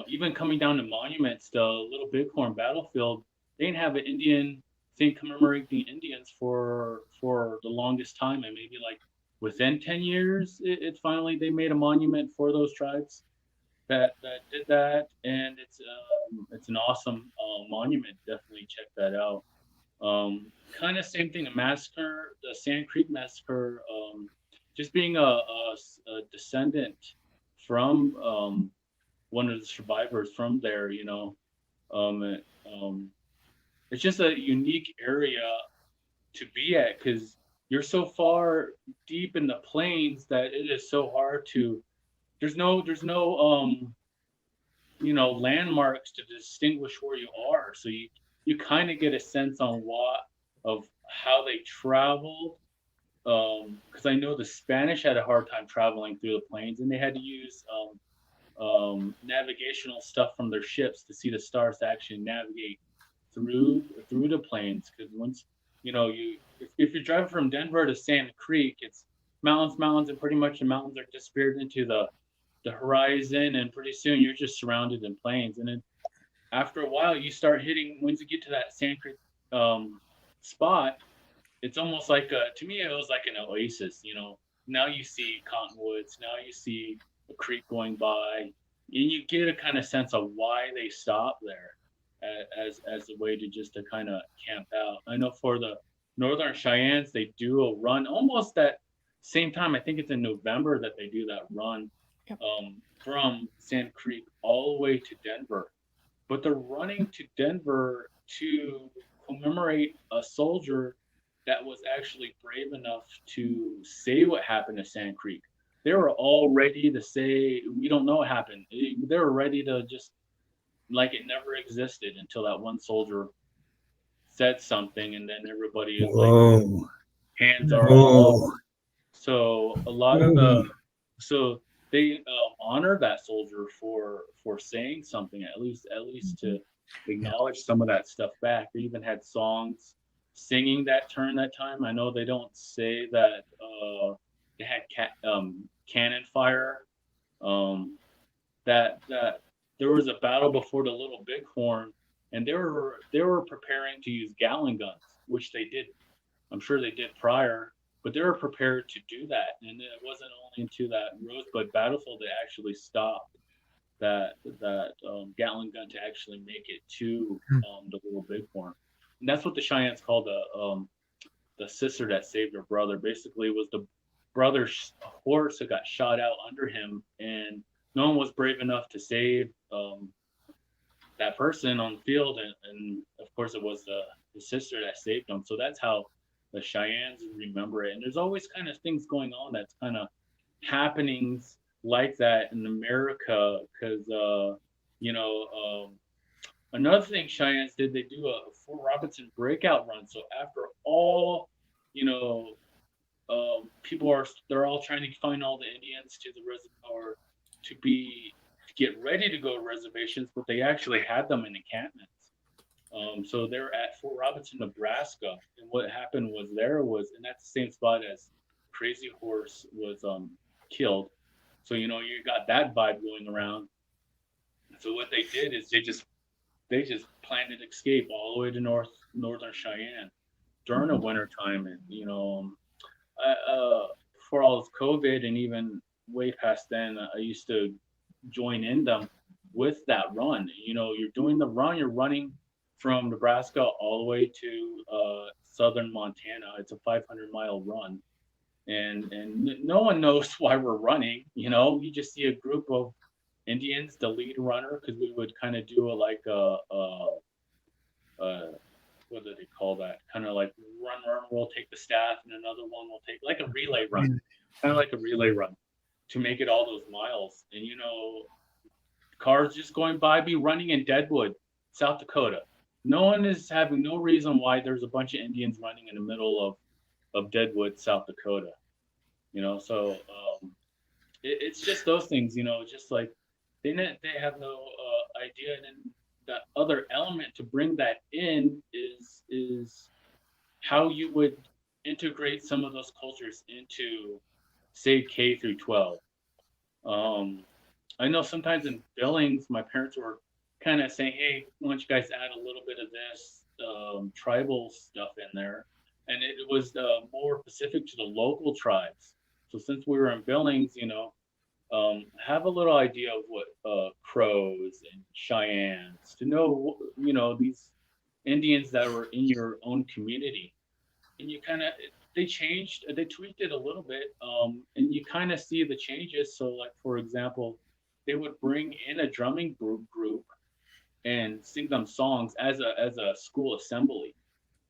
Even coming down to monuments, the Little Bighorn battlefield, they didn't have an Indian thing commemorating the Indians for the longest time, and maybe like within 10 years, it finally they made a monument for those tribes that did that, and it's an awesome monument. Definitely check that out. Kind of same thing, a massacre, the Sand Creek Massacre. Just being a descendant from one of the survivors from there, it's just a unique area to be at because you're so far deep in the plains that it is so hard to. There's no landmarks to distinguish where you are, so you kind of get a sense on of how they traveled, because I know the Spanish had a hard time traveling through the plains, and they had to use navigational stuff from their ships to see the stars to actually navigate through the plains. Because once if you're driving from Denver to Sand Creek, it's mountains, and pretty much the mountains are disappeared into the horizon, and pretty soon you're just surrounded in plains. And then after a while, you start hitting. Once you get to that Sand Creek spot, it's almost like to me it was like an oasis. Now you see cottonwoods, now you see a creek going by, and you get a kind of sense of why they stop there as a way to kind of camp out. I know for the Northern Cheyennes, they do a run almost that same time. I think it's in November that they do that run. Yep. From Sand Creek all the way to Denver, but they're running to Denver to commemorate a soldier that was actually brave enough to say what happened to Sand Creek. They were all ready to say, we don't know what happened. They were ready to just like it never existed until that one soldier said something, and then everybody is like, hands are all up. So a lot of so they honor that soldier for saying something, at least to acknowledge some of that stuff back. They even had songs singing that time. I know they don't say that they had cannon fire. That there was a battle before the Little Bighorn, and they were preparing to use Gatling guns, which they did. I'm sure they did prior, but they were prepared to do that. And it wasn't only into that Rosebud battlefield they actually stopped that Gatling gun to actually make it to the Little Bighorn. And that's what the Cheyennes called the sister that saved her brother. Basically, it was the brother's horse that got shot out under him, and no one was brave enough to save that person on the field, and of course it was the sister that saved him. So that's how the Cheyennes remember it. And there's always kind of things going on that's kind of happenings like that in America, because another thing Cheyennes did, they do a Fort Robinson breakout run. So after all, they're all trying to find all the Indians to the reservoir to get ready to go to reservations, but they actually had them in encampments. So they're at Fort Robinson, Nebraska, and what happened was and that's the same spot as Crazy Horse was killed. So you got that vibe going around. So what they did is they just planned an escape all the way to northern Cheyenne during the winter time, and before all this COVID and even way past then, I used to join in them with that run. You're doing the run, you're running from Nebraska all the way to southern Montana. It's a 500-mile run, and no one knows why we're running. You just see a group of Indians, the lead runner, because we would kind of do what do they call that? Kind of like run, we'll take the staff, and another one will take like a relay run, kind of like a relay run to make it all those miles. And cars just going by, be running in Deadwood, South Dakota. No one is having no reason why there's a bunch of Indians running in the middle of Deadwood, South Dakota. So it's just those things. Just like they have no idea. And then the other element to bring that in is how you would integrate some of those cultures into, say, K through 12. I know sometimes in Billings, my parents were kind of saying, hey, why don't you guys add a little bit of this tribal stuff in there? And it was more specific to the local tribes. So since we were in Billings, have a little idea of what Crows and Cheyennes, to know, these Indians that were in your own community. And you kind of, they tweaked it a little bit, and you kind of see the changes. So like, for example, they would bring in a drumming group and sing them songs as a school assembly.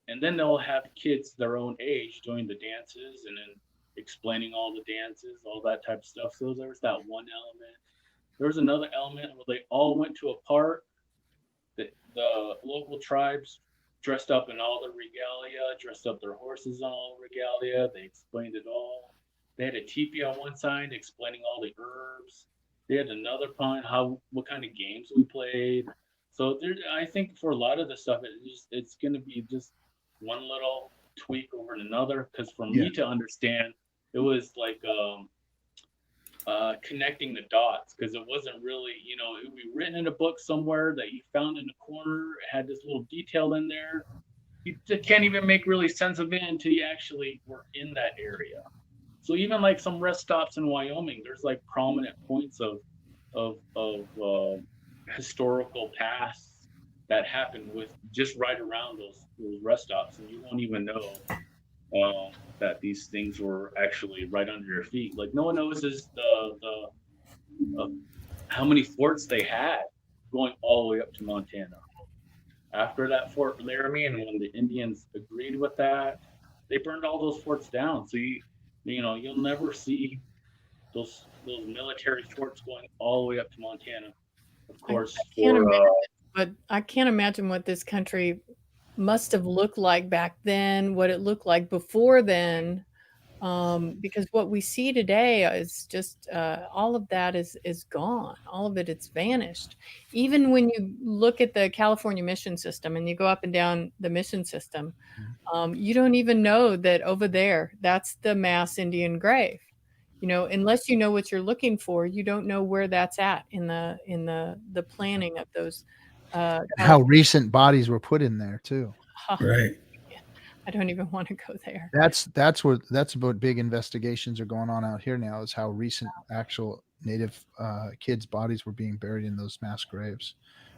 And then they'll have kids their own age doing the dances and then explaining all the dances, all that type of stuff. So there's that one element. There's another element where they all went to a park. The local tribes dressed up in all the regalia, dressed up their horses in all the regalia. They explained it all. They had a teepee on one side explaining all the herbs. They had another pond, what kind of games we played. So I think for a lot of the stuff, it's going to be just one little tweak over another. Because for me to understand, it was like connecting the dots, because it wasn't really, it would be written in a book somewhere that you found in the corner. It had this little detail in there. You can't even make really sense of it until you actually were in that area. So even like some rest stops in Wyoming, there's like prominent points of historical paths that happened with just right around those rest stops, and you won't even know that these things were actually right under your feet. Like no one knows is how many forts they had going all the way up to Montana. After that Fort Laramie, and when the Indians agreed with that, they burned all those forts down. So you'll never see those military forts going all the way up to Montana. Of course, I can't imagine what this country must have looked like back then, what it looked like before then, because what we see today is just all of that is gone. All of it's vanished. Even when you look at the California mission system and you go up and down the mission system, you don't even know that over there, that's the mass Indian grave. unless you know what you're looking for, you don't know where that's at in the planning of those. How recent bodies were put in there too. Right. I don't even want to go there. That's what big investigations are going on out here now, is how recent actual Native kids' bodies were being buried in those mass graves.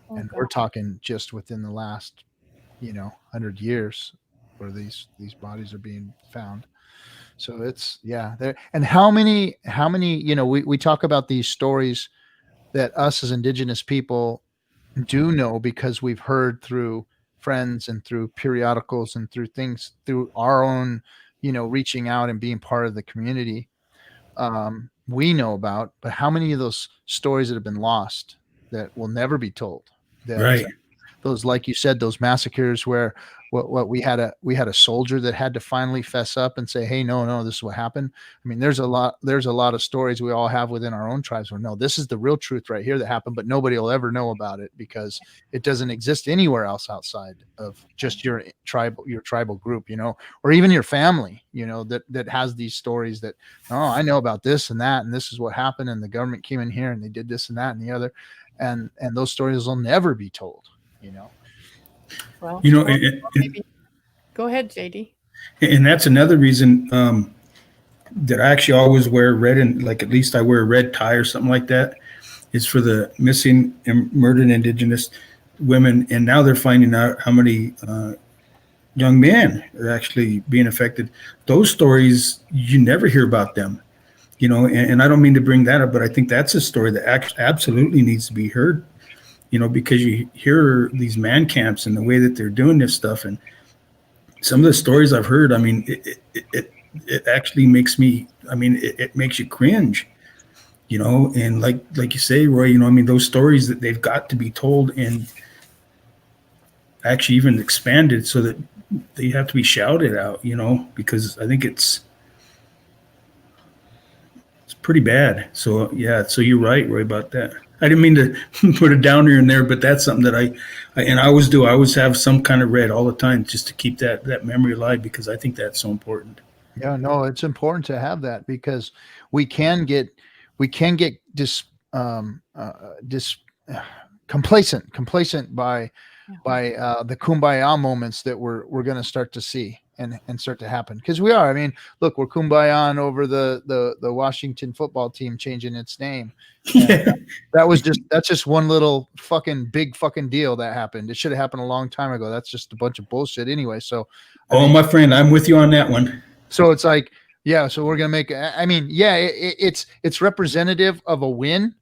And we're talking just within the last 100 years where these bodies are being found. So it's there. And how many we talk about these stories that us as Indigenous people do know because we've heard through friends and through periodicals and through things, through our own reaching out and being part of the community, we know about. But how many of those stories that have been lost that will never be told, that Right. those, like you said, those massacres where what we had a soldier that had to finally fess up and say, hey, no, this is what happened. I mean, there's a lot of stories we all have within our own tribes where, no, this is the real truth right here that happened, but nobody will ever know about it because it doesn't exist anywhere else outside of just your tribal group, or even your family, that has these stories that, oh, I know about this and that, and this is what happened, and the government came in here and they did this and that and the other, and those stories will never be told. Well, maybe. Go ahead, JD. And that's another reason that I actually always wear red, and like at least I wear a red tie or something like that, is for the missing and murdered Indigenous women. And now they're finding out how many young men are actually being affected. Those stories, you never hear about them, and I don't mean to bring that up, but I think that's a story that absolutely needs to be heard. Because you hear these man camps and the way that they're doing this stuff, and some of the stories I've heard, I mean, it actually makes me, it makes you cringe, and like you say, Roy, I mean, those stories that they've got to be told and actually even expanded so that they have to be shouted out, because I think it's pretty bad. So so you're right, Roy, about that. I didn't mean to put a downer in there, but that's something that I always do. I always have some kind of red all the time just to keep that memory alive, because I think that's so important. Yeah, no, it's important to have that, because we can get complacent by the kumbaya moments that we're going to start to see and start to happen, because we are. I mean, look, we're kumbayaing over the Washington football team changing its name. Yeah. That's just one little big deal that happened. It should have happened a long time ago. That's just a bunch of bullshit anyway. So, my friend, I'm with you on that one. So it's like, so we're gonna make. I mean, it's representative of a win,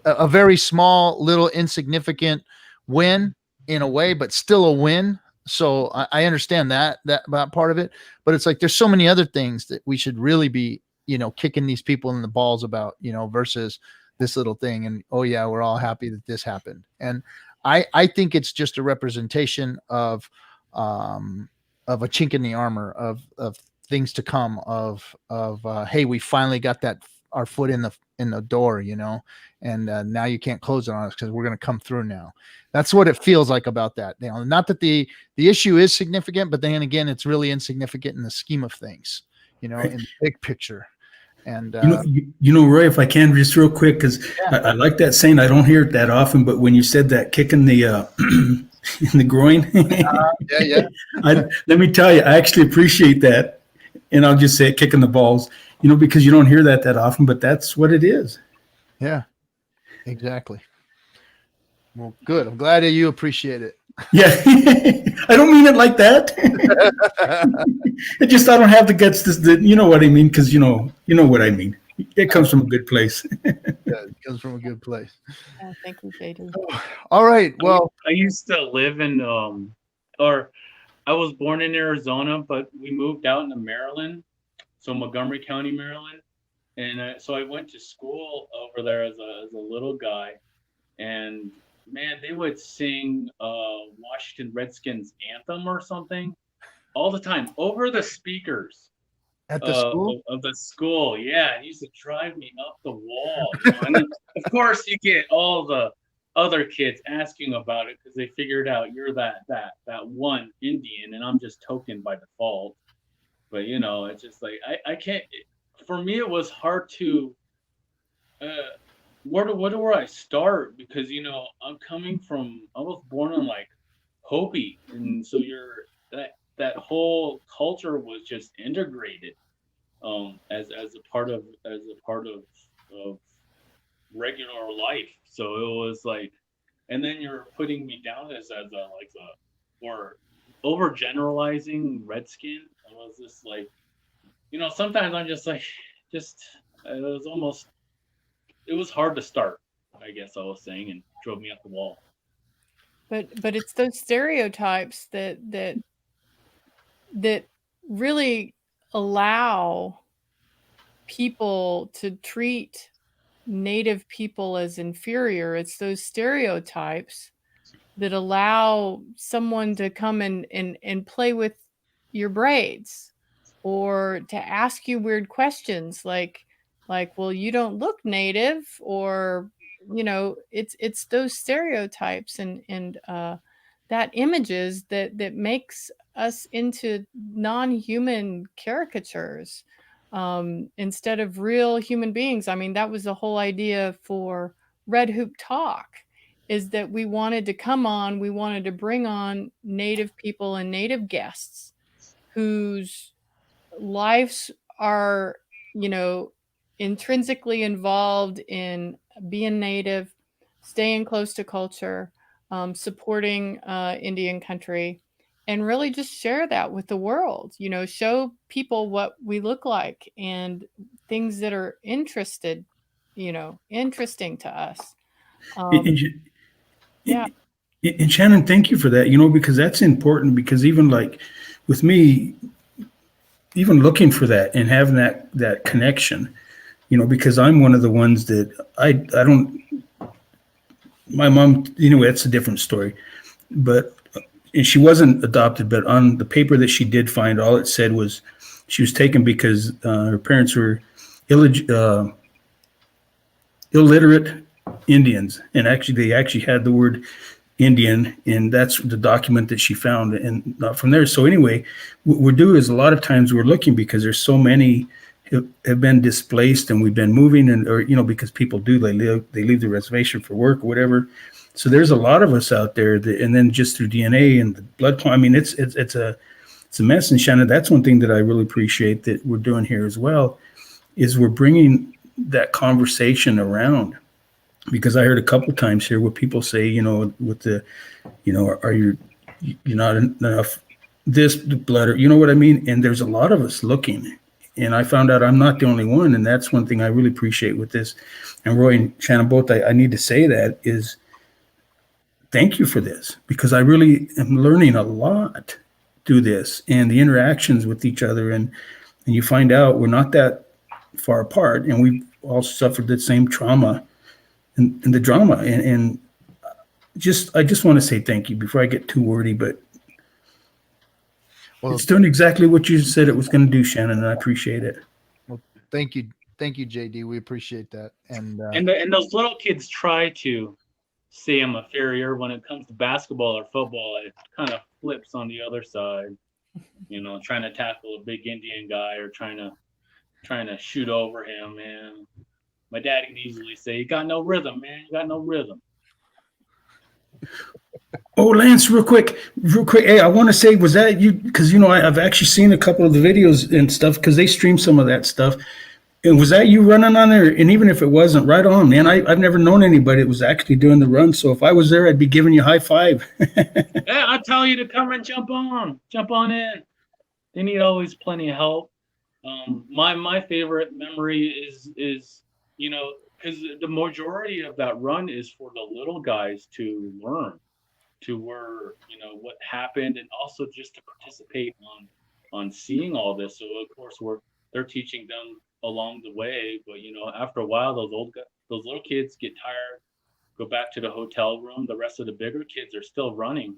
a very small, little, insignificant win in a way, but still a win. So I understand that part of it, but it's like there's so many other things that we should really be, kicking these people in the balls about, versus this little thing. And we're all happy that this happened. And I think it's just a representation of a chink in the armor of things to come, of hey, we finally got our foot in the door, and now you can't close it on us because we're going to come through now. That's what it feels like about that. Not that the issue is significant, but then again, it's really insignificant in the scheme of things, in the big picture. And Roy, if I can, just real quick, because I like that saying. I don't hear it that often, but when you said that, kicking the in the groin, let me tell you, I actually appreciate that, and I'll just say it, kicking the balls, because you don't hear that often, but that's what it is. Yeah, exactly. Well, good. I'm glad that you appreciate it. Yeah, I don't mean it like that. I don't have the guts to, you know what I mean? Because you know what I mean. It comes from a good place. It comes from a good place. Thank you, JD. All right. Well, I used to live in, or I was born in Arizona, but we moved out into Maryland, so Montgomery County, Maryland, and so I went to school over there as a little guy, and man, they would sing Washington Redskins anthem or something all the time over the speakers at the school. Of the school. Yeah, it used to drive me up the wall. And then, of course, you get all the other kids asking about it because they figured out you're that one Indian, and I'm just token by default. But it's just like I can't. for me, it was hard to, where do I start? Because, I was born in like Hopi. And so that whole culture was just integrated, as a part of regular life. So it was like, and then you're putting me down as or overgeneralizing redskin. I was just like, sometimes I'm just like, it was hard to start, I guess I was saying, and drove me up the wall. But it's those stereotypes that really allow people to treat Native people as inferior. It's those stereotypes that allow someone to come and play with your braids, or to ask you weird questions like, well, you don't look Native, or it's those stereotypes and that images that makes us into non-human caricatures, instead of real human beings. I mean, that was the whole idea for Red Hoop Talk, is that we wanted to bring on Native people and Native guests whose lives are, intrinsically involved in being Native, staying close to culture, supporting Indian country, and really just share that with the world. Show people what we look like and things that are interesting to us. Yeah. And Shannon, thank you for that, because that's important, because even like with me, even looking for that and having that connection, because I'm one of the ones that I don't, my mom, anyway, that's a different story, and she wasn't adopted, but on the paper that she did find, all it said was she was taken because her parents were illiterate Indians, and they actually had the word Indian, and that's the document that she found, and not from there. So anyway, what we're doing is a lot of times we're looking, because there's so many have been displaced, and we've been moving, because people they leave the reservation for work or whatever. So there's a lot of us out there and then just through DNA and the blood, I mean, it's a mess. And Shannon, that's one thing that I really appreciate that we're doing here as well, is we're bringing that conversation around. Because I heard a couple of times here where people say, with the, are you're not enough this blood, or what I mean? And there's a lot of us looking, and I found out I'm not the only one. And that's one thing I really appreciate with this. And Roy and Shannon both, I need to say that is thank you for this, because I really am learning a lot through this and the interactions with each other. And you find out we're not that far apart, and we've all suffered the same trauma and the drama, and I just want to say thank you before I get too wordy, but it's doing exactly what you said it was going to do, Shannon, and I appreciate it. Well, thank you, JD. We appreciate that. And those little kids try to say I'm inferior when it comes to basketball or football. It kind of flips on the other side, trying to tackle a big Indian guy or trying to shoot over him, man. My dad can easily say, "You got no rhythm, man. You got no rhythm." Oh, Lance, real quick. Hey, I want to say, was that you? Because, I've actually seen a couple of the videos and stuff, because they stream some of that stuff. And was that you running on there? And even if it wasn't, right on, man. I've never known anybody that was actually doing the run. So if I was there, I'd be giving you a high five. Yeah, I tell you to come and jump on in. They need always plenty of help. My favorite memory is because the majority of that run is for the little guys to learn what happened, and also just to participate on seeing all this. So of course they're teaching them along the way, but after a while those little kids get tired, go back to the hotel room. The rest of the bigger kids are still running,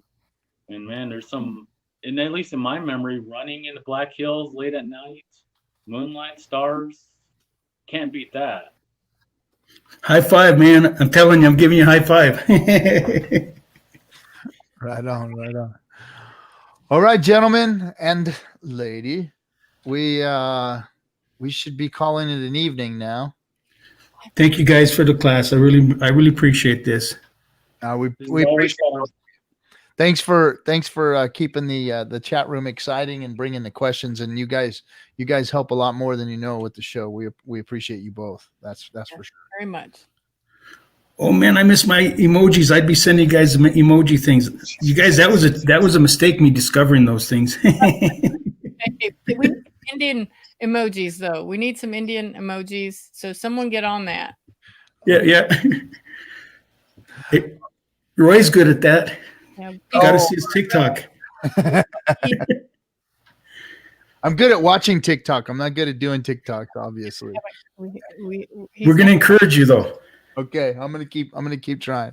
and man, there's some, and at least in my memory, running in the Black Hills late at night, moonlight, stars, can't beat that. High five, man. I'm telling you, I'm giving you a high five. Right on. All right, gentlemen and lady, we we should be calling it an evening now. Thank you guys for the class. I really appreciate this. We appreciate it. Thanks for keeping the chat room exciting and bringing the questions. And you guys help a lot more than you know with the show. We appreciate you both. That's for sure. Very much. Oh man, I miss my emojis. I'd be sending you guys emoji things. You guys, that was a mistake, me discovering those things. We need Indian emojis though. We need some Indian emojis. So someone get on that. Yeah. Hey, Roy's good at that. Yeah. You got to see his TikTok. I'm good at watching TikTok. I'm not good at doing TikTok, obviously. We're gonna encourage you though. Okay, I'm gonna keep trying.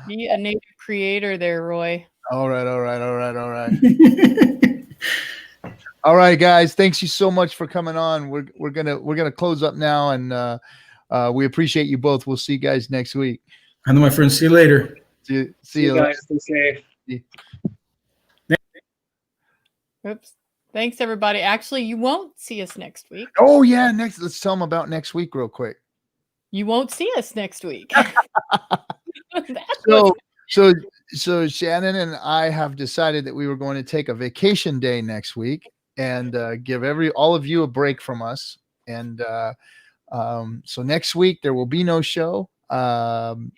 Be a native creator there, Roy. All right. All right, guys. Thanks you so much for coming on. We're gonna close up now, and we appreciate you both. We'll see you guys next week. I know, my friends. See you later. See you guys. Stay safe. Oops. Thanks, everybody. Actually, you won't see us next week. Oh yeah, let's tell them about next week real quick. You won't see us next week. So Shannon and I have decided that we were going to take a vacation day next week and give all of you a break from us. And so next week there will be no show. And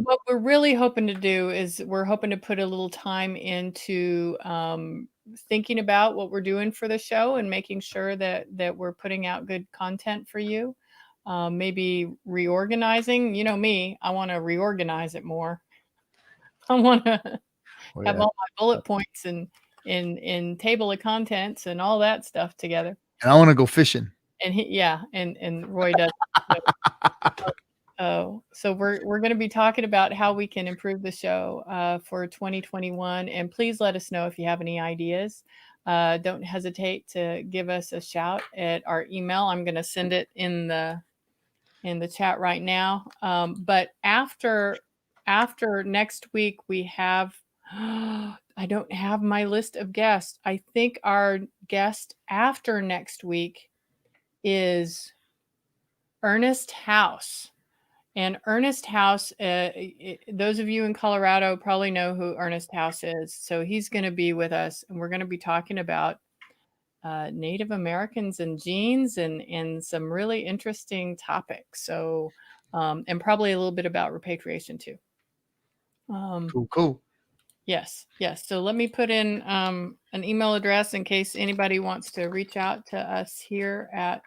what we're really hoping to do is we're hoping to put a little time into thinking about what we're doing for the show and making sure that we're putting out good content for you. Maybe reorganizing. You know me, I want to reorganize it more. I want to have all my bullet points and in table of contents and all that stuff together. And I want to go fishing. And and Roy does. So we're going to be talking about how we can improve the show for 2021. And please let us know if you have any ideas. Don't hesitate to give us a shout at our email. I'm going to send it in the chat right now. But after next week, we have, I don't have my list of guests. I think our guest after next week is Ernest House. And Ernest House, those of you in Colorado probably know who Ernest House is. So he's going to be with us, and we're going to be talking about Native Americans and genes and some really interesting topics. So, and probably a little bit about repatriation too. Cool. Yes. So let me put in an email address in case anybody wants to reach out to us here at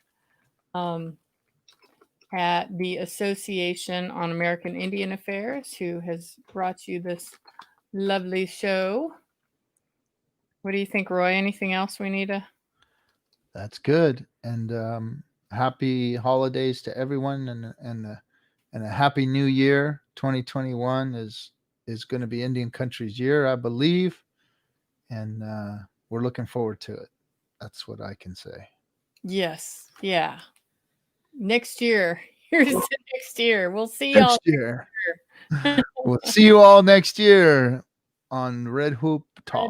the Association on American Indian Affairs, who has brought you this lovely show. What do you think, Roy? Anything else we need to? That's good. And happy holidays to everyone, and a happy new year. 2021 is going to be Indian Country's year, I believe, and we're looking forward to it. That's what I can say. Yes. Yeah. Next year. Here's the next year. We'll see y'all next year. We'll see you all next year on Red Hoop Talk.